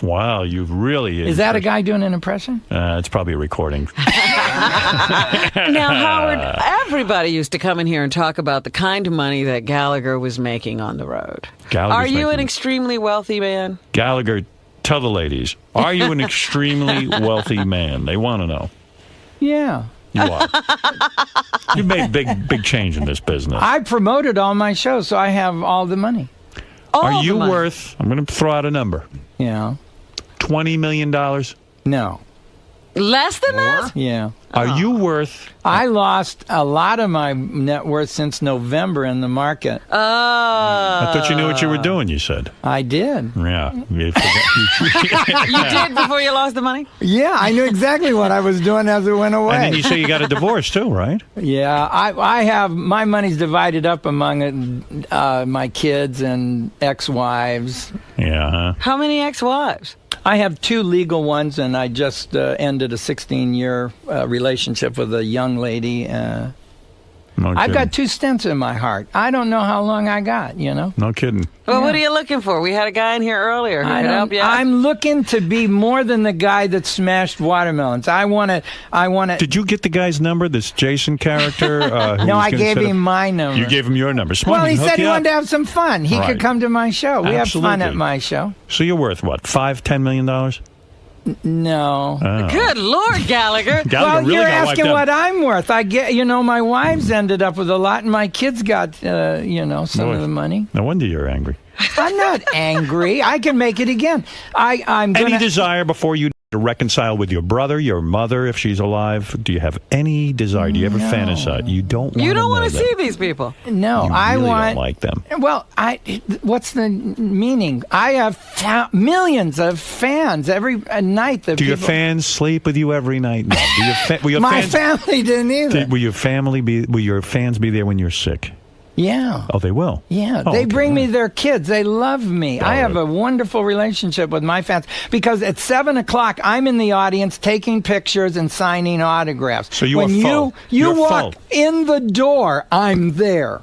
Wow, you've really... Is that a guy doing an impression? It's probably a recording. Now, Howard, everybody used to come in here and talk about the kind of money that Gallagher was making on the road. Are you an extremely wealthy man? Gallagher, tell the ladies, are you an extremely wealthy man? They want to know. Yeah. You are. You've made big change in this business. I promoted all my shows, so I have all the money. Are you worth, I'm going to throw out a number. Yeah. $20 million? No. Less than that? Yeah. Are you worth... I lost a lot of my net worth since November in the market. I thought you knew what you were doing, you said. I did. Yeah. You did before you lost the money? Yeah, I knew exactly what I was doing as it went away. And then you say you got a divorce, too, right? Yeah, I have... My money's divided up among my kids and ex-wives. Yeah. How many ex-wives? I have 2 legal ones, and I just ended a 16-year relationship with a young lady. I've got 2 stents in my heart. I don't know how long I got, you know? No kidding. Well, what are you looking for? We had a guy in here earlier who could help you out. I'm looking to be more than the guy that smashed watermelons. I want to... Did you get the guy's number, this Jason character? No, I gave him my number. You gave him your number. Well, he said he wanted to have some fun. He could come to my show. We have fun at my show. So you're worth, what, $5-10 million? No. Oh. Good Lord, Gallagher. Well, really you're asking what I'm worth. I get, my wives ended up with a lot, and my kids got, some of the money. No wonder you're angry. I'm not angry. I can make it again. I'm Any desire before you to reconcile with your brother, your mother, if she's alive? Do you have any desire? Do you ever fantasize? You don't want to see these people. No, you I really want. Don't like them. Well, what's the meaning? I have millions of fans every night. Do your fans sleep with you every night? No. Will your My fans, family didn't either. Will your fans be there when you're sick? Yeah. Oh, they will? Yeah. Oh, they okay. bring me their kids. They love me. I have a wonderful relationship with my fans because at 7 o'clock, I'm in the audience taking pictures and signing autographs. So you when are full. you You're walk full. in the door, I'm there.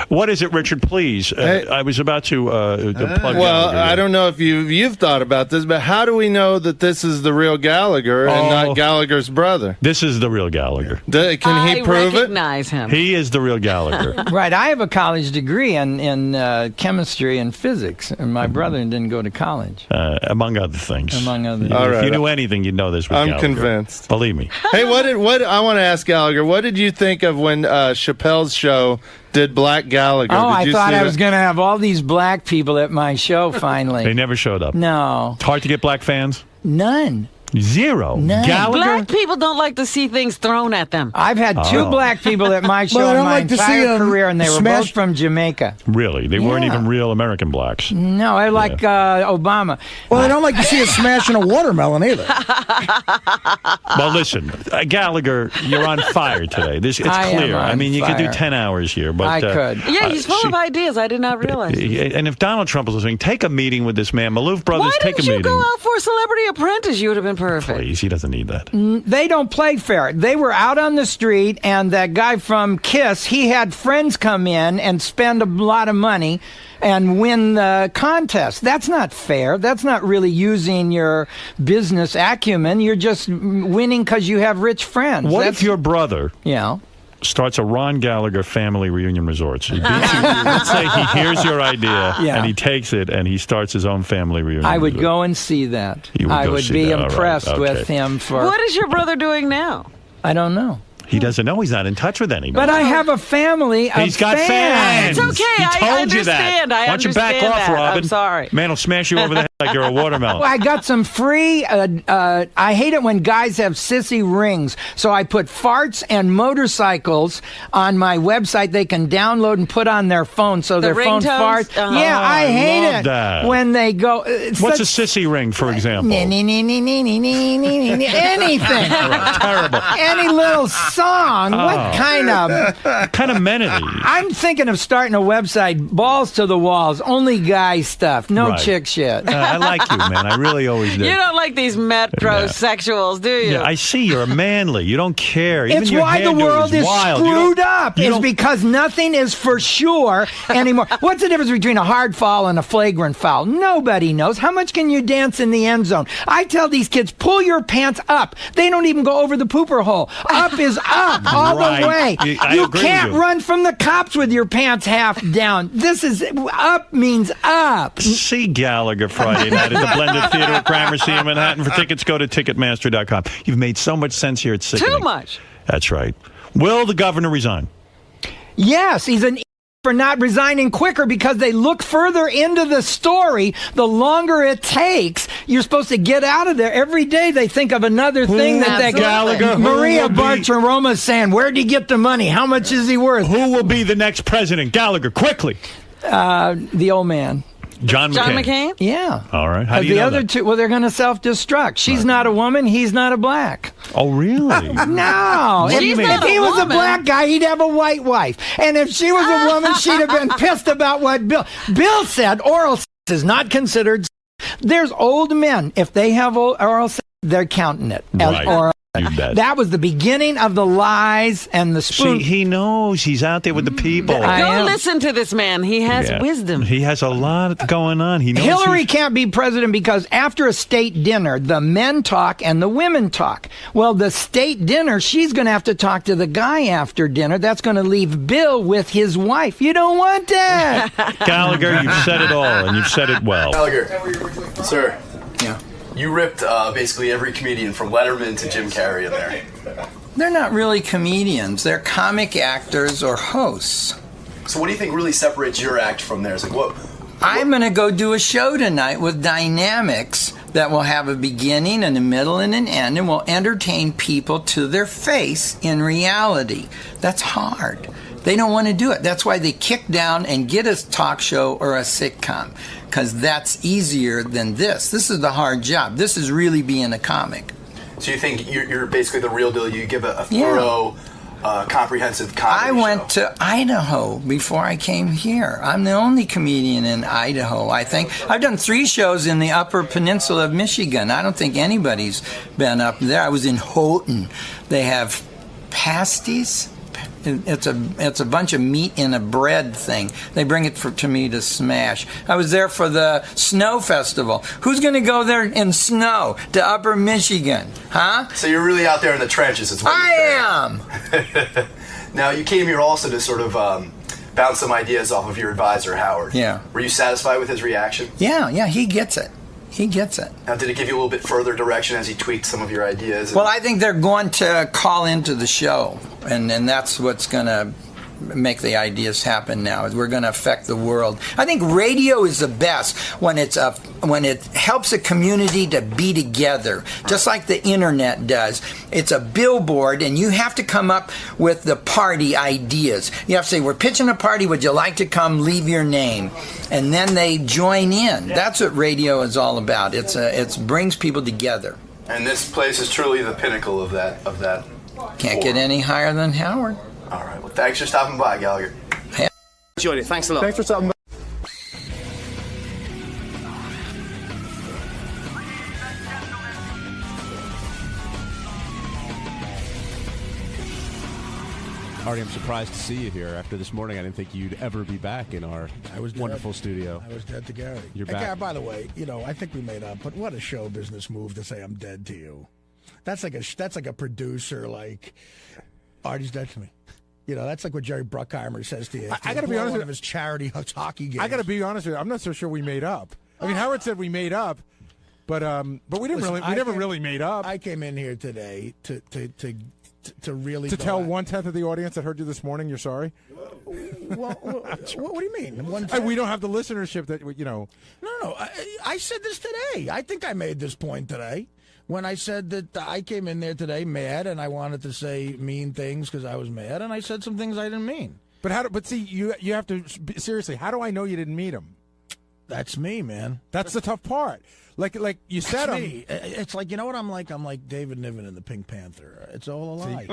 What is it, Richard? Please. I was about to plug Well, Gallagher. I don't know if you've thought about this, but how do we know that this is the real Gallagher and not Gallagher's brother? This is the real Gallagher. Can he prove it? I recognize him. He is the real Gallagher. Right. I have a college degree in chemistry and physics, and my brother didn't go to college. Among other things. Among other things. All If right. you knew anything, you'd know this was I'm Gallagher. convinced. Believe me. Hey, what I want to ask Gallagher, what did you think of when Chappelle's show did Black Gallagher? Oh, Did I you thought see I that? was going to have all these black people at my show finally. They never showed up. No. It's hard to get black fans? None. Zero. None. Gallagher? Black people don't like to see things thrown at them. I've had two black people at my show in my entire career, and they were both from Jamaica. Really? They weren't even real American blacks. No, I like Obama. Well, I don't like to see us smashing a watermelon either. Well, listen, Gallagher, you're on fire today. It's I am clear. I on mean, you could do fire. 10 hours here. But, I could. Yeah, he's full of ideas. I did not realize. And if Donald Trump was listening, take a meeting with this man. Maloof Brothers, Why take a didn't you meeting. go out for Celebrity Apprentice? You would have been perfect. Please, he doesn't need that. They don't play fair. They were out on the street, and that guy from Kiss, he had friends come in and spend a lot of money and win the contest. That's not fair. That's not really using your business acumen. You're just winning because you have rich friends. What if your brother starts a Ron Gallagher family reunion resort? So he beats you. Let's say he hears your idea and he takes it and he starts his own family reunion I would resort. go and see that. You would I go would see be that. All right. impressed Okay. with him for... What is your brother doing now? I don't know. He doesn't know. He's not in touch with anybody. But I have a family of He's got fans. It's okay. He told I you that. understand. Why don't you back understand off, that. Robin? I'm sorry. Man will smash you over the head like you're a watermelon. Well, I got some free, I hate it when guys have sissy rings. So I put farts and motorcycles on my website they can download and put on their phone so their phone ringtones? farts. Yeah, I hate love it that. when they go. What's a sissy ring, for example? Anything. Terrible. Any little song. What kind of amenity? I'm thinking of starting a website, balls to the walls, only guy stuff, no Right. chick shit. I like you, man. I really always do. You don't like these metrosexuals, do you? Yeah, I see you're manly. You don't care. Even It's your why the hairdo world is wild. You screwed don't- up. you It's don't- because nothing is for sure anymore. What's the difference between a hard foul and a flagrant foul? Nobody knows. How much can you dance in the end zone? I tell these kids, pull your pants up. They don't even go over the pooper hole. Up is up all Right. the way. I You agree can't with you. run from the cops with your pants half down. This is up means up. See Gallagher Friday night at the Blended Theater at Gramercy in Manhattan. For tickets, go to Ticketmaster.com. You've made so much sense here. It's sickening. Too much. That's right. Will the governor resign? Yes, he's an for not resigning quicker because they look further into the story. The longer it takes, you're supposed to get out of there. Every day they think of another thing that they Gallagher, who Maria will be- Bartiromo's saying, where'd he get the money? How much is he worth? Who will be the next president? Gallagher, quickly. The old man. John McCain. Yeah. All right. How do you the know other that? two, well, they're going to self-destruct. She's not a woman. He's not a black. Oh, really? No. What do you mean? If he was a black guy, he'd have a white wife. And if she was a woman, she'd have been pissed about what Bill said. Oral sex is not considered sex. There's old men. If they have oral sex, they're counting it as Right. oral. You bet. That was the beginning of the lies and the spoon. See, he knows. He's out there with the people. Go listen to this man. He has Yeah. wisdom. He has a lot going on. He knows Hillary can't be president because after a state dinner, the men talk and the women talk. Well, the state dinner, she's going to have to talk to the guy after dinner. That's going to leave Bill with his wife. You don't want that. Gallagher, you've said it all, and you've said it well. Gallagher, sir. Yeah. You ripped basically every comedian from Letterman to Jim Carrey in there. They're not really comedians. They're comic actors or hosts. So what do you think really separates your act from theirs? Like what? I'm going to go do a show tonight with dynamics that will have a beginning and a middle and an end and will entertain people to their face in reality. That's hard. They don't want to do it. That's why they kick down and get a talk show or a sitcom, because that's easier than this. This is the hard job. This is really being a comic. So you think you're basically the real deal? You give a thorough comprehensive comedy I went to Idaho before I came here. I'm the only comedian in Idaho, I think. I've done 3 shows in the Upper Peninsula of Michigan. I don't think anybody's been up there. I was in Houghton. They have pasties. It's a bunch of meat in a bread thing. They bring it to me to smash. I was there for the snow festival. Who's going to go there in snow to Upper Michigan, huh? So you're really out there in the trenches. Is what I am. Now you came here also to sort of bounce some ideas off of your advisor, Howard. Yeah. Were you satisfied with his reaction? Yeah, he gets it. He gets it. Now, did it give you a little bit further direction as he tweaked some of your ideas? Well, I think they're going to call into the show, and that's what's going to make the ideas happen now. We're going to affect the world. I think radio is the best when it helps a community to be together, just like the internet does. It's a billboard, and you have to come up with the party ideas. You have to say, we're pitching a party, would you like to come, leave your name? And then they join in. That's what radio is all about. It brings people together. And this place is truly the pinnacle of that. Can't get any higher than Howard. All right. Well, thanks for stopping by, Gallagher. Enjoyed it. Thanks a lot. Thanks for stopping by. Artie, I'm surprised to see you here. After this morning, I didn't think you'd ever be back in our wonderful studio. I was dead to Gary. You're back. back. By the way, I think we made up, but what a show business move to say I'm dead to you. That's like a producer, like, Artie's dead to me. That's like what Jerry Bruckheimer says to you. I got to be honest with one of his charity hockey games. I got to be honest with you. I'm not so sure we made up. I mean, Howard said we made up, but we didn't really. We never really made up. I came in here today to really tell 1/10 of the audience that heard you this morning you're sorry. Well, what do you mean? We don't have the listenership that No. I said this today. I think I made this point today. When I said that I came in there today mad and I wanted to say mean things because I was mad, and I said some things I didn't mean. But see, you have to seriously. How do I know you didn't meet him? That's me, man. That's the tough part. Like you said, me. It's like, you know what I'm like? I'm like David Niven in the Pink Panther. It's all a lie.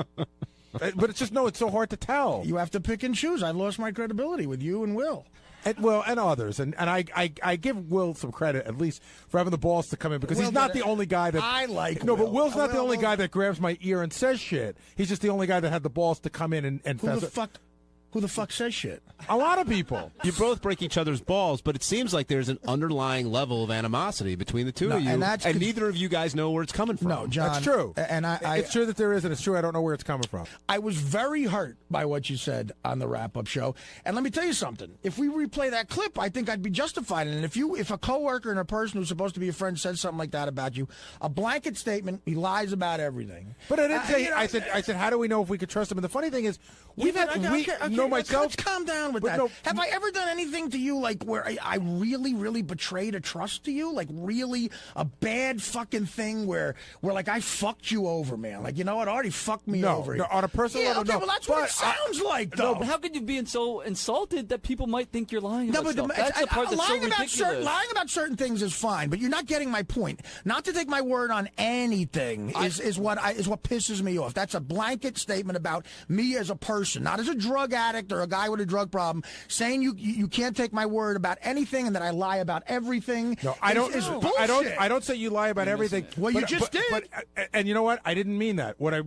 But it's so hard to tell. You have to pick and choose. I've lost my credibility with you and Will. And others, and I give Will some credit at least for having the balls to come in, because he's not the only guy that I like. No, Will. But Will's not the only guy that grabs my ear and says shit. He's just the only guy that had the balls to come in and Who the fuck says shit? A lot of people. You both break each other's balls, but it seems like there's an underlying level of animosity between the two of you, and neither of you guys know where it's coming from. No, John. That's true. And it's true that there is, and it's true I don't know where it's coming from. I was very hurt by what you said on the wrap-up show. And let me tell you something. If we replay that clip, I think I'd be justified. And if a coworker and a person who's supposed to be a friend says something like that about you, a blanket statement, he lies about everything. But I didn't say. I said, how do we know if we could trust him? And the funny thing is, Let's calm down with that. Have I ever done anything to you like where I really, really betrayed a trust to you? Like really a bad fucking thing where like I fucked you over, man. Like, you know what? Artie fucked me over. No, on a personal level, okay, well, that's what it sounds like, though. No, but how could you be so insulted that people might think you're lying about stuff? That's the part that's so ridiculous. Lying about certain things is fine, but you're not getting my point. Not to take my word on anything is what pisses me off. That's a blanket statement about me as a person, not as a drug addict or a guy with a drug problem, saying you can't take my word about anything and that I lie about everything. No, I don't. I don't say you lie about everything. Well, you just did. And you know what? I didn't mean that. What I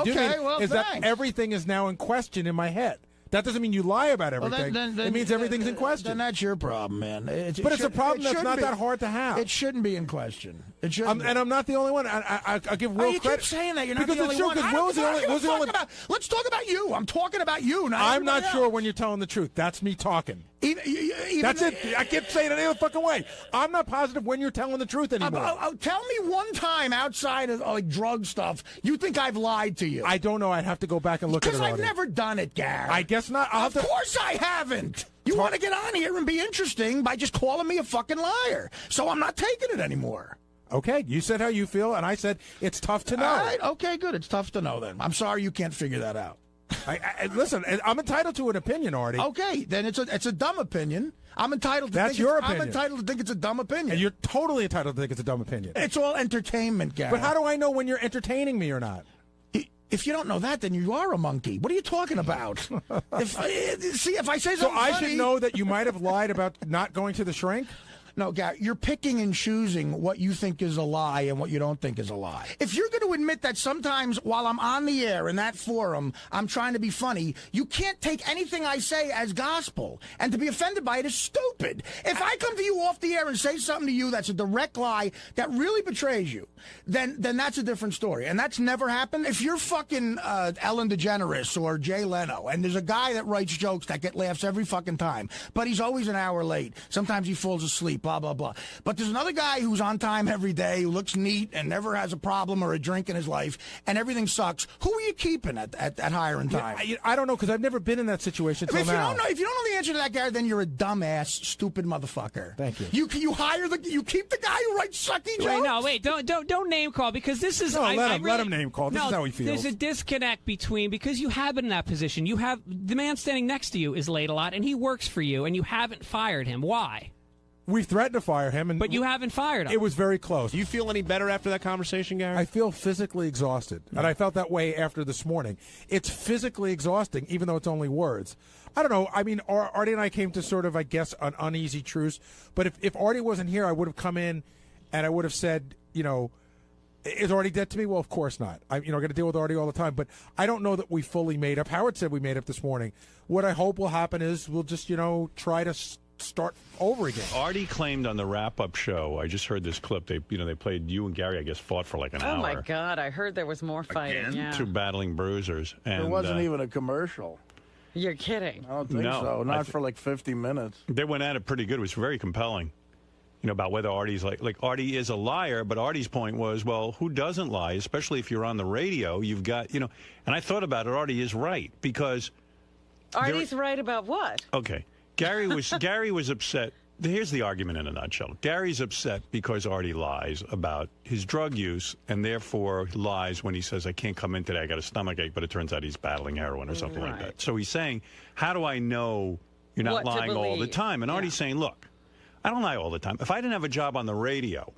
do mean is that everything is now in question in my head. That doesn't mean you lie about everything. Then it means everything's in question. Then that's your problem, man. It's a problem that's not that hard to have. It shouldn't be in question. It shouldn't. And I'm not the only one. I give Will you credit. keep saying that. You're not the only one. Because Will's the only one. Let's talk about you. I'm talking about you. I'm not sure when you're telling the truth. That's me talking. That's it. I can't say it any other fucking way. I'm not positive when you're telling the truth anymore. Tell me one time outside of like drug stuff you think I've lied to you. I don't know. I'd have to go back and look at it. Because I've never done it, Gary. I guess not. Of course I haven't. You want to get on here and be interesting by just calling me a fucking liar. So I'm not taking it anymore. Okay, you said how you feel, and I said it's tough to know. All right, okay, good. It's tough to know then. I'm sorry you can't figure that out. Listen, I'm entitled to an opinion, Artie. Okay, then it's a dumb opinion. I'm entitled to That's your opinion. I'm entitled to think it's a dumb opinion. And you're totally entitled to think it's a dumb opinion. It's all entertainment, Gary. But how do I know when you're entertaining me or not? If you don't know that, then you are a monkey. What are you talking about? If I say something so I funny, should know that you might have lied about not going to the shrink? No, Gary, you're picking and choosing what you think is a lie and what you don't think is a lie. If you're going to admit that sometimes while I'm on the air in that forum, I'm trying to be funny, you can't take anything I say as gospel. And to be offended by it is stupid. If I come to you off the air and say something to you that's a direct lie that really betrays you, then that's a different story. And that's never happened. If you're fucking Ellen DeGeneres or Jay Leno, and there's a guy that writes jokes that get laughs every fucking time, but he's always an hour late. Sometimes he falls asleep. Blah, blah, blah. But there's another guy who's on time every day, who looks neat and never has a problem or a drink in his life, and everything sucks. Who are you keeping at hiring time? I don't know, because I've never been in that situation until now. If you don't know the answer to that, Gary, then you're a dumbass, stupid motherfucker. Thank you. You keep the guy who writes sucky jokes? Don't name call, because this is... No, let him name call. This is how he feels. There's a disconnect between, because you have been in that position, the man standing next to you is late a lot, and he works for you, and you haven't fired him. Why? We threatened to fire him, but you haven't fired him. It was very close. Do you feel any better after that conversation, Gary? I feel physically exhausted, and I felt that way after this morning. It's physically exhausting, even though it's only words. I don't know. I mean, Artie and I came to sort of, I guess, an uneasy truce. But if Artie wasn't here, I would have come in and I would have said, is Artie dead to me? Well, of course not. I'm going to deal with Artie all the time. But I don't know that we fully made up. Howard said we made up this morning. What I hope will happen is we'll just, try to start over again. Artie claimed on the wrap-up show, I just heard this clip, they played you and Gary, I guess, fought for like an hour. Oh, my God. I heard there was more fighting. Yeah. Two battling bruisers. And, it wasn't even a commercial. You're kidding. I don't think so. Not for like 50 minutes. They went at it pretty good. It was very compelling. About whether Artie's like Artie is a liar, but Artie's point was, well, who doesn't lie? Especially if you're on the radio, you've got, and I thought about it, Artie is right, because... Artie's right about what? Okay. Gary was upset. Here's the argument in a nutshell. Gary's upset because Artie lies about his drug use, and therefore lies when he says, I can't come in today, I got a stomachache, but it turns out he's battling heroin or something like that. So he's saying, how do I know you're not lying all the time? And Artie's saying, look, I don't lie all the time. If I didn't have a job on the radio,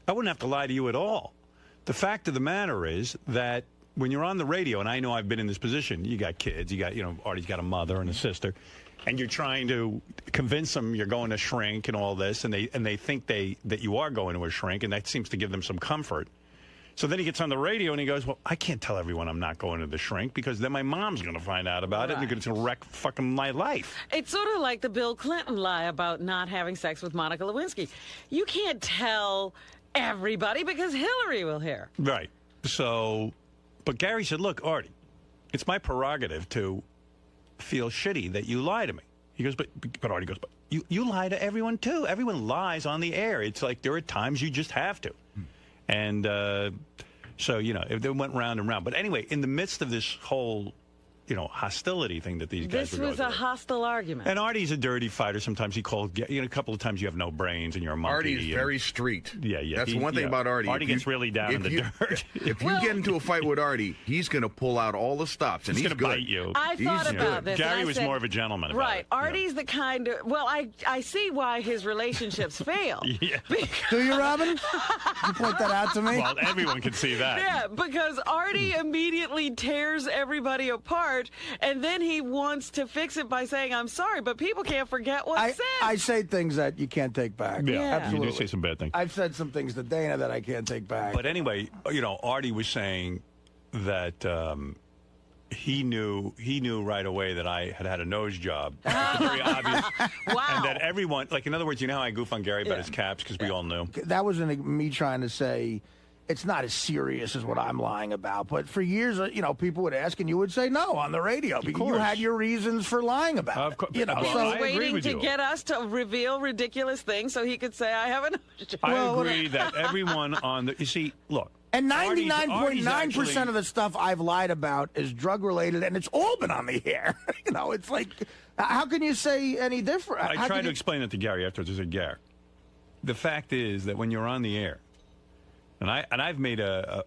I wouldn't have to lie to you at all. The fact of the matter is that when you're on the radio, and I know I've been in this position, you got kids, you got, Artie's got a mother and a sister, and you're trying to convince them you're going to shrink and all this, and they think that you are going to a shrink, and that seems to give them some comfort. So then he gets on the radio and he goes, well, I can't tell everyone I'm not going to the shrink because then my mom's going to find out about it and they're going to wreck fucking my life. It's sort of like the Bill Clinton lie about not having sex with Monica Lewinsky. You can't tell everybody because Hillary will hear. Right. So, but Gary said, look, Artie, it's my prerogative to feel shitty that you lie to me. He goes, but Artie goes, but you lie to everyone too. Everyone lies on the air. It's like there are times you just have to. And so, they went round and round. But anyway, in the midst of this whole, hostility thing that these guys were going through. This was a hostile argument. And Artie's a dirty fighter. Sometimes he called, a couple of times you have no brains and you're a monkey. Artie's very street. Yeah. That's one thing about Artie. Artie gets really down in the dirt. If you get into a fight with Artie, he's going to pull out all the stops. And he's going to bite you. I thought about this. Gary was more of a gentleman about it. Artie's the kind of, I see why his relationships fail. Yeah. Do you, Robin? You point that out to me? Well, everyone can see that. Yeah, because Artie immediately tears everybody apart, and then he wants to fix it by saying, I'm sorry, but people can't forget what's said. I say things that you can't take back. Yeah, absolutely. You do say some bad things. I've said some things to Dana that I can't take back. But anyway, Artie was saying that he knew right away that I had a nose job. It's very obvious. Wow. And that everyone, in other words, how I goof on Gary about his caps because we all knew. That wasn't me trying to say it's not as serious as what I'm lying about. But for years, people would ask and you would say no on the radio because you had your reasons for lying about it. Of course. He was waiting to get us to reveal ridiculous things so he could say, I have a nose job. I agree that everyone on the... You see, look. And 99.9% of the stuff I've lied about is drug-related, and it's all been on the air. It's like, how can you say any different? I tried to explain it to Gary afterwards. I said, Gary, the fact is that when you're on the air, and I've made the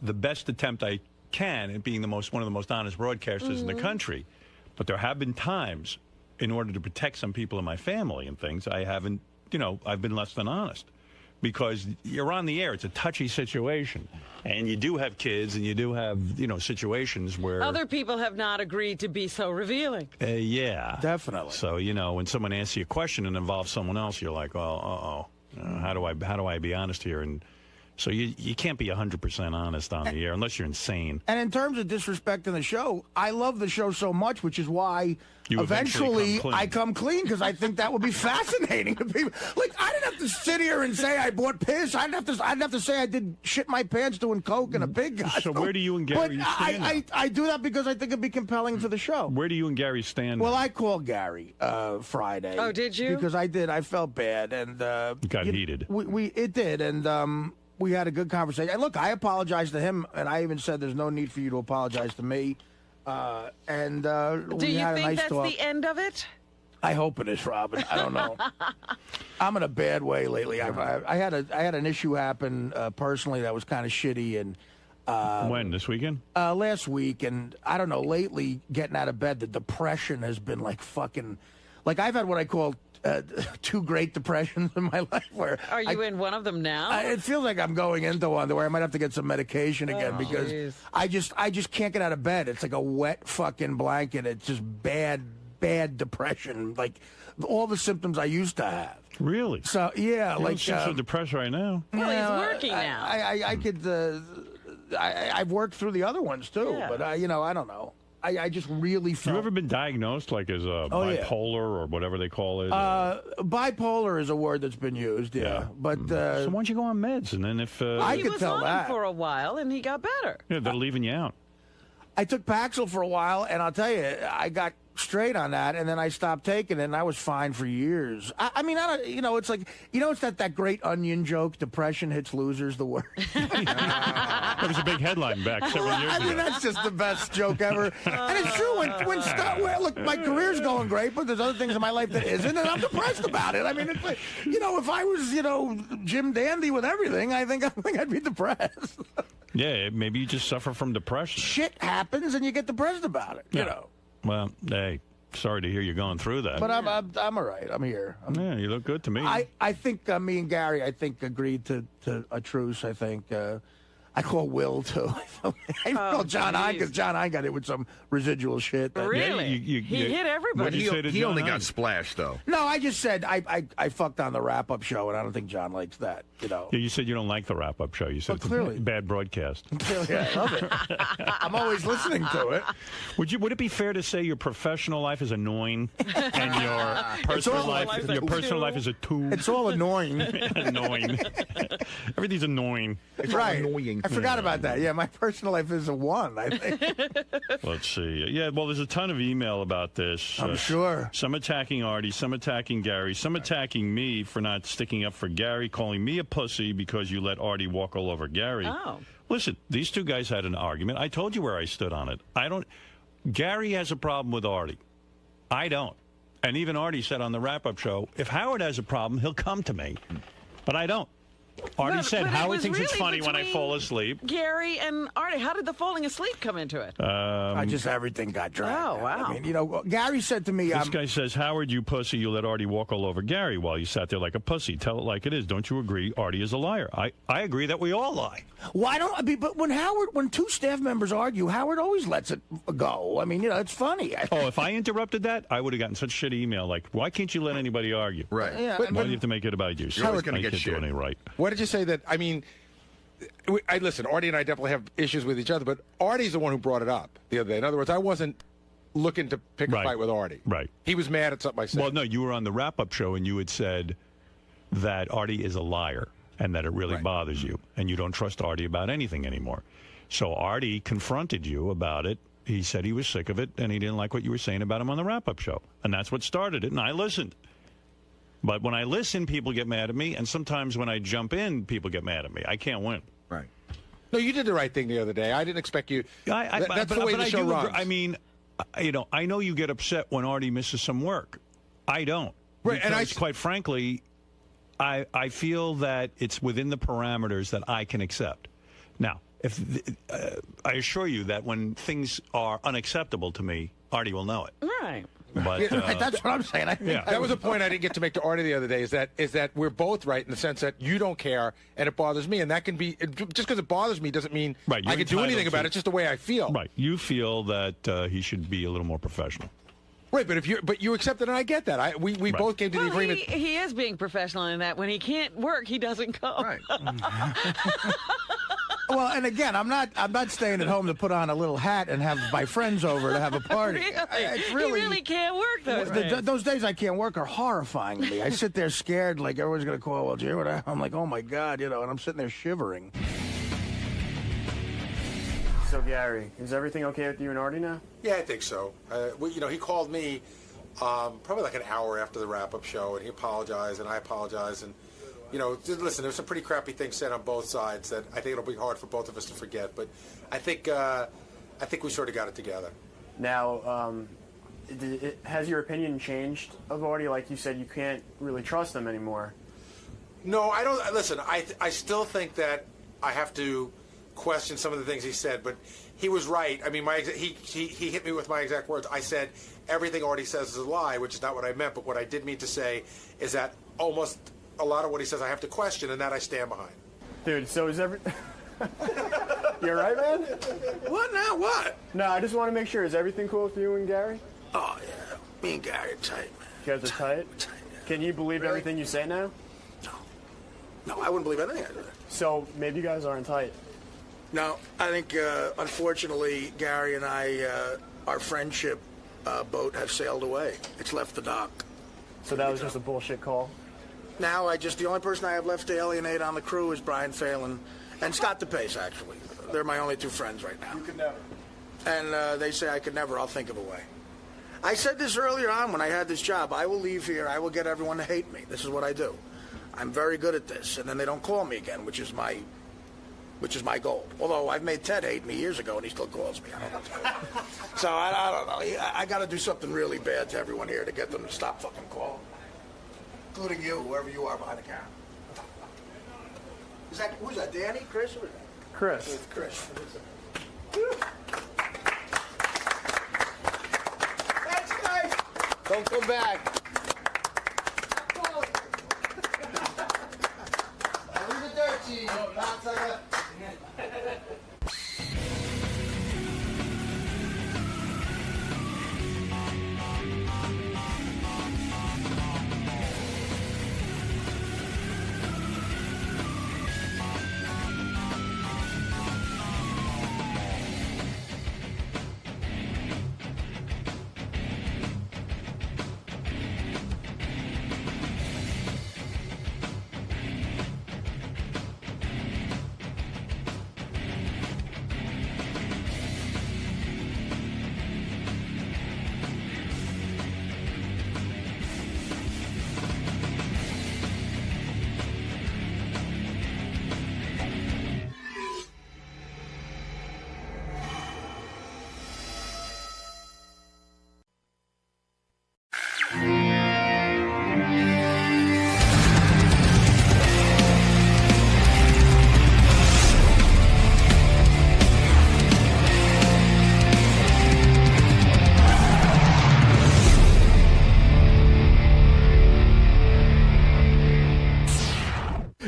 best attempt I can at being one of the most honest broadcasters in the country, but there have been times, in order to protect some people in my family and things, I haven't, I've been less than honest. because you're on the air. It's a touchy situation. And you do have kids, and you do have, situations where... Other people have not agreed to be so revealing. Yeah. Definitely. So, when someone asks you a question and involves someone else, you're like, how do I be honest here? And so you can't be 100% honest on the air unless you're insane. And in terms of disrespecting the show, I love the show so much, which is why eventually I come clean, because I think that would be fascinating to people. Like, I didn't have to sit here and say I bought piss. I didn't have to say I did shit my pants doing coke in a pig costume. So where do you and Gary stand? I do that because I think it'd be compelling to the show. Where do you and Gary stand? Well, I called Gary Friday. Oh, did you? Because I did. I felt bad, and it got heated. It did, and we had a good conversation. And look, I apologized to him, and I even said there's no need for you to apologize to me. Do we you had a think nice that's talk. the end of it? I hope it is, Robin. I don't know. I'm in a bad way lately. I had an issue happen personally that was kind of shitty, and when, this weekend? Last week, and I don't know. Lately, getting out of bed, the depression has been like fucking. Like, I've had what I call 2 great depressions in my life. Where are you in one of them now? It feels like I'm going into one where I might have to get some medication again because I just can't get out of bed. It's like a wet fucking blanket. It's just bad depression. Like all the symptoms I used to have. Really? So yeah, you don't seem so depressed right now. Well, he's working now. I could. I've worked through the other ones too, but I don't know. I just really felt... You ever been diagnosed like as bipolar or whatever they call it? Bipolar is a word that's been used, but so why don't you go on meds, and then if I could tell that. He was on for a while, and he got better. Yeah, they're leaving you out. I took Paxil for a while, and I'll tell you, I got straight on that, and then I stopped taking it, and I was fine for years. I mean, it's like, it's that great Onion joke, depression hits losers the worst. That was a big headline back several years ago. I mean, that's just the best joke ever. And it's true, look, my career's going great, but there's other things in my life that isn't, and I'm depressed about it. I mean, it's like, if I was, Jim Dandy with everything, I think I'd be depressed. Yeah, maybe you just suffer from depression. Shit happens, and you get depressed about it, Well, hey, sorry to hear you're going through that. But I'm all right. I'm here. Yeah, you look good to me. I think me and Gary, agreed to a truce. I think I call Will too. I call John Hine because John Hine got hit with some residual shit. Really? He hit everybody. He only got splashed though. No, I just said I fucked on the wrap-up show, and I don't think John likes that. Yeah, you said you don't like the wrap-up show. You said it's a bad broadcast. Clearly, I love it. I'm always listening to it. Would it be fair to say your professional life is annoying and your personal life is a tool? It's all annoying. Annoying. Everything's annoying. It's right. Annoying. I forgot about that. Yeah, my personal life is a 1, I think. Let's see. Yeah, well, there's a ton of email about this. I'm sure. Some attacking Artie, some attacking Gary, some attacking me for not sticking up for Gary, calling me a pussy because you let Artie walk all over Gary. Oh. Listen, these two guys had an argument. I told you where I stood on it. Gary has a problem with Artie. I don't. And even Artie said on the wrap-up show, if Howard has a problem, he'll come to me. But I don't. Artie said, Howard thinks it's funny when I fall asleep. Gary and Artie, how did the falling asleep come into it? Everything got dragged. Oh, wow. I mean, Gary said to me... This guy says, Howard, you pussy, you let Artie walk all over Gary while you sat there like a pussy. Tell it like it is. Don't you agree Artie is a liar? I agree that we all lie. Why don't... But when two staff members argue, Howard always lets it go. I mean, it's funny. If I interrupted that, I would have gotten such shitty email like, why can't you let anybody argue? Right. Yeah, why do you have to make it about you? You're always going to get shit. Doing it right. What did you say that, I mean, listen, Artie and I definitely have issues with each other, but Artie's the one who brought it up the other day. In other words, I wasn't looking to pick a fight with Artie. Right. He was mad at something I said. Well, no, you were on the wrap-up show and you had said that Artie is a liar and that it really bothers you and you don't trust Artie about anything anymore. So Artie confronted you about it. He said he was sick of it and he didn't like what you were saying about him on the wrap-up show. And that's what started it, and I listened. But when I listen, people get mad at me, and sometimes when I jump in, people get mad at me. I can't win. Right. No, you did the right thing the other day. I didn't expect you. That's the way the show runs. I mean, I know you get upset when Artie misses some work. I don't. Right, because, quite frankly, I feel that it's within the parameters that I can accept. Now, I assure you that when things are unacceptable to me, Artie will know it. Right. But that's what I'm saying. I think that was a point I didn't get to make to Artie the other day. Is that we're both right in the sense that you don't care and it bothers me, and that can be just because it bothers me doesn't mean I can do anything about it. It's just the way I feel. Right. You feel that he should be a little more professional. Right, but you accept it, and I get that. We both came to the agreement. He is being professional in that when he can't work, he doesn't come. Right. Well, and again, I'm not staying at home to put on a little hat and have my friends over to have a party. He really can't work those days. Those days I can't work are horrifying to me. I sit there scared, like everyone's going to call. Well, Jay, I'm like, oh my God, and I'm sitting there shivering. So, Gary, is everything okay with you and Artie now? Yeah, I think so. He called me probably like an hour after the wrap-up show, and he apologized, and I apologized, and listen, there's some pretty crappy things said on both sides that I think it'll be hard for both of us to forget. But I think we sort of got it together. Now, has your opinion changed of Artie? Like you said, you can't really trust him anymore. No, I don't. Listen, I still think that I have to question some of the things he said, but he was right. I mean, he hit me with my exact words. I said everything Artie says is a lie, which is not what I meant. But what I did mean to say is that almost a lot of what he says I have to question, and that I stand behind. Dude, so is You're right, man? What now? What? No, I just want to make sure. Is everything cool with you and Gary? Oh, yeah. Me and Gary are tight, man. You guys are tight? Tight, yeah. Can you believe everything you say now? No, I wouldn't believe anything I do. So maybe you guys aren't tight. No, I think, unfortunately, Gary and I, our friendship boat has sailed away. It's left the dock. So that was just a bullshit call? Now, the only person I have left to alienate on the crew is Brian Phelan and Scott DePace, actually. They're my only two friends right now. You could never. And they say I could never. I'll think of a way. I said this earlier on when I had this job. I will leave here. I will get everyone to hate me. This is what I do. I'm very good at this. And then they don't call me again, which is my goal. Although I've made Ted hate me years ago, and he still calls me. I don't know. So I don't know. I got to do something really bad to everyone here to get them to stop fucking calling. Including you, whoever you are behind the camera. Who's that, Danny? Chris? Chris. It's Chris. Thanks, guys. Don't go back. Leave the dirt to you.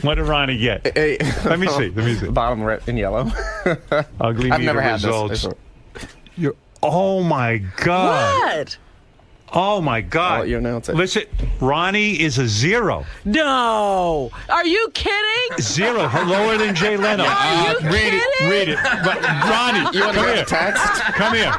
What did Ronnie get? Hey, let me see. Bottom red in yellow. Ugly I've meter never had results. this. Oh my God. What? Oh my God. I'll let you announce it. Listen, Ronnie is a 0. No. Are you kidding? 0. Lower than Jay Leno. Are you read kidding? Read it. Ronnie, you want to come get here. a text? Come here.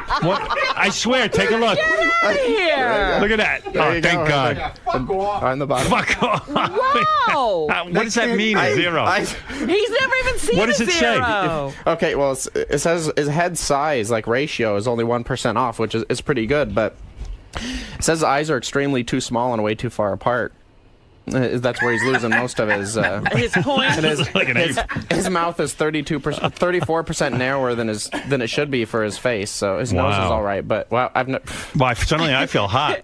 I swear, take a look. Get out of here. Look at that. There you Thank go, God. right fuck off. On the bottom. Fuck off. Wow. What does that mean, 0? He's never even seen What does a it 0. say? Okay, well, it says his head size, like ratio, is only 1% off, which is pretty good, but it says the eyes are extremely too small and way too far apart. That's where he's losing most of his point. And his mouth is 34% narrower than it should be for his face. So his nose is all right, but suddenly I feel hot.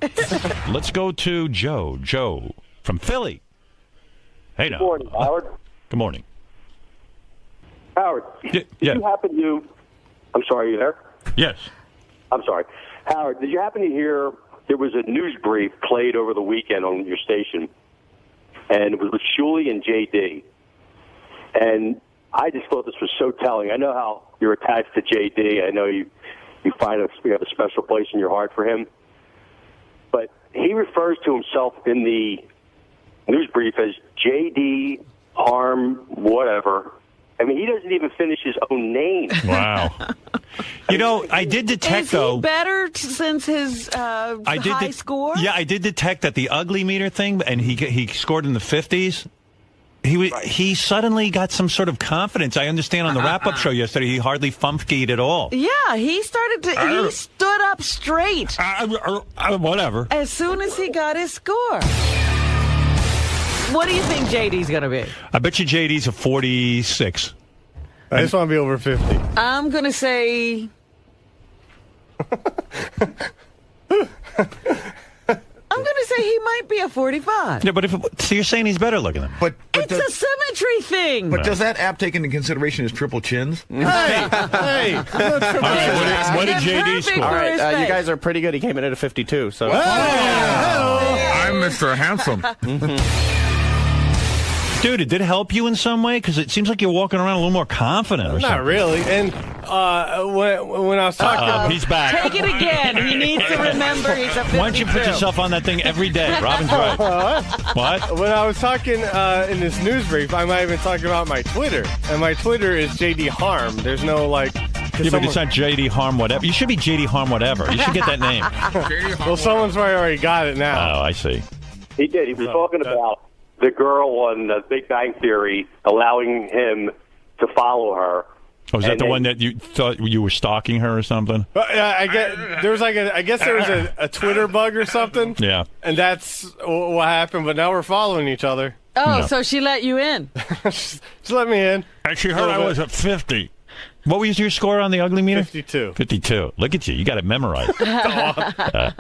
Let's go to Joe. Joe from Philly. Hey, now. Good morning, Howard. Good morning, Howard. Did you happen to? I'm sorry, are you there? Yes. I'm sorry, Howard. Did you happen to hear there was a news brief played over the weekend on your station, and it was with Shuli and JD. And I just thought this was so telling. I know how you're attached to JD. I know you have a special place in your heart for him. But he refers to himself in the news brief as JD Harm whatever. I mean, he doesn't even finish his own name. Wow. You know, I did detect, though. Is he better since his high score? Yeah, I did detect that the ugly meter thing, and he scored in the 50s. He suddenly got some sort of confidence. I understand on the wrap-up show yesterday, he hardly funkeyed at all. Yeah, he stood up straight. Whatever. As soon as he got his score. What do you think JD's going to be? I bet you JD's a 46. I just want to be over 50. I'm going to say... I'm going to say he might be a 45. Yeah, but so you're saying he's better looking than him. But it's a symmetry thing. But does that app take into consideration his triple chins? Hey! All right, what did JD score? All right, you guys are pretty good. He came in at a 52. So. I'm Mr. Handsome. Dude, did it help you in some way? Because it seems like you're walking around a little more confident or something. Not really. And when I was talking... he's back. Take it again. He needs to remember he's a 52. Why don't you put yourself on that thing every day? Robin's right. What? When I was talking in this news brief, I might have been talking about my Twitter. And my Twitter is JD Harm. There's no, like... Yeah, but it's not JD Harm whatever. You should be JD Harm whatever. You should get that name. Well, someone's probably already got it now. Oh, I see. He did. He was talking about the girl on Big Bang Theory allowing him to follow her. Oh, is that the one that you thought you were stalking her or something? I guess there was a Twitter bug or something. Yeah. And that's what happened, but now we're following each other. Oh, no. So she let you in. Just let me in. I actually heard I was at 50. What was your score on the ugly meter? 52. 52. Look at you. You got it memorized. That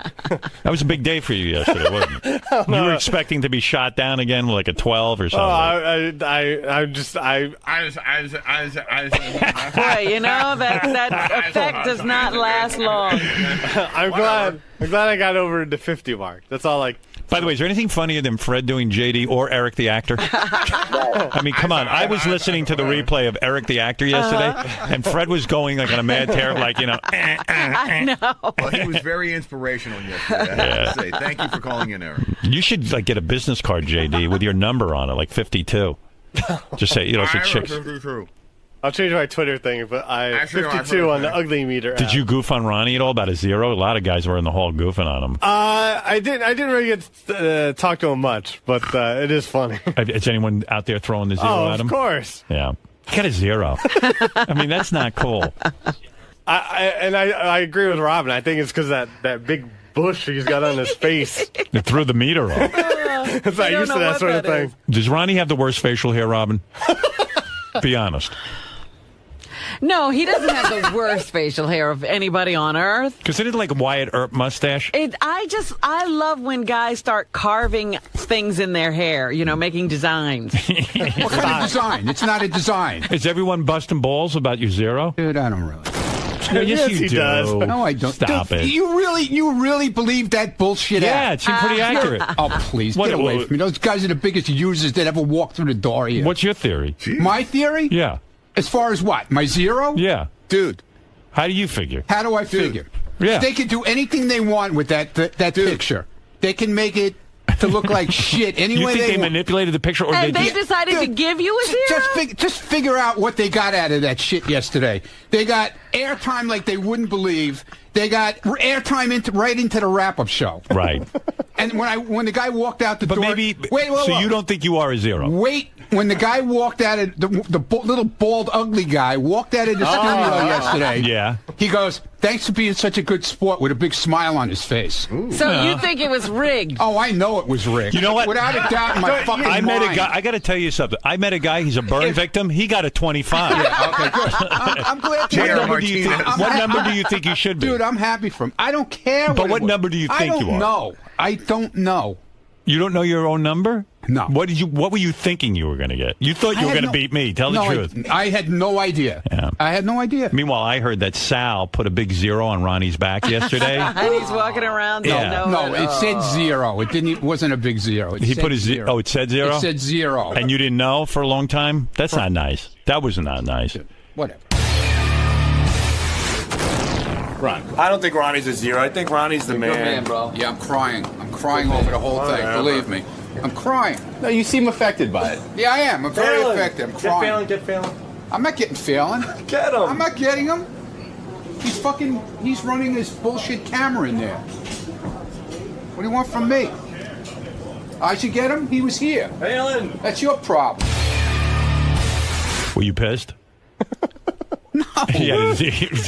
was a big day for you yesterday, wasn't it? You were expecting to be shot down again with like a 12 or something. Boy, you know, that effect does not last long. I'm glad I got over the 50 mark. That's all I... By the way, is there anything funnier than Fred doing JD or Eric the actor? I mean, come on. I was listening to the replay of Eric the actor yesterday, and Fred was going like on a mad tear, like, you know. I know. Well, he was very inspirational yesterday, I have to say. Thank you for calling in, Eric. You should like get a business card, JD, with your number on it, like 52. Just say, you know, it's a chick. I'll change my Twitter thing, but I 52 on the ugly meter app. Did you goof on Ronnie at all about a 0? A lot of guys were in the hall goofing on him. I didn't really get to talk to him much, but it is funny. Is anyone out there throwing the 0 at him? Of course. Yeah. Get a 0. I mean, that's not cool. I agree with Robin. I think it's because that big bush he's got on his face. It threw the meter off. It's not used to that sort of thing. Does Ronnie have the worst facial hair, Robin? Be honest. No, he doesn't have the worst facial hair of anybody on earth. Because it is like a Wyatt Earp mustache. I love when guys start carving things in their hair, you know, making designs. What kind of design? It's not a design. Is everyone busting balls about your 0? Dude, I don't really. Yes, you do. Does. No, I don't. Stop it. You really believe that bullshit? Yeah, it seems pretty accurate. Oh, please, get away from me. Those guys are the biggest users that ever walked through the door here. What's your theory? My theory? Yeah. As far as what? My 0? Yeah. Dude. How do you figure? How do I figure? Yeah. They can do anything they want with that picture. They can make it to look like shit any way they want. You think they manipulated the picture? Or and they decided to give you a 0? Just figure out what they got out of that shit yesterday. They got airtime like they wouldn't believe. They got airtime right into the wrap-up show. Right. And when the guy walked out the door... Wait, so you don't think you are a 0? Wait. When the guy walked out of the little bald ugly guy walked out of the studio yesterday, yeah, he goes, "Thanks for being such a good sport," with a big smile on his face. So you think it was rigged? Oh, I know it was rigged. You know what? Without a doubt in my fucking mind. Met a guy. I got to tell you something. I met a guy. He's a burn victim. He got a 25. Yeah, okay, good. I'm glad. What number do you think you should be? Dude, I'm happy for him. I don't care. But what number do you think you are? I don't know. You don't know your own number? No. What were you thinking you were going to get? You thought you were going to beat me. Tell the truth. I had no idea. Yeah. I had no idea. Meanwhile, I heard that Sal put a big 0 on Ronnie's back yesterday. And he's walking around. No, it said 0. It wasn't a big 0. He put his 0. Oh, it said 0? It said 0. And you didn't know for a long time? That's not nice. That was not nice. Whatever. Ron. I don't think Ronnie's a 0. I think Ronnie's the man. Bro. Yeah, I'm crying. I'm crying over the whole thing. Believe me. I'm crying. No, you seem affected by it. Yeah, I am. I'm very affected. I'm crying. Get failing. I'm not getting failing. Get him. I'm not getting him. He's running his bullshit camera in there. What do you want from me? I should get him? He was here. Failing. That's your problem. Were you pissed? No. Yeah,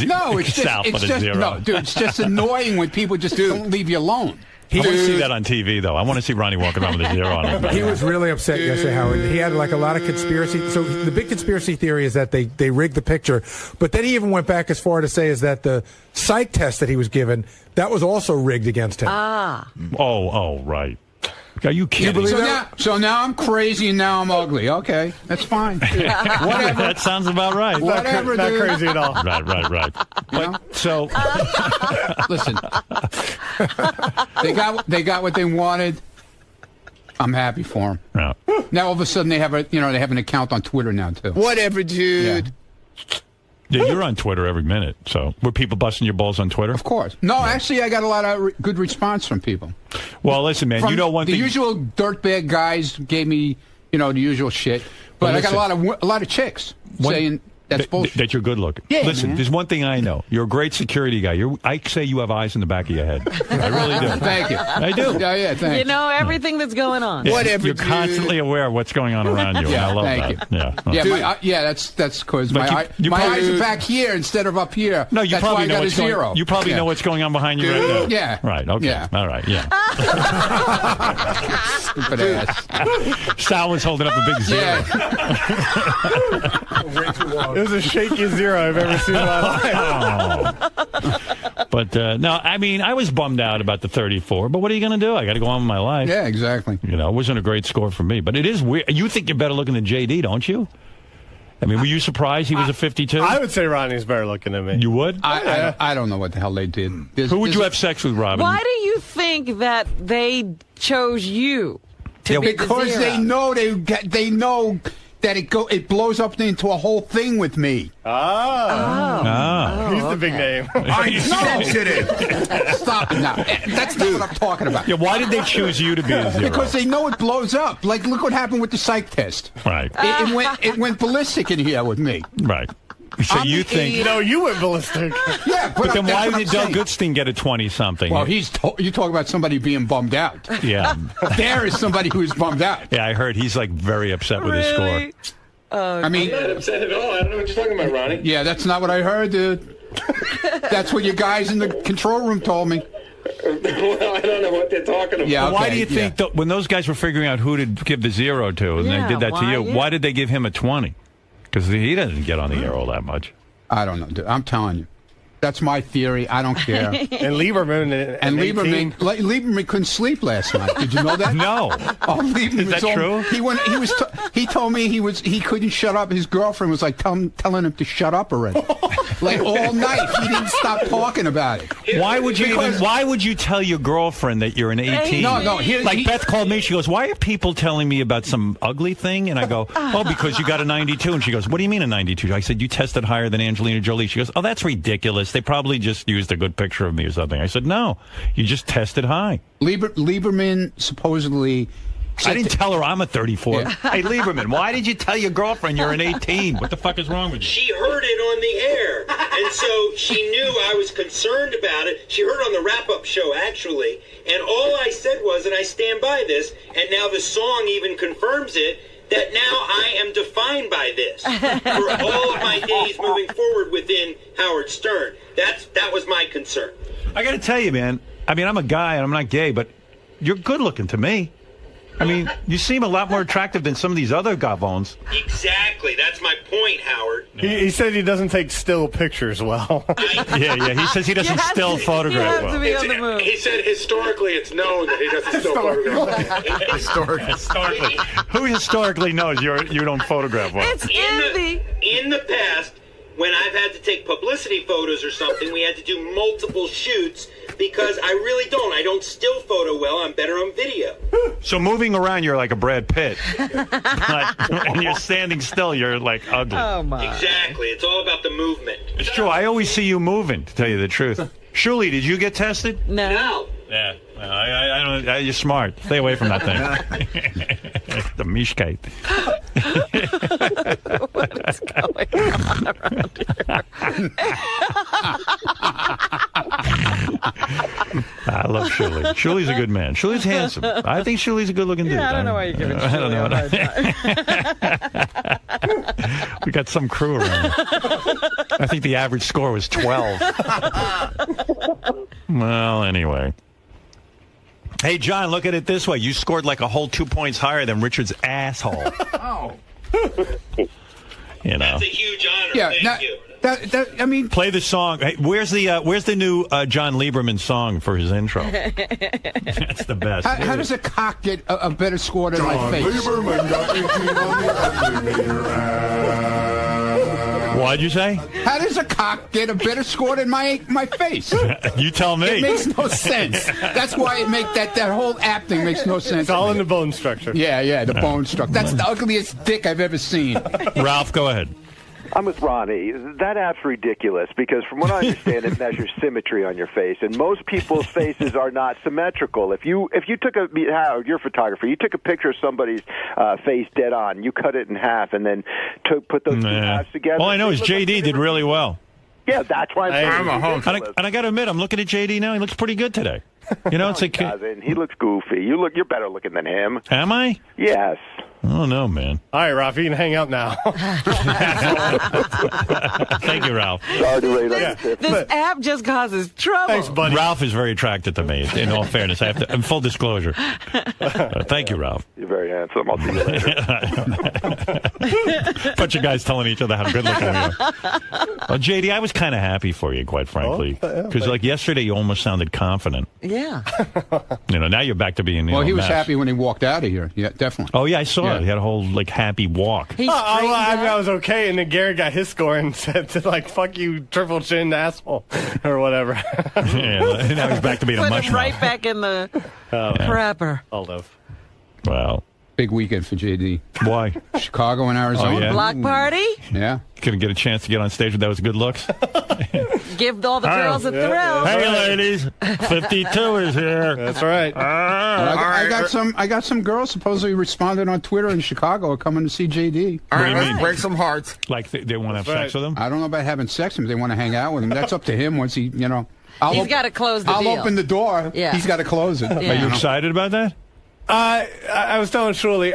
no, it's just, no, dude, it's just annoying when people just don't leave you alone. I want to see that on TV, though. I want to see Ronnie walking around with a 0 on him. He was really upset yesterday, Howard. He had like a lot of conspiracy. So the big conspiracy theory is that they rigged the picture. But then he even went back as far to say is that the psych test that he was given, that was also rigged against him. Oh, right. Are you kidding? So now I'm crazy and now I'm ugly. Okay, that's fine. Whatever. That sounds about right. Whatever, not dude. crazy at all. Right. So, listen, they got what they wanted. I'm happy for them. Yeah. Now all of a sudden they have an account on Twitter now too. Whatever, dude. Yeah, you're on Twitter every minute. So, were people busting your balls on Twitter? Of course. No, actually, I got a lot of good response from people. Well, listen, man, you know one thing. The usual dirtbag guys gave me, the usual shit. But I got a lot of chicks saying that's bullshit. That you're good looking. Yeah, listen, man. There's one thing I know. You're a great security guy. I say you have eyes in the back of your head. I really do. Thank you. I do. Yeah, thanks. You know everything that's going on. Yeah, Whatever. You're constantly aware of what's going on around you. Yeah, and I love thank that. you. Yeah. That's because But my eyes are back here instead of up here. No, you that's probably why I know got what's a 0. You probably know what's going on behind you right now. Yeah. Right. Okay. Yeah. All right. Yeah. Stupid ass. Sal was holding up a big 0. It was a shakiest 0 I've ever seen in my life. But no, I mean, I was bummed out about the 34. But what are you going to do? I got to go on with my life. Yeah, exactly. It wasn't a great score for me, but it is weird. You think you're better looking than JD, don't you? I mean, were you surprised he was a 52? I would say Ronnie's better looking than me. You would? I don't know what the hell they did. Who would you have sex with, Robin? Why do you think that they chose you to be because the 0? they know that it blows up into a whole thing with me. He's the big name. I'm sensitive. Stop it now. That's not what I'm talking about. Yeah, why did they choose you to be a 0? Because they know it blows up. Like, look what happened with the psych test. Right. It went ballistic in here with me. Right. So I'm you think... you went ballistic. Yeah, but then why did Doug Goodstein get a 20-something? Well, you talk about somebody being bummed out. Yeah. There is somebody who's bummed out. Yeah, I heard he's like very upset with his score. I mean... I'm not upset at all. I don't know what you're talking about, Ronnie. Yeah, that's not what I heard, dude. That's what you guys in the control room told me. Well, I don't know what they're talking about. Yeah, okay, why do you think when those guys were figuring out who to give the 0 to, and they did that to you, why did they give him a 20? Because he doesn't get on the air all that much. I don't know, dude. I'm telling you. That's my theory. I don't care. And Lieberman Lieberman couldn't sleep last night. Did you know that? No. Oh, Lieberman is that true? He told me he couldn't shut up. His girlfriend was like telling him to shut up already. Like all night. He didn't stop talking about it. Why would you tell your girlfriend that you're an 18? No. Beth called me. She goes, "Why are people telling me about some ugly thing?" And I go, "Oh, because you got a 92." And she goes, "What do you mean a 92?" I said, "You tested higher than Angelina Jolie." She goes, "Oh, that's ridiculous. They probably just used a good picture of me or something." I said, "No, you just tested high." Lieberman supposedly... I didn't tell her I'm a 34. Yeah. Hey, Lieberman, why did you tell your girlfriend you're an 18? What the fuck is wrong with you? She heard it on the air, and so she knew I was concerned about it. She heard it on the wrap-up show, actually, and all I said was, and I stand by this, and now the song even confirms it, that now I am defined by this for all of my days moving forward within Howard Stern. That was my concern. I got to tell you, man, I mean, I'm a guy and I'm not gay, but you're good looking to me. I mean, you seem a lot more attractive than some of these other gavones. Exactly. That's my point, Howard. He said he doesn't take still pictures well. Yeah. He says he doesn't still photograph well. He said historically it's known that he doesn't still photograph. Historically. Who historically knows you don't photograph well? It's in the past, when I've had to take publicity photos or something, we had to do multiple shoots because I really don't. I don't still photo well. I'm better on video. So moving around, you're like a Brad Pitt. Like, when you're standing still, you're like ugly. Oh, my. Exactly. It's all about the movement. It's true. I always see you moving, to tell you the truth. Shuli, did you get tested? No. Yeah. I don't. You're smart. Stay away from that thing. The Mishkite. What is going on around here? I love Shuli. Shuli's a good man. Shuli's handsome. I think Shuli's a good-looking dude. Yeah, I don't know why you're giving Shuli a hard time. We got some crew around. I think the average score was 12. Well, anyway. Hey, John, look at it this way. You scored like a whole 2 points higher than Richard's asshole. Oh. You know. That's a huge honor. Yeah, Thank you. I mean, play the song. Hey, where's the new John Lieberman song for his intro? That's the best. How does a cock get a better score than my face? Lieberman got 18 on the What'd you say? How does a cock get a better score than my face? You tell me. It makes no sense. That's why it that whole app thing makes no sense. It's all in the bone structure. Yeah, the bone structure. That's the ugliest dick I've ever seen. Ralph, go ahead. I'm with Ronnie. That app's ridiculous because from what I understand, it measures symmetry on your face, and most people's faces are not symmetrical. If you took Howard, you're a photographer, you took a picture of somebody's face dead on, you cut it in half, and then put those two halves together. All I know is JD did really well. Yeah, that's why I'm a home. And I got to admit, I'm looking at JD now. He looks pretty good today. You know, it's like he looks goofy. You're better looking than him. Am I? Yes. I don't know, man. All right, Ralph, you can hang out now. Thank you, Ralph. This app just causes trouble. Thanks, buddy. Ralph is very attracted to me, in all fairness. I have to, in full disclosure. Thank you, Ralph. You're very handsome. I'll see you later. Bunch of guys telling each other how good looking we are. Well, JD, I was kind of happy for you, quite frankly. Because, like, yesterday you almost sounded confident. Yeah. You know, now you're back to being Well, he was happy when he walked out of here. Yeah, definitely. Oh, yeah, I saw it. He had a whole, like, happy walk. I was okay, and then Gary got his score and said, like, fuck you, triple chin asshole, or whatever. Yeah, now he's back to being a mushroom. Put him right back in the prepper. Hold up. Wow. Big weekend for JD. Why? Chicago and Arizona. Oh, yeah? Block party? Yeah. Couldn't get a chance to get on stage with those good looks. Give all the girls a thrill. Hey, ladies. 52 is here. That's right. I got some girls supposedly responded on Twitter in Chicago are coming to see JD. All right, let's break some hearts. Like they want to have sex with him? I don't know about having sex with him. They want to hang out with him. That's up to him once he, you know. He's got to close the deal. I'll open the door. Yeah. He's got to close it. Yeah. Are you excited about that? I was telling Shuli,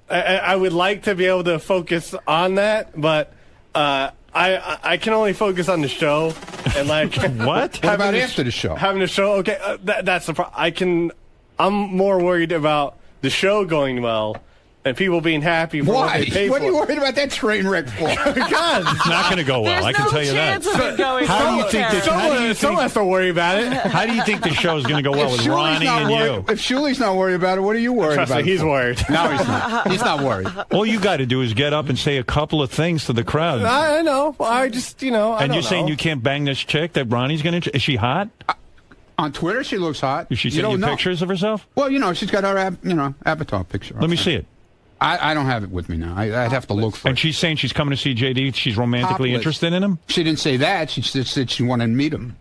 I would like to be able to focus on that, but I can only focus on the show and like what? How about after the show? Having the show, okay, that's the problem. I'm more worried about the show going well and people being happy for what they pay What for. are you worried about that train wreck for? Because it's not going to go well. I can tell you that. How do you think someone has to worry about it? How do you think the show is going to go well with Ronnie and you? If Shuli's not worried about it, what are you worried about? He's worried. No, he's not. He's not worried. All you got to do is get up and say a couple of things to the crowd. I know. I just, I and you're don't saying know. you can't bang this chick that Ronnie's going to? Is she hot? On Twitter, she looks hot. Did she send you pictures of herself? Well, she's got her, avatar picture. Let me see it. I don't have it with me now. I'd have to look for it. And she's saying she's coming to see JD. She's romantically interested in him? She didn't say that. She just said she wanted to meet him.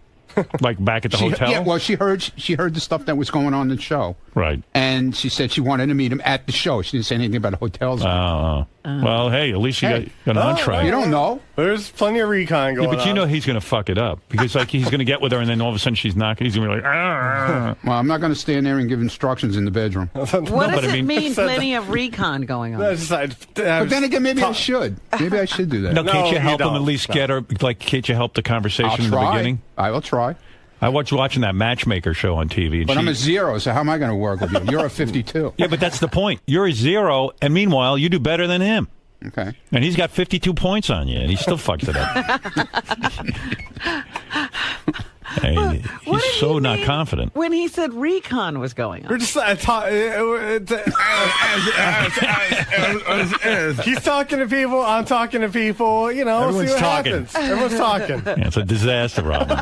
Like back at the hotel? Yeah, well, she heard the stuff that was going on in the show. Right. And she said she wanted to meet him at the show. She didn't say anything about hotels. Well, hey, at least you got an entree. You don't know. There's plenty of recon going on. But you know he's going to fuck it up. Because like he's going to get with her and then all of a sudden she's not. He's going to be like, Well, I'm not going to stand there and give instructions in the bedroom. What does it mean, plenty of recon going on? But then again, maybe I should. Maybe I should do that. No, can't you help him at least get her, like, can't you help the conversation in the beginning? I will try. I was watching that matchmaker show on TV. But I'm a 0, so how am I going to work with you? You're a 52. Yeah, but that's the point. You're a 0, and meanwhile, you do better than him. Okay. And he's got 52 points on you, and he still fucks it up. Hey, he's so not confident. When he said recon was going on. We're just he's talking to people, I'm talking to people, you know, Everyone's see what talking. happens. Everyone's talking. Yeah, it's a disaster, Robin.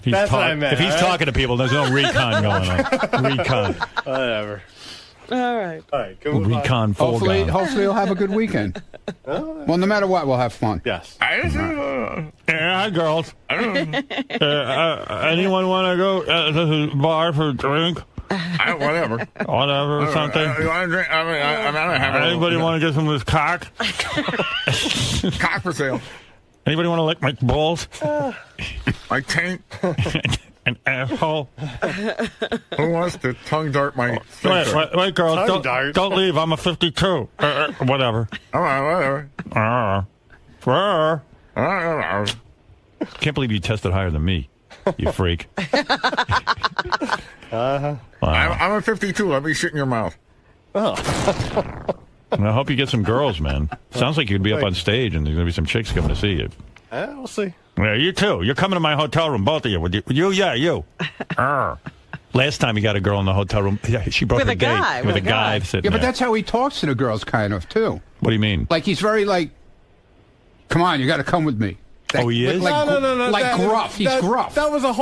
That's what I meant. If he's talking to people, there's no recon going on. Recon. Whatever. All right. Recon full Hopefully you'll have a good weekend. Well, no matter what, we'll have fun. Yes. Hi, girls. Anyone want to go to the bar for a drink? Whatever. Whatever, something. You want to drink? I don't have Anybody want to get some of this cock? Cock for sale. Anybody want to lick my balls? My taint. An asshole. Who wants to tongue dart my sphincter? Wait, girls, don't leave. I'm a 52. Whatever. All right, whatever. Can't believe you tested higher than me, you freak. Wow. I'm a 52. Let me shit in your mouth. Oh. I hope you get some girls, man. Sounds like you'd be up on stage and there's going to be some chicks coming to see you. We'll see. Yeah, you too. You're coming to my hotel room, both of you. You? Yeah, you. Last time you got a girl in the hotel room, she broke her date with a guy sitting Yeah, but there. that's how he talks to the girls, kind of, too. What do you mean? Like, he's very, like, come on, you got to come with me. Oh, he is? No. Like gruff. He's gruff. That was a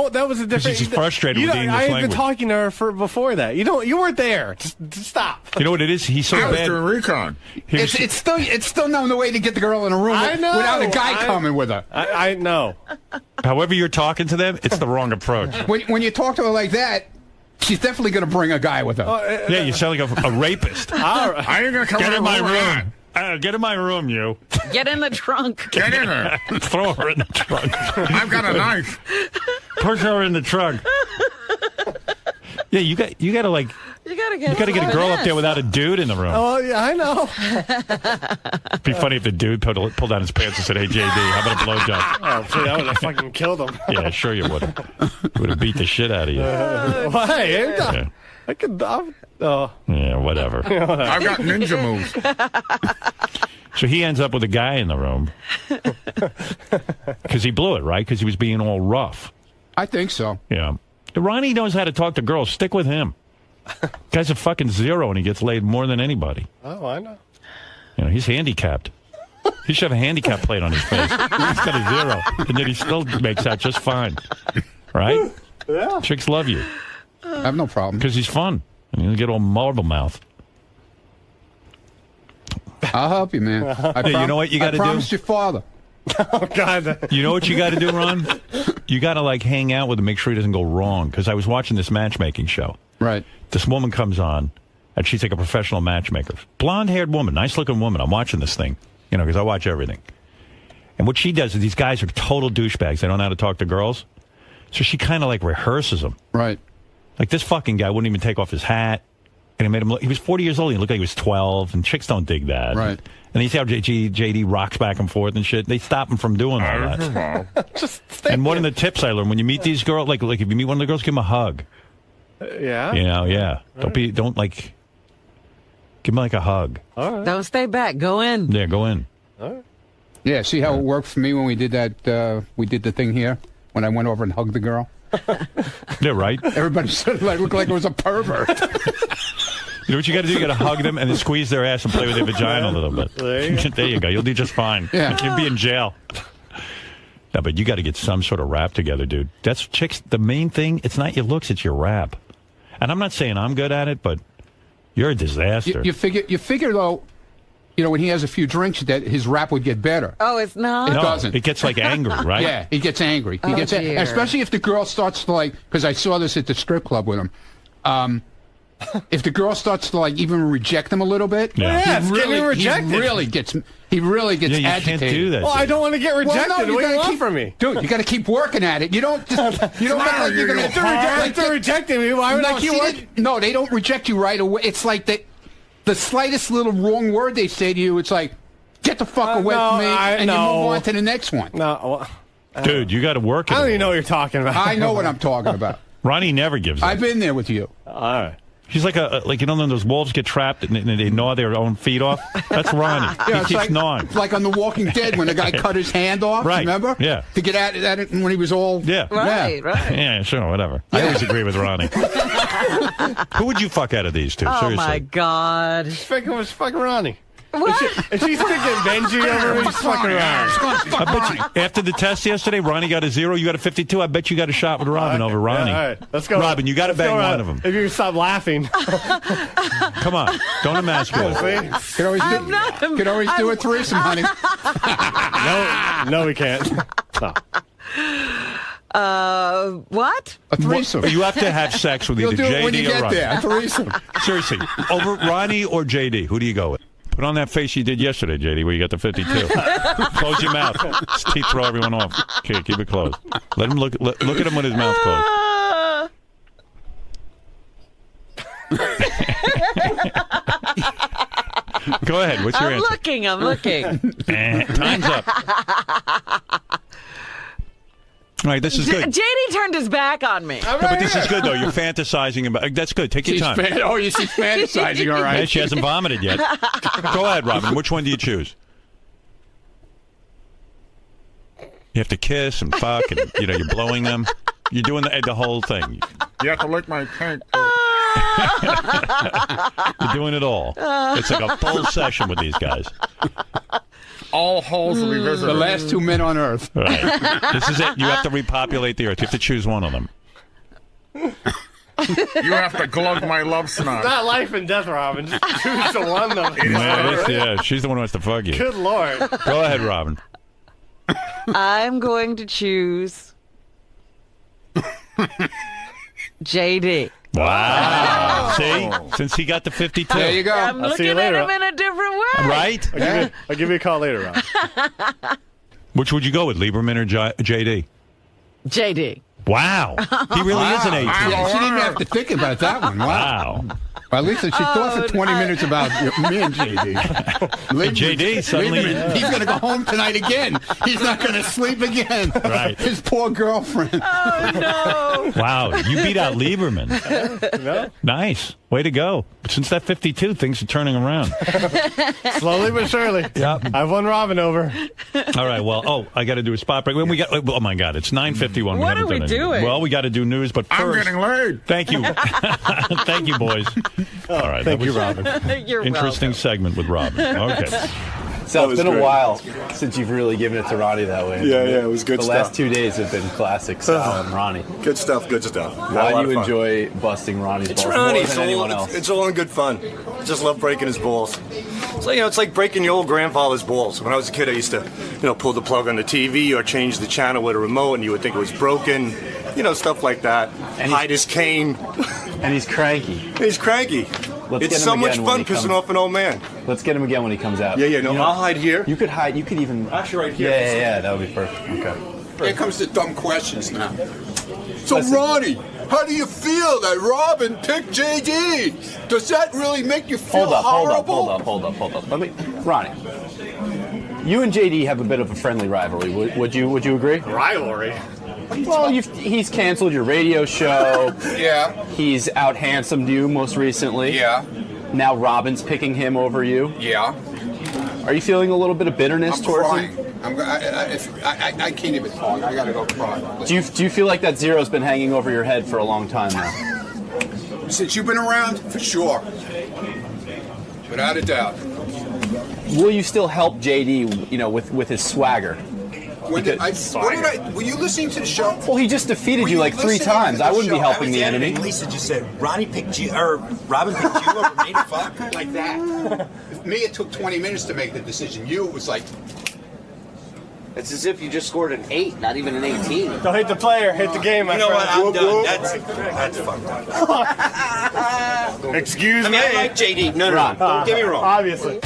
different. She's frustrated with the English I had language. been talking to her before that. You weren't there. Just stop. You know what it is? He's so bad. Doing recon. It's still not the way to get the girl in a room without a guy coming with her. I know. However you're talking to them, it's the wrong approach. When you talk to her like that, she's definitely going to bring a guy with her. Yeah, you sound like a rapist. I ain't going to come Get in my room. room. Get in my room, you. Get in the trunk. Get in there. Throw her in the trunk. I've got a knife. Push her in the trunk. Yeah, you got to like. You gotta get a girl up there without a dude in the room. Oh, yeah, I know. It'd be funny if the dude pulled down his pants and said, "Hey, JD, how about a blowjob?" Oh, gee, I would have fucking killed him. Yeah, sure you would. Would have beat the shit out of you. Why? Yeah. I could. Yeah, whatever. I've got ninja moves. So he ends up with a guy in the room because he blew it, right? Because he was being all rough. I think so. Yeah. Ronnie knows how to talk to girls. Stick with him. Guy's a fucking 0 and he gets laid more than anybody. Oh, I know. You know, he's handicapped. He should have a handicap plate on his face. He's got a 0, and yet he still makes out just fine. Right? Yeah. Chicks love you. I have no problem. Because he's fun. And you get all marble mouth. I'll help you, man. You know what you got to do? I promised your father. Oh, God. You know what you got to do, Ron? You got to, like, hang out with him, make sure he doesn't go wrong. Because I was watching this matchmaking show. Right. This woman comes on, and she's like a professional matchmaker. Blonde-haired woman, nice-looking woman. I'm watching this thing, you know, because I watch everything. And what she does is these guys are total douchebags. They don't know how to talk to girls. So she kind of, like, rehearses them. Right. Like, this fucking guy wouldn't even take off his hat. And it made him look, he was 40 years old. He looked like he was 12. And chicks don't dig that. Right. And you see how JD rocks back and forth and shit. They stop him from doing all that. Just and one of the tips I learned, when you meet these girls, like if you meet one of the girls, give them a hug. Yeah? You know, yeah. Don't like, give them like a hug. All right. Don't stay back. Go in. Yeah, go in. All right. Yeah, see how it worked for me when we did that, we did the thing here, when I went over and hugged the girl? Yeah, right? Everybody said I looked like it was a pervert. You know what you got to do? You got to hug them and then squeeze their ass and play with their vagina a little bit. There you go. You'll do just fine. Yeah. You'll be in jail. No, but you got to get some sort of rap together, dude. That's chicks. The main thing, it's not your looks, it's your rap. And I'm not saying I'm good at it, but you're a disaster. You figure though, you know, when he has a few drinks, that his rap would get better. Oh, it's not? It doesn't. It gets like angry, right? Yeah, he gets angry. He gets especially if the girl starts to like, because I saw this at the strip club with him. If the girl starts to like even reject him a little bit, yeah, it's getting rejected. He really gets you agitated. Can't do that. Well, I don't want to get rejected. Well, no, what do you want from me, dude? You got to keep working at it. You don't. You don't act like you're going to reject me. Why would I keep working? No, they don't reject you right away. It's like the slightest little wrong word they say to you. It's like, get the fuck away from me, and you move on to the next one. No. Dude, you got to work it. I don't even know what you're talking about. I know what I'm talking about. Ronnie never gives up. I've been there with you. All right. He's like you know when those wolves get trapped and they gnaw their own feet off? That's Ronnie. He keeps gnawing. It's like on The Walking Dead when the guy cut his hand off, right. Remember? Yeah. To get at it when he was all... Yeah. Right. Yeah, sure, whatever. Yeah. I always agree with Ronnie. Who would you fuck out of these two? Oh, Seriously. my God. Just fuck Ronnie. What? If she's thinking Benji over me, she's fucking Ronnie. I bet you, after the test yesterday, Ronnie got a 0, you got a 52. I bet you got a shot with Robin over Ronnie. Yeah, all right. Let's go. Robin, you got to bang one of them. If you can stop laughing. Come on. Don't emasculate. Could always do a threesome, honey. No, we can't. No. What? A threesome. You have to have sex with either You'll do it when you JD or get Ronnie. there. A threesome. Seriously, over Ronnie or JD, who do you go with? Put on that face you did yesterday, JD, where you got the 52. Close your mouth. His teeth throw everyone off. Okay, keep it closed. Let him look at him with his mouth closed. Go ahead. What's your answer? I'm looking. Time's up. All right, this is good. JD turned his back on me. No, but this is good, though. You're fantasizing about... That's good. Take your time. She's fantasizing, all right. Yeah, she hasn't vomited yet. Go ahead, Robin. Which one do you choose? You have to kiss and fuck, and you're blowing them. You're doing the whole thing. You have to lick my tank. You're doing it all. It's like a full session with these guys. All holes will be visited. The last 2 men on Earth. Right. This is it. You have to repopulate the Earth. You have to choose one of them. You have to glug my love snot. It's not life and death, Robin. Just choose the one, though. Yeah, she's the one who has to fuck you. Good Lord. Go ahead, Robin. I'm going to choose JD. Wow. See? Since he got the 52. There you go. I'm looking at him in a different way. Right? I'll give you a call later, Rob. Which would you go with, Lieberman or JD? JD. Wow. He really is an 18. Yeah, she didn't even have to think about that one. Wow. Well, at least she thought for 20 minutes about me and JD. JD suddenly... He's going to go home tonight again. He's not going to sleep again. Right. His poor girlfriend. Oh, no. Wow. You beat out Lieberman. No? Nice. Way to go. Since that 52, things are turning around. Slowly but surely. Yep. I've won Robin over. All right. Well, I got to do a spot break. We got. Oh, my God. It's 9:51. What are we doing? Well, we got to do news, but first... I'm getting laid. Thank you. Thank you, boys. All right. Thank you, Robin. You're interesting welcome. segment with Robin. Okay. So it's been a while since you've really given it to Ronnie that way. Yeah, it was good stuff. The last 2 days have been classic Sal and Ronnie. Good stuff. Why do you enjoy busting Ronnie's balls more than anyone else? It's all in good fun. I just love breaking his balls. So, it's like breaking your old grandfather's balls. When I was a kid, I used to, pull the plug on the TV or change the channel with a remote, and you would think it was broken. Stuff like that. And hide his cane. And he's cranky. He's cranky. It's so much fun pissing off an old man. Let's get him again when he comes out. Yeah, I'll hide here. You could hide. You could even... Actually, right here. Yeah, that would be perfect. Okay. Here comes the dumb questions now. So, Ronnie, how do you feel that Robin picked JD? Does that really make you feel horrible? Hold up. Ronnie, you and JD have a bit of a friendly rivalry. Would you agree? Rivalry? Well, he's canceled your radio show. Yeah. He's out-handsomed you most recently. Yeah. Now Robin's picking him over you. Yeah. Are you feeling a little bit of bitterness towards him? I can't even talk. I gotta go cry. Do you feel like that zero's been hanging over your head for a long time now? Since you've been around, for sure. Without a doubt. Will you still help JD, with his swagger? Were you listening to the show? Well, he just defeated you like 3 times. I wouldn't be helping the enemy. Lisa just said Ronnie picked you, or Robin picked you over me to fuck like that. Me, it took 20 minutes to make the decision. You, it was like... It's as if you just scored an 8, not even an 18. Don't hit the player, hit the game, my friend. You know what? I'm done. That's fucked up. Excuse me. I like JD. No. Don't get me wrong. Obviously.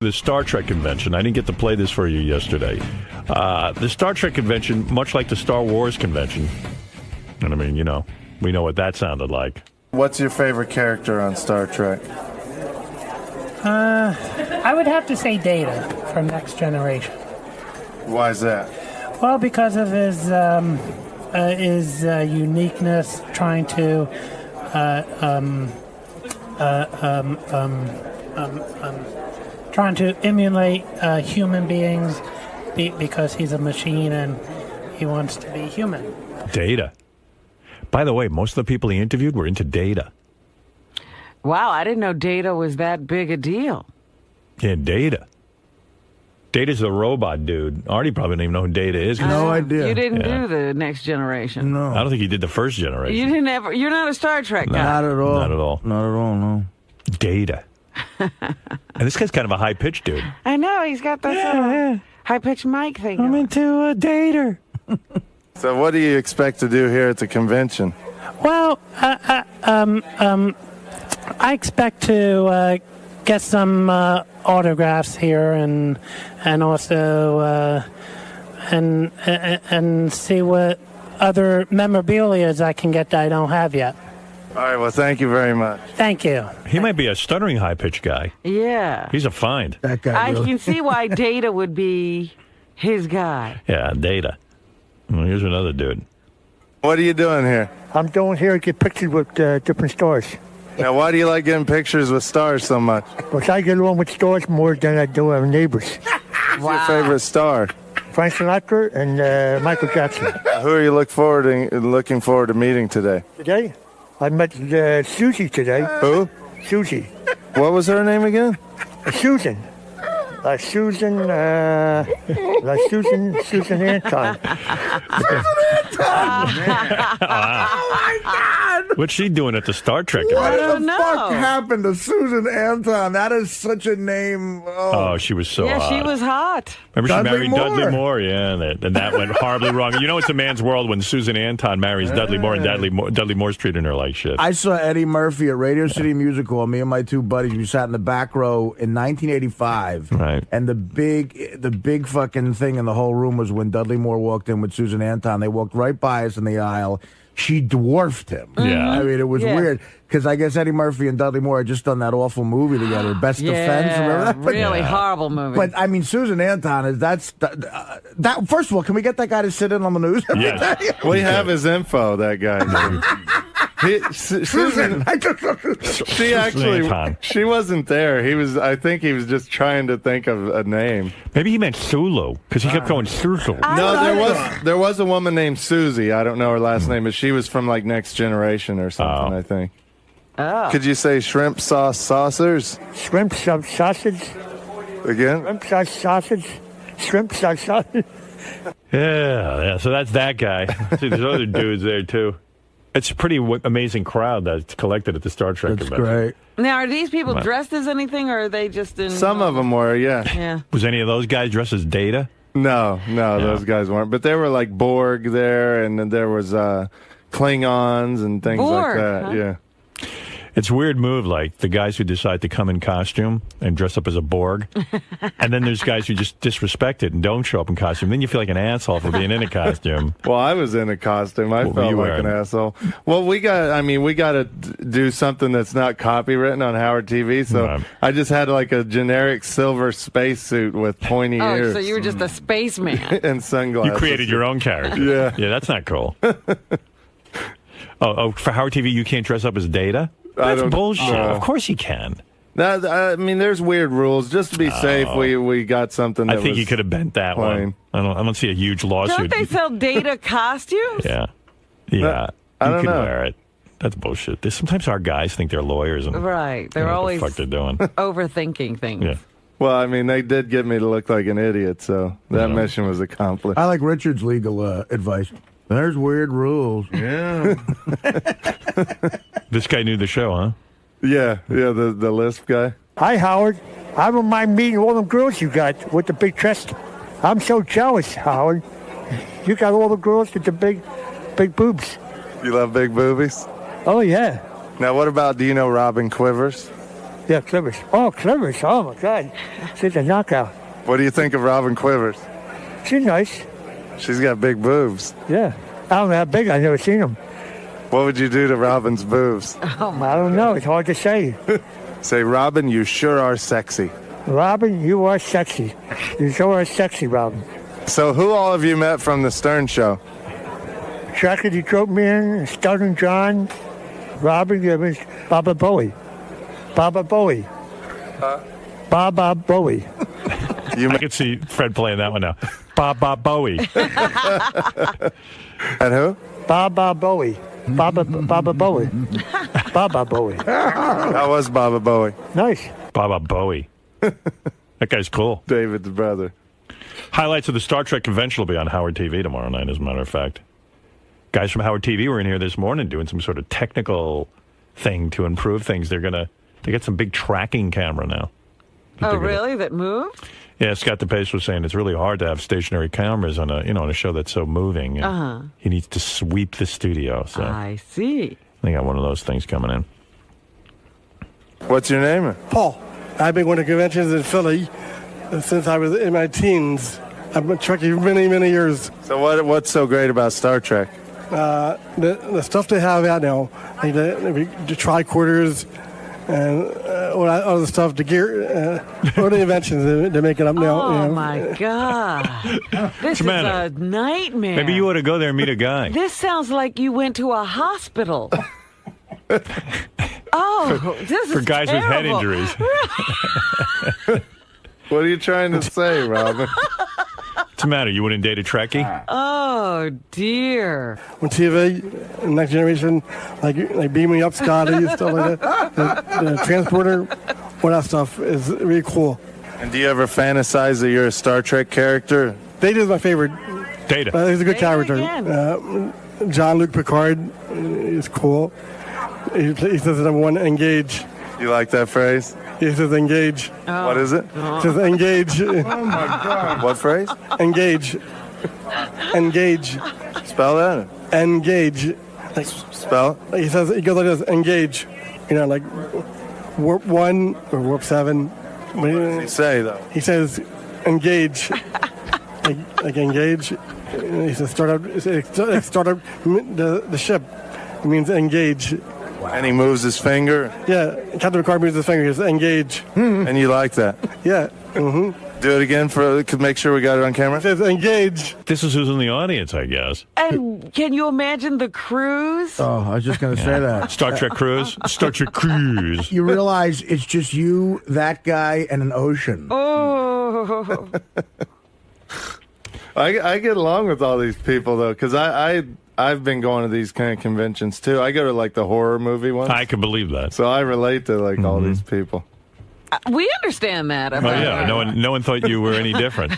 the Star Trek convention. I didn't get to play this for you yesterday. The Star Trek convention, much like the Star Wars convention, and I mean, we know what that sounded like. What's your favorite character on Star Trek? I would have to say Data from Next Generation. Why is that? Well, because of his uniqueness, trying to emulate human beings because he's a machine and he wants to be human. Data. By the way, most of the people he interviewed were into Data. Wow, I didn't know Data was that big a deal. Yeah, Data. Data's the robot dude. Artie probably don't even know who Data is. No idea. You didn't do the Next Generation. No. I don't think he did the first generation. You didn't ever. You're not a Star Trek guy. Not at all. Not at all. Not at all, no. Data. And this guy's kind of a high-pitched dude. I know. He's got this high-pitched mic thing. I'm into a Data. So what do you expect to do here at the convention? Well, I expect to get some autographs here and also and see what other memorabilia I can get that I don't have yet. All right, well, thank you very much. Thank you. He might be a stuttering high-pitched guy. Yeah. He's a find. That guy. I can see why Data would be his guy. Yeah, Data. Well, here's another dude. What are you doing here? I'm doing here to get pictures with different stars. Now, why do you like getting pictures with stars so much? Because I get along with stars more than I do with neighbors. Who's your favorite star? Frank Sinatra and Michael Jackson. Who are you looking forward to meeting today? Today? I met Susie today. Who? Susie. What was her name again? Susan. Susan Anton. Susan Anton. Oh, my God. What's she doing at the Star Trek? What the fuck happened to Susan Anton? That is such a name. Oh, she was so hot. Yeah, she was hot. Remember she married Dudley Moore? Yeah, and that went horribly wrong. You know it's a man's world when Susan Anton marries Dudley Moore, and Dudley Moore's treating her like shit. I saw Eddie Murphy at Radio City Music Hall. Me and my two buddies, we sat in the back row in 1985. Right. And the big fucking thing in the whole room was when Dudley Moore walked in with Susan Anton. They walked right by us in the aisle. She dwarfed him. Yeah. I mean, it was weird. Because I guess Eddie Murphy and Dudley Moore had just done that awful movie together, Best Defense. Remember that? Really horrible movie. But, I mean, Susan Anton, that. First of all, can we get that guy to sit in on the news every day? We have his info, that guy. Susan, she wasn't there. I think he was just trying to think of a name. Maybe he meant Sulu, because he kept going Sulu. No, there was a woman named Susie. I don't know her last name, but she was from like Next Generation or something, I think. Oh. Could you say shrimp sauce saucers? Shrimp sauce sausage. Again? Shrimp sauce sausage. Shrimp sauce sausage. Yeah, so that's that guy. See, there's other dudes there, too. It's a pretty amazing crowd that's collected at the Star Trek convention. Great. Now, are these people dressed as anything, or are they just in... Some of them were, Yeah. Was any of those guys dressed as Data? No, those guys weren't. But there were like Borg there, and then there was Klingons and things like that. Huh? Yeah. It's a weird move, like the guys who decide to come in costume and dress up as a Borg. And then there's guys who just disrespect it and don't show up in costume. Then you feel like an asshole for being in a costume. Well, I was in a costume. I felt like an asshole. Well, we got to do something that's not copywritten on Howard TV. So I just had like a generic silver spacesuit with pointy ears. Oh, so you were just a spaceman. And sunglasses. You created your own character. Yeah. Yeah, that's not cool. For Howard TV, you can't dress up as Data? That's bullshit. Of course you can. I mean, there's weird rules. Just to be safe, we got something that I think you could have bent that one. I don't see a huge lawsuit. Don't they sell Data costumes? Yeah. Yeah. I don't know. Wear it. That's bullshit. Sometimes our guys think they're lawyers. And right. They're always what the fuck they're doing. Overthinking things. Yeah. Well, I mean, they did get me to look like an idiot, so that mission was accomplished. I like Richard's legal advice. There's weird rules. Yeah. This guy knew the show, huh? Yeah, the Lisp guy. Hi, Howard. I don't mind meeting all them girls you got with the big chest. I'm so jealous, Howard. You got all the girls with the big boobs. You love big boobies? Oh, yeah. Now, what about, do you know Robin Quivers? Yeah, Quivers. Oh, Quivers. Oh, my God. She's a knockout. What do you think of Robin Quivers? She's nice. She's got big boobs. Yeah. I don't know how big. I've never seen them. What would you do to Robin's boobs? Oh, I don't know. It's hard to say. Say, Robin, you sure are sexy. Robin, you are sexy. You sure are sexy, Robin. So who all have you met from the Stern Show? Chuck the Throat Man, Stuttering John, Robin, Baba Bowie. Baba Bowie. Baba Bowie. I can see Fred playing that one now. Baba Bowie. And who? Baba Bowie. Baba Bowie. Baba Bowie. How was Baba Bowie? Nice. Baba Bowie. That guy's cool. David's brother. Highlights of the Star Trek convention will be on Howard TV tomorrow night, as a matter of fact. Guys from Howard TV were in here this morning doing some sort of technical thing to improve things. They get some big tracking camera now. Oh, really? That move? Yeah, Scott DePace was saying it's really hard to have stationary cameras on a show that's so moving. He needs to sweep the studio. So I see. They got one of those things coming in. What's your name? Paul. I've been going to conventions in Philly since I was in my teens. I've been Trekkie many, many years. So what's so great about Star Trek? The stuff they have out now, like the tricorders and all the stuff, the gear, all the inventions they're making up now. Oh, my God. This is a nightmare. Maybe you ought to go there and meet a guy. This sounds like you went to a hospital. Oh, this is for guys terrible. with head injuries. What are you trying to say, Robin? What's the matter? You wouldn't date a Trekkie? Oh, dear. On TV, Next Generation, like Beam Me Up, Scotty, stuff like that. The Transporter, all that stuff is really cool. And do you ever fantasize that you're a Star Trek character? Data's my favorite. Data. He's a good character. Jean-Luc Picard is cool. He says number one, engage. You like that phrase? He says engage. Oh. What is it? He says engage. Oh, my God. What phrase? Engage. Engage. Spell that. Engage. Spell? He goes like this, engage. Like warp 1 or warp 7. What does he say, though? He says engage. like engage. He says start up the ship. It means engage. And he moves his finger? Yeah, Captain Picard moves his finger. He says engage. And you like that? Yeah. Do it again to make sure we got it on camera? It says engage. This is who's in the audience, I guess. And can you imagine the cruise? Oh, I was just going to say that. Star Trek cruise? Star Trek cruise. You realize it's just you, that guy, and an ocean. Oh. I get along with all these people, though, because I've been going to these kind of conventions, too. I go to, the horror movie ones. I can believe that. So I relate to, all these people. We understand that. Oh, yeah. No one thought you were any different.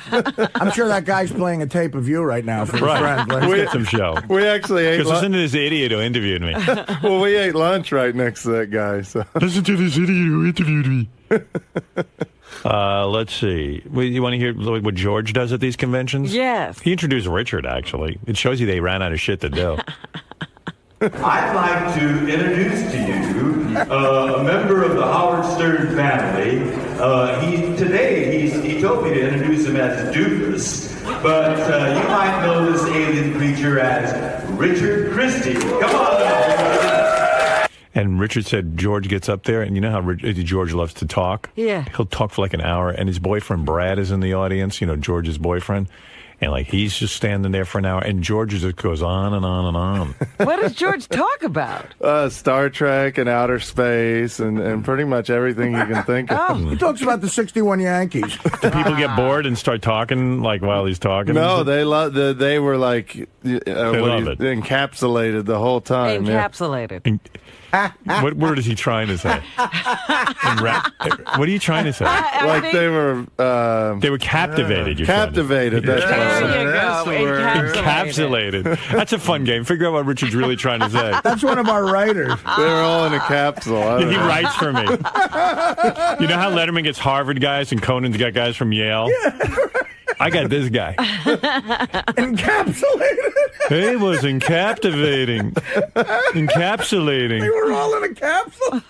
I'm sure that guy's playing a tape of you right now for his friend. Let's get some show. We actually ate lunch. Listen to this idiot who interviewed me. Well, we ate lunch right next to that guy. So listen to this idiot who interviewed me. Let's see. You want to hear what George does at these conventions? Yes. He introduced Richard, actually. It shows you they ran out of shit to do. I'd like to introduce to you a member of the Howard Stern family. He told me to introduce him as Doofus, but you might know this alien creature as Richard Christie. Come on. And Richard said George gets up there, and you know how George loves to talk? Yeah. He'll talk for an hour, and his boyfriend Brad is in the audience, George's boyfriend. And he's just standing there for an hour, and George just goes on and on and on. What does George talk about? Star Trek and outer space and pretty much everything you can think of. He talks about the 61 Yankees. Do people get bored and start talking while he's talking? No, they love. They were encapsulated the whole time. Encapsulated. Yeah. What word is he trying to say? What are you trying to say? They were captivated. Captivated. There you go. Encapsulated. That's a fun game. Figure out what Richard's really trying to say. That's one of our writers. They're all in a capsule. He writes for me. You know how Letterman gets Harvard guys and Conan's got guys from Yale? Yeah. I got this guy. Encapsulated. He was encaptivating. Encapsulating. They were all in a capsule.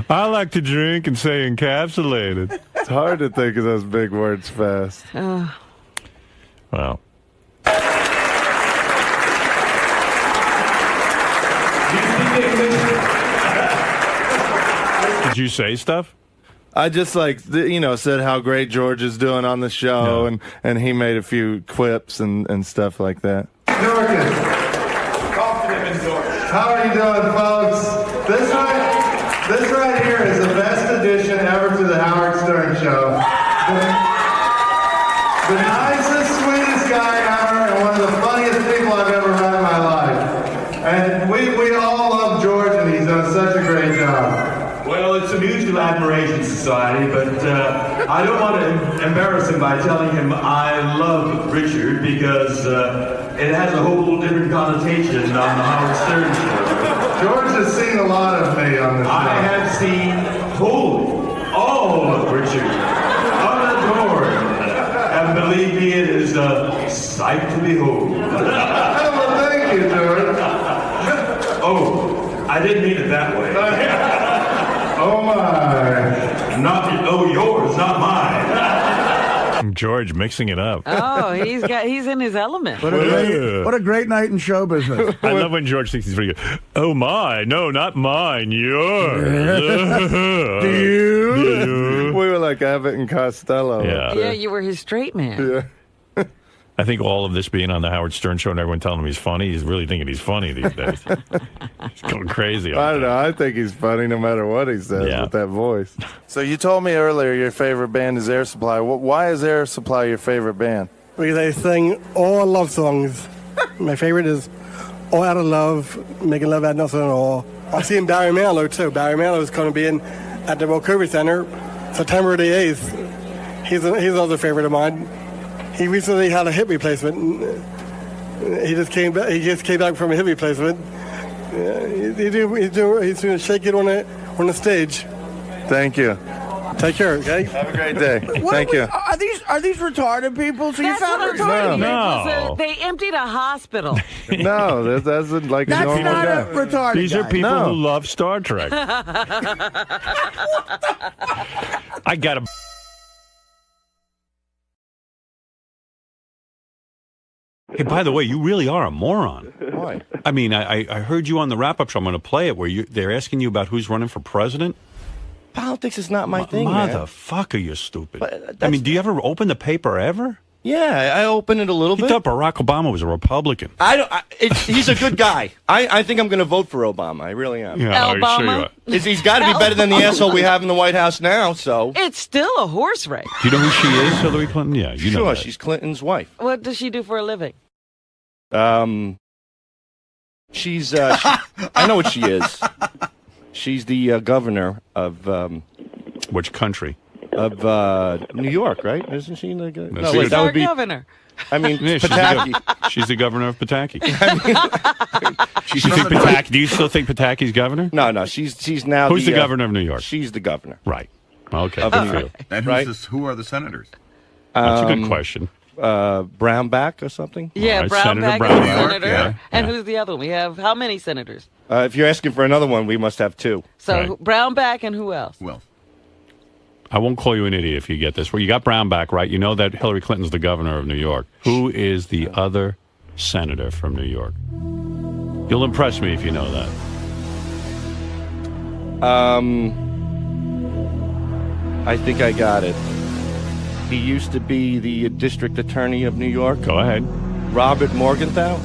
I like to drink and say encapsulated. It's hard to think of those big words fast. Well. Did you say stuff? I just said how great George is doing on the show, and he made a few quips and stuff like that. Dorcas. How are you doing, folks? This right here is the best addition ever to the Howard Stern Show. The nicest, sweetest guy ever, and one of the funniest people I've ever met in my life. And we all love George, and he's done such a great job. Well, it's a mutual admiration society, but I don't want to embarrass him by telling him I love Richard, because it has a whole different connotation on the Howard Stern Show. George has seen a lot of me on this show. I have seen all of Richard, unadored, and believe me, it is a sight to behold. Well, thank you, George. Oh, I didn't mean it that way. Oh my! Yours, not mine. George mixing it up. Oh, he's in his element. What a great night in show business. I love when George thinks he's pretty good. Oh my, no, not mine, yours. Do you? We were like Abbott and Costello. Yeah, you were his straight man. Yeah. I think all of this being on the Howard Stern Show and everyone telling him he's funny, he's really thinking he's funny these days. He's going crazy. I don't know. I think he's funny no matter what he says with that voice. So you told me earlier your favorite band is Air Supply. Why is Air Supply your favorite band? Because they sing all love songs. My favorite is All Out of Love, Making Love Out of Nothing at All. I've seen Barry Manilow, too. Barry Manilow is going to be in at the Maconi Center September the 8th. He's another favorite of mine. He recently had a hip replacement. He just came back from a hip replacement. He's going to shake it on the stage. Thank you. Take care, okay? Have a great day. Thank you. Are these retarded people? So That's you found what retarded No. They emptied a hospital. No, that's like a normal not guy. a retarded These are guy. people who love Star Trek. I got a... Hey, by the way, you really are a moron. Why? I mean, I heard you on the wrap-up show. I'm going to play it where they're asking you about who's running for president. Politics is not my thing, man. Motherfucker, you're stupid. I mean, do you ever open the paper ever? Yeah, I open it a little bit. You thought Barack Obama was a Republican. He's a good guy. I think I'm going to vote for Obama. I really am. Yeah, Obama? Sure He's got to be better than the asshole we have in the White House now, so... It's still a horse race. Do you know who she is, Hillary Clinton? Yeah, you know Sure, that. she's Clinton's wife. What does she do for a living? She's I know what she is. She's the governor of which country? Of New York, right? Isn't she the governor? No, wait, that would be governor. I mean, Yeah, Pataki. She's the governor of Pataki. Do you still think Pataki's governor? No, she's now. Who's the governor of New York? She's the governor. Right. Okay. Of New York. And who are the senators? That's a good question. Brownback or something? Yeah, right, Brownback Senator is a Brownback. senator. Yeah, And who's the other one? We have how many senators? If you're asking for another one, we must have two. So Brownback and who else? Well, I won't call you an idiot if you get this. Well, you got Brownback, right? You know that Hillary Clinton's the governor of New York. Who is the other senator from New York? You'll impress me if you know that. I think I got it. He used to be the district attorney of New York. Go ahead. Robert Morgenthau.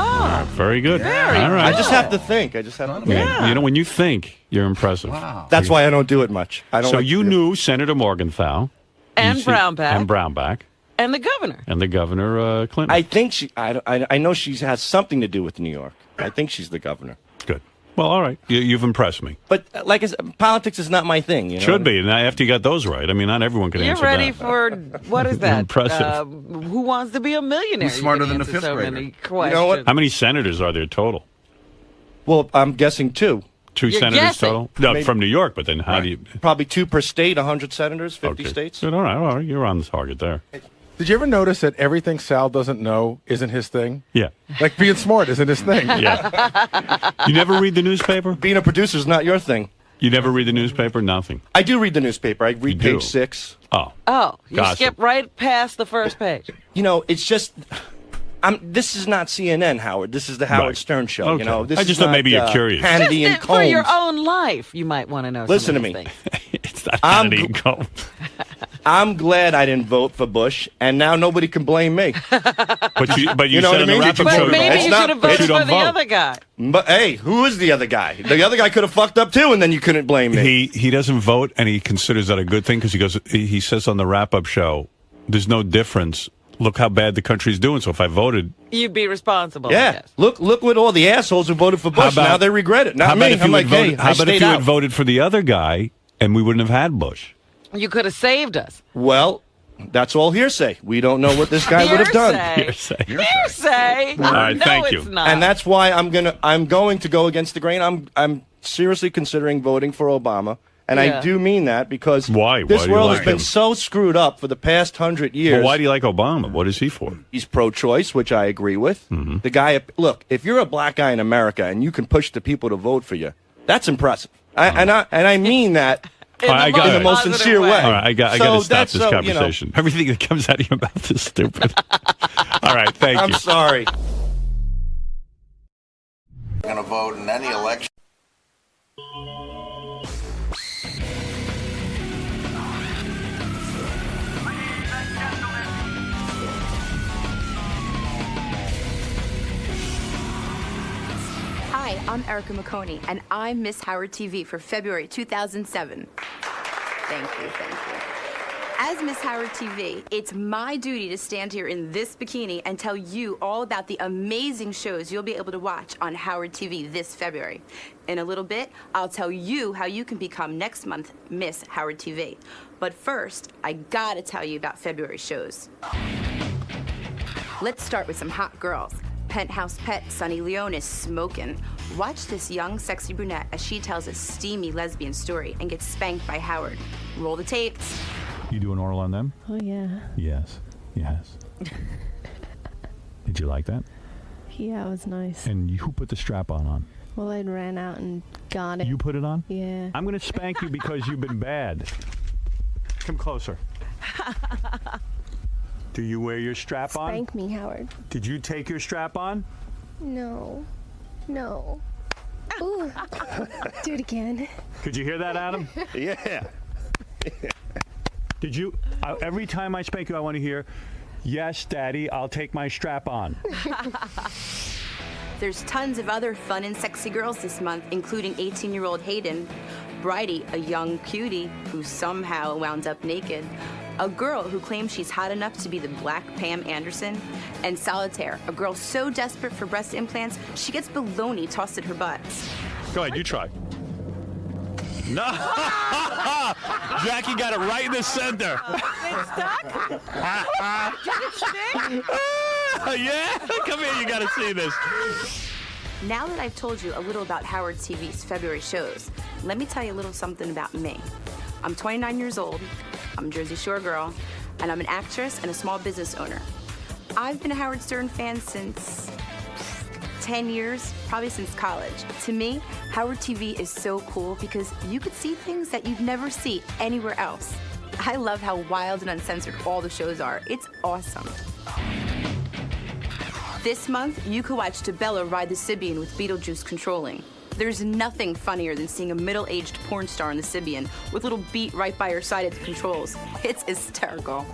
Oh, very good. Very All right. I just have to think. Yeah. You know, when you think, you're impressive. wow. That's why I don't do it much. I don't. So like you knew Senator Morgenthau. And Brownback. And Brownback. And the governor. And the governor, Clinton. I think she. I know she has something to do with New York. I think she's the governor. Good. Well, all right. You've impressed me. But like I said, politics is not my thing. You know? Should be. And after you got those right, I mean, not everyone can answer that. You're ready for, what is that? Impressive. Who wants to be a millionaire? Who's smarter You can than a answer fifth so grader? many You know what? How many senators are there total? Well, I'm guessing two. 2 senators total? No, Maybe. from New York, but then how do you... Probably 2 per state, 100 senators, 50 Okay. states. All right, you're on the target there. Did you ever notice that everything Sal doesn't know isn't his thing? Yeah. Like being smart isn't his thing. Yeah. You never read the newspaper? Being a producer is not your thing. You never read the newspaper? Nothing. I do read the newspaper. I read You do? page 6. Oh. Oh, you Gossip. skip right past the first page. You know, it's just... this is not CNN, Howard. This is the Howard Right. Stern show. Okay. You know, this I is just thought not, maybe you're curious. Hannity and Just for your Combs. own life, you might want to know. Listen some to of me. these things. It's not Hannity and Combs. I'm glad I didn't vote for Bush, and now nobody can blame me. But you know said what I on mean? the Did you wrap-up vote? show... Maybe It's you not- should have but voted you for don't the vote. other guy. But hey, who is the other guy? The other guy could have fucked up too, and then you couldn't blame me. He doesn't vote, and he considers that a good thing because he says on the wrap-up show, there's no difference. Look how bad the country's doing. So if I voted, You'd be responsible. Yeah, Yes. look what all the assholes who voted for Bush. Now they regret it. how Not about me. if I'm you like, had voted, hey, how I about if stayed you out. had voted for the other guy, and we wouldn't have had Bush? You could have saved us. Well, that's all hearsay. We don't know what this guy would have done. Hearsay. Hearsay. All right, no, thank it's you. not. And that's why I'm going to go against the grain. I'm seriously considering voting for Obama. And Yeah. I do mean that because Why? this Why do you world like has been him? so screwed up for the past 100 years. But why do you like Obama? What is he for? He's pro-choice, which I agree with. Mm-hmm. The guy, look, if you're a black guy in America and you can push the people to vote for you, that's impressive. And I mean that In the in the most positive sincere way. All right, I got So to stop that's this so, conversation. Everything that comes out of your mouth is stupid. All right, thank I'm you. sorry. Going to vote in any election. Hi, I'm Erika Maconi, and I'm Miss Howard TV for February 2007. Thank you. As Miss Howard TV, it's my duty to stand here in this bikini and tell you all about the amazing shows you'll be able to watch on Howard TV this February. In a little bit, I'll tell you how you can become next month Miss Howard TV. But first, I gotta tell you about February shows. Let's start with some hot girls. Penthouse Pet Sunny Leone is smoking. Watch this young, sexy brunette as she tells a steamy lesbian story and gets spanked by Howard. Roll the tapes. You do an oral on them? Oh, yeah. Yes. Did you like that? Yeah, it was nice. And who put the strap on? Well, I ran out and got it. You put it on? Yeah. I'm going to spank you because you've been bad. Come closer. Do you wear your strap on? Spank me, Howard. Did you take your strap on? No. Ooh. Do it again. Could you hear that, Adam? Yeah. Did you? Every time I spank you, I want to hear, yes, Daddy, I'll take my strap on. There's tons of other fun and sexy girls this month, including 18-year-old Hayden, Bridie, a young cutie who somehow wound up naked, a girl who claims she's hot enough to be the Black Pam Anderson, and Solitaire, a girl so desperate for breast implants, she gets bologna tossed at her butt. Go ahead, you try. No! Jackie got it right in the center. It's stuck? Did it stick? Yeah? Come here, you got to see this. Now that I've told you a little about Howard TV's February shows, let me tell you a little something about me. I'm 29 years old, I'm a Jersey Shore girl, and I'm an actress and a small business owner. I've been a Howard Stern fan since 10 years, probably since college. To me, Howard TV is so cool because you could see things that you'd never see anywhere else. I love how wild and uncensored all the shows are. It's awesome. This month, you could watch DeBella ride the Sibian with Beetlejuice controlling. There's nothing funnier than seeing a middle-aged porn star in the Sibian with little Beat right by her side at the controls. It's hysterical.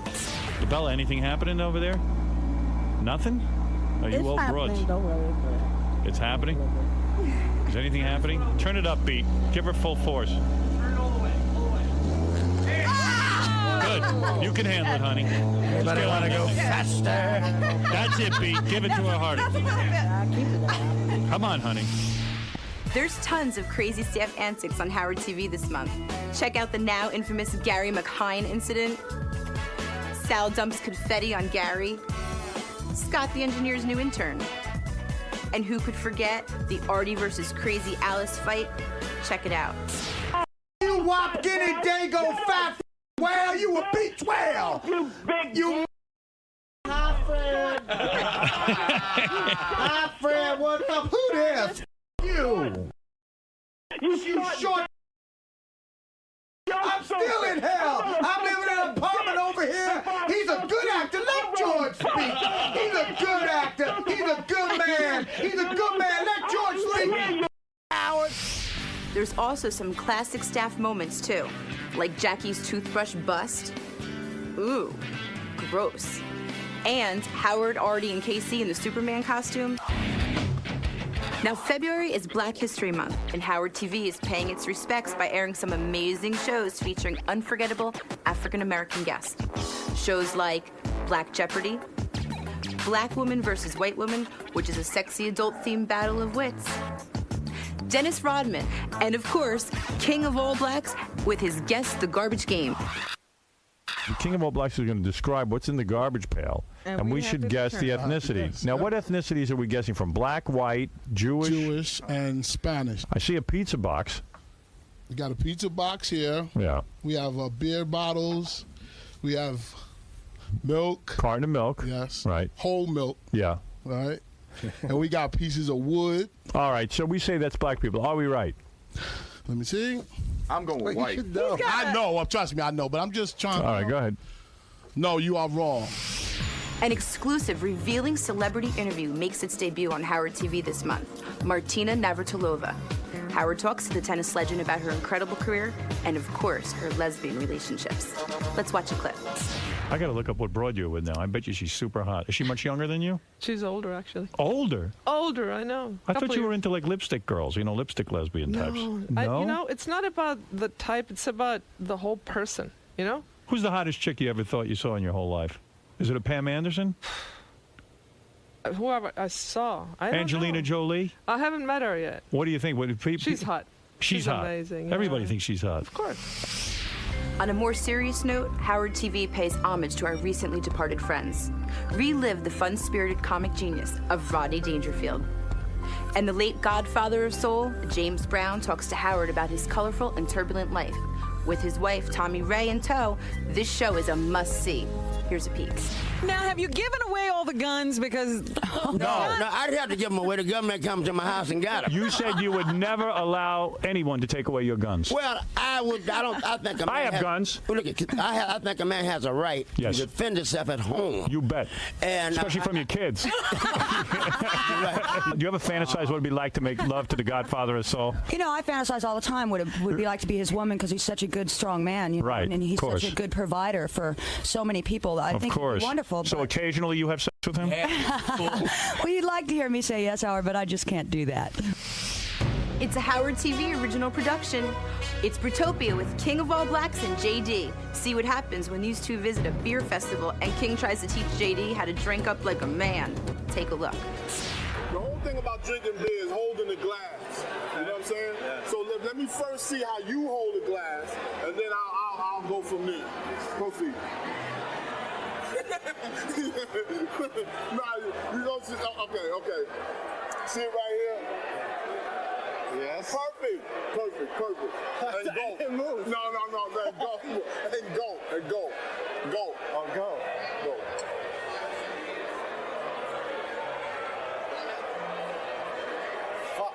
Bella, anything happening over there? Nothing? Are you all broads? Don't worry. It's happening? Is anything happening? Turn it up, Beat. Give her full force. Good. You can handle it, honey. Anybody want to go faster? That's it, Beat. Give it to her harder. Come on, honey. There's tons of crazy staff antics on Howard TV this month. Check out the now infamous Gary McHine incident. Sal dumps confetti on Gary. Scott the engineer's new intern. And who could forget the Artie versus Crazy Alice fight? Check it out. You whopped any day go fat whale, you a beach whale. You big you. Hi, Fred. Hi, Fred. What's up? Who this? You. You short. I'm still in hell. I'm living in an apartment over here. He's a good actor. Let George speak. He's a good actor. He's a good man. He's a good man. Let George speak. Howard. There's also some classic staff moments, too, like Jackie's toothbrush bust. Ooh, gross. And Howard, Artie, and Casey in the Superman costume. Now, February is Black History Month, and Howard TV is paying its respects by airing some amazing shows featuring unforgettable African-American guests. Shows like Black Jeopardy, Black Woman versus White Woman, which is a sexy adult-themed battle of wits, Dennis Rodman, and of course, King of All Blacks with his Guess the Garbage Game. The King of All Blacks is going to describe what's in the garbage pail, and we should guess the ethnicity. Yes. Now, what ethnicities are we guessing from? Black, white, Jewish? Jewish and Spanish. I see a pizza box. We got a pizza box here. Yeah. We have beer bottles. We have milk. Carton of milk. Yes. Right. Whole milk. Yeah. Right. And we got pieces of wood. All right, so we say that's black people. Are we right? Let me see. I'm going with white. I know. Trust me, I know. But I'm just trying to. All right, go ahead. No, you are wrong. An exclusive revealing celebrity interview makes its debut on Howard TV this month. Martina Navratilova. Howard talks to the tennis legend about her incredible career and, of course, her lesbian relationships. Let's watch a clip. I got to look up what broad you're with now. I bet you she's super hot. Is she much younger than you? She's older, actually. Older? Older, I know. I thought you were into, like, lipstick girls, lipstick lesbian types. No? It's not about the type. It's about the whole person, Who's the hottest chick you ever thought you saw in your whole life? Is it a Pam Anderson? Whoever I saw. I don't Angelina know. Jolie? I haven't met her yet. What do you think? She's hot. She's hot. Amazing. Everybody thinks she's hot. Of course. On a more serious note, Howard TV pays homage to our recently departed friends. Relive the fun-spirited comic genius of Rodney Dangerfield. And the late godfather of soul, James Brown, talks to Howard about his colorful and turbulent life. With his wife, Tommy Ray, in tow, this show is a must-see. Here's a peek. Now, have you given away all the guns? Because No, I'd have to give them away. The government come to my house and got them. You said you would never allow anyone to take away your guns. Well, I would. I think a man I have guns. Well, look, I think a man has a right to defend himself at home. You bet. And especially from your kids. Do you ever fantasize what it'd be like to make love to the godfather of soul? I fantasize all the time what it would be like to be his woman because he's such a good, strong man. Right. And he's such a good provider for so many people. I think course. It's wonderful. So occasionally you have sex with him? Well, you'd like to hear me say yes, Howard, but I just can't do that. It's a Howard TV original production. It's Brutopia with King of All Blacks and JD. See what happens when these two visit a beer festival and King tries to teach JD how to drink up like a man. Take a look. The whole thing about drinking beer is holding the glass. You know what I'm saying? Yeah. So let me first see how you hold the glass, and then I'll go from there. Proceed. Nah, you don't see. Okay. See it right here? Yes. Perfect. And go. Move. No. Then go. And go. Go. Oh, go. Fuck.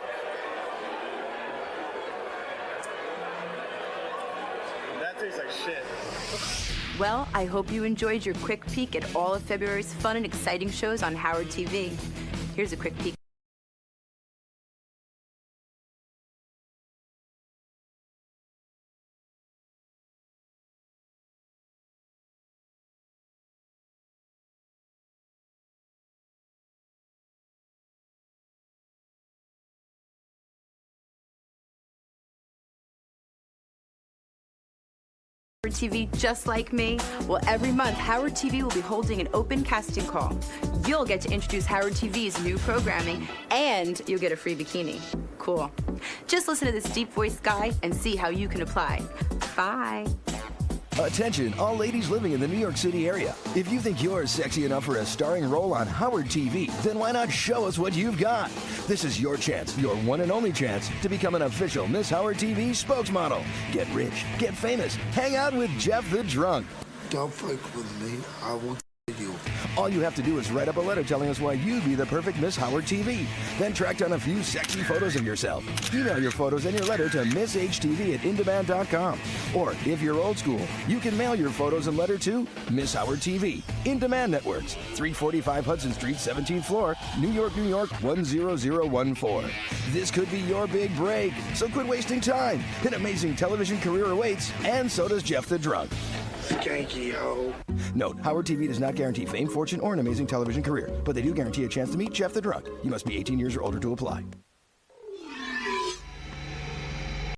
That tastes like shit. Well, I hope you enjoyed your quick peek at all of February's fun and exciting shows on Howard TV. Here's a quick peek. TV just like me? Well, every month, Howard TV will be holding an open casting call. You'll get to introduce Howard TV's new programming, and you'll get a free bikini. Cool. Just listen to this deep voice guy and see how you can apply. Bye. Attention, all ladies living in the New York City area. If you think you're sexy enough for a starring role on Howard TV, then why not show us what you've got? This is your chance, your one and only chance, to become an official Miss Howard TV spokesmodel. Get rich, get famous, hang out with Jeff the Drunk. Don't fuck with me. I will you. All you have to do is write up a letter telling us why you'd be the perfect Miss Howard TV. Then track down a few sexy photos of yourself. Email your photos and your letter to misstv@indemand.com. Or if you're old school, you can mail your photos and letter to Miss Howard TV, In Demand Networks, 345 Hudson Street, 17th floor, New York, New York, 10014. This could be your big break, so quit wasting time. An amazing television career awaits, and so does Jeff the Drunk. Skanky ho. Note, Howard TV does not guarantee fame, fortune, or an amazing television career, but they do guarantee a chance to meet Jeff the Drunk. You must be 18 years or older to apply.